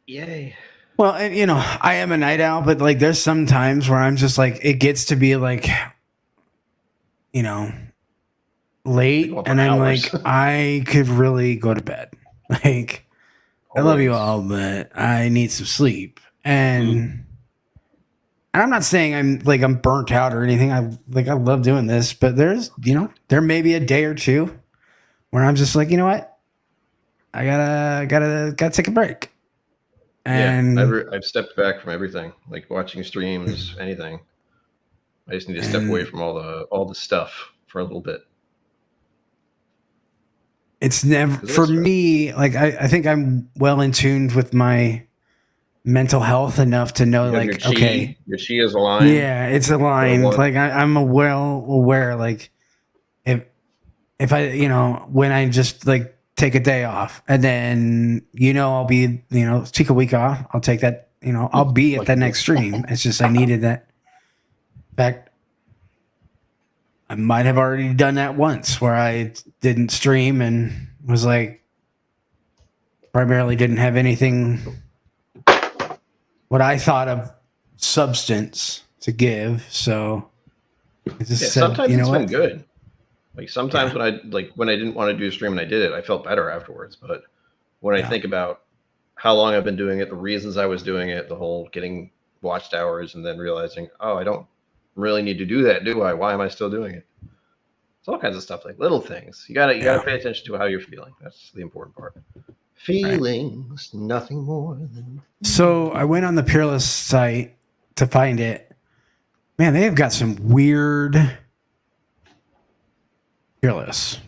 Yay. Well, and I am a night owl, but there's some times where I'm just it gets to be late, and I'm I could really go to bed. I love you all, but I need some sleep. And I'm not saying I'm burnt out or anything. I love doing this, but there's, there may be a day or two where I'm just you know what? I gotta take a break. And I've stepped back from everything, watching streams, anything. I just need to step away from all the stuff for a little bit. It's never for me. I think I'm well in tune with my mental health enough to know your chi is aligned. Yeah, it's aligned. I'm aware. If I when I just take a day off, and then I'll be take a week off. I'll take that. I'll be at that next stream. It's just I needed that. In fact, I might have already done that once where I didn't stream and was primarily didn't have anything what I thought of substance to give. So I just said, sometimes it's been good. Like sometimes when I didn't want to do a stream and I did it, I felt better afterwards. But when I think about how long I've been doing it, the reasons I was doing it, the whole getting watched hours, and then realizing, oh, I don't really need to do that, do I? Why am I still doing it? It's all kinds of stuff, like little things. You gotta pay attention to how you're feeling. That's the important part. Feelings, nothing more than. So I went on the Peerless site to find it. Man, they have got some weird Peerless.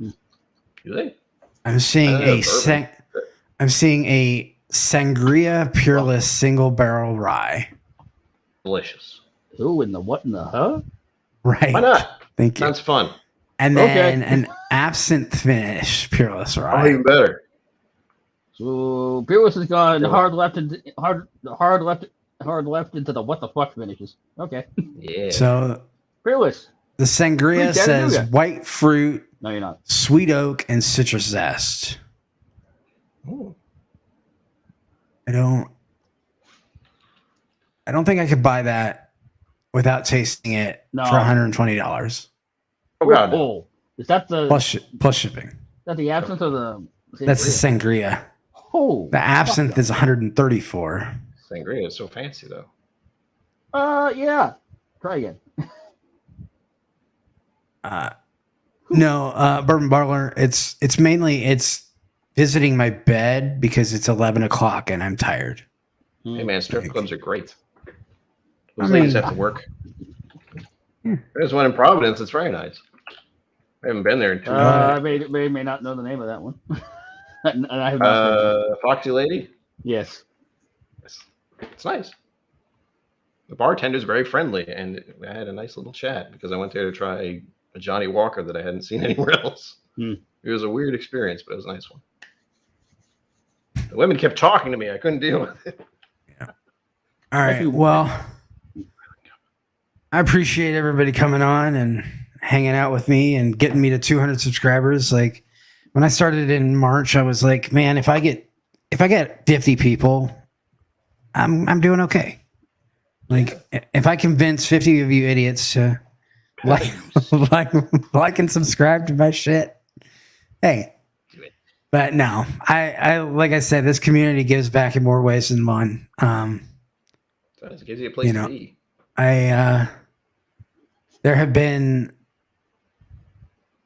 Do they? I'm seeing I'm seeing a Sangria Peerless single barrel rye. Delicious. Who in the what in the huh? Right. Why not? Thank you. That's fun. And then an absinthe finish Peerless rye. Oh, even better. So Peerless has gone hard left into the what the fuck finishes. Okay. Yeah. So Peerless. the Sangria says white fruit, No, you're not. sweet oak, and citrus zest. Ooh. I don't think I could buy that without tasting it for $120. Oh God. Oh, is that the plus shipping? Is that the absinthe or the? That's the Sangria. Oh, the absinthe is $134. Sangria is so fancy though. Yeah. Try again. No, Bourbon Butler. It's mainly visiting my bed because it's 11 o'clock and I'm tired. Hey man, strip clubs are great. I Those ladies have to work. There's one in Providence. It's very nice. I haven't been there in 2 years. I may not know the name of that one. And I have not Foxy Lady. Yes. It's nice. The bartender's very friendly, and I had a nice little chat because I went there to try a Johnny Walker that I hadn't seen anywhere else. It was a weird experience, but it was a nice one. The women kept talking to me. I couldn't deal with it. Yeah. All right. Well, I appreciate everybody coming on and hanging out with me and getting me to 200 subscribers. Like when I started in March, I was like, man, if I get 50 people, I'm doing okay. Like if I convince 50 of you idiots to like and subscribe to my shit, hey. But no, I like I said, this community gives back in more ways than one. It gives you a place to be. There have been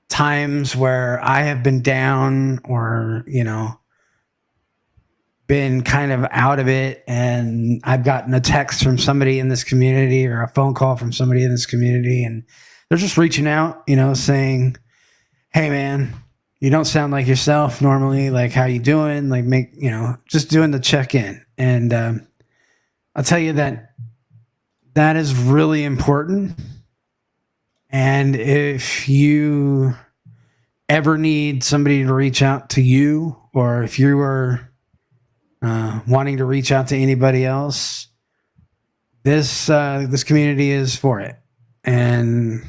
times where I have been down or, been kind of out of it, and I've gotten a text from somebody in this community or a phone call from somebody in this community, and they're just reaching out, saying, hey man, you don't sound like yourself normally, like how you doing, like just doing the check-in. And I'll tell you that is really important. And if you ever need somebody to reach out to you, or if you are wanting to reach out to anybody else, this community is for it. And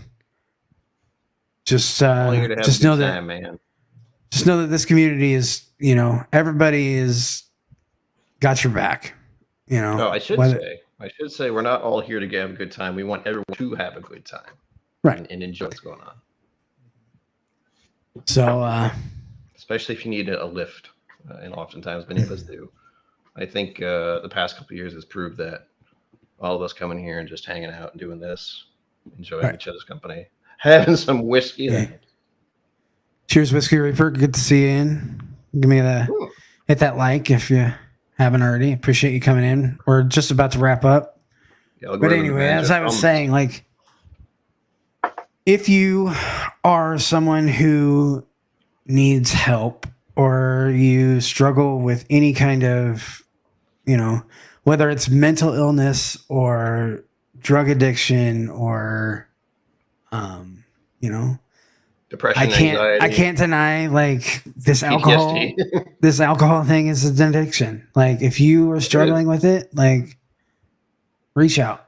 just know that, man. Just know that this community is, everybody is got your back. No, I should say we're not all here to have a good time. We want everyone to have a good time, right, and enjoy what's going on. So, especially if you need a lift, and oftentimes many of us do. I think the past couple of years has proved that all of us coming here and just hanging out and doing this, enjoying each other's company, having some whiskey. Yeah. Cheers, Whiskey Reaper. Good to see you in. Give me hit that like if you haven't already. Appreciate you coming in. We're just about to wrap up. Yeah, but anyway, as I was saying, like, if you are someone who needs help or you struggle with any kind of, whether it's mental illness or drug addiction or, depression, anxiety. I can't deny like this alcohol. This alcohol thing is an addiction. Like if you are struggling with it, like reach out.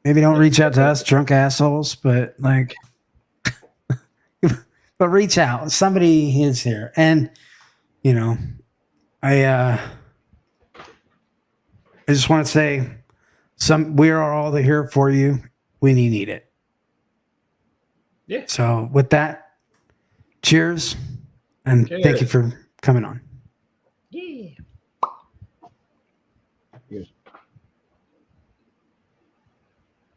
Maybe don't reach out to us drunk assholes, but like, but reach out. Somebody is here, and I just want to say, we are all here for you when you need it. Yeah. So with that, cheers, and thank you Cheers. for coming on. Yeah. Here's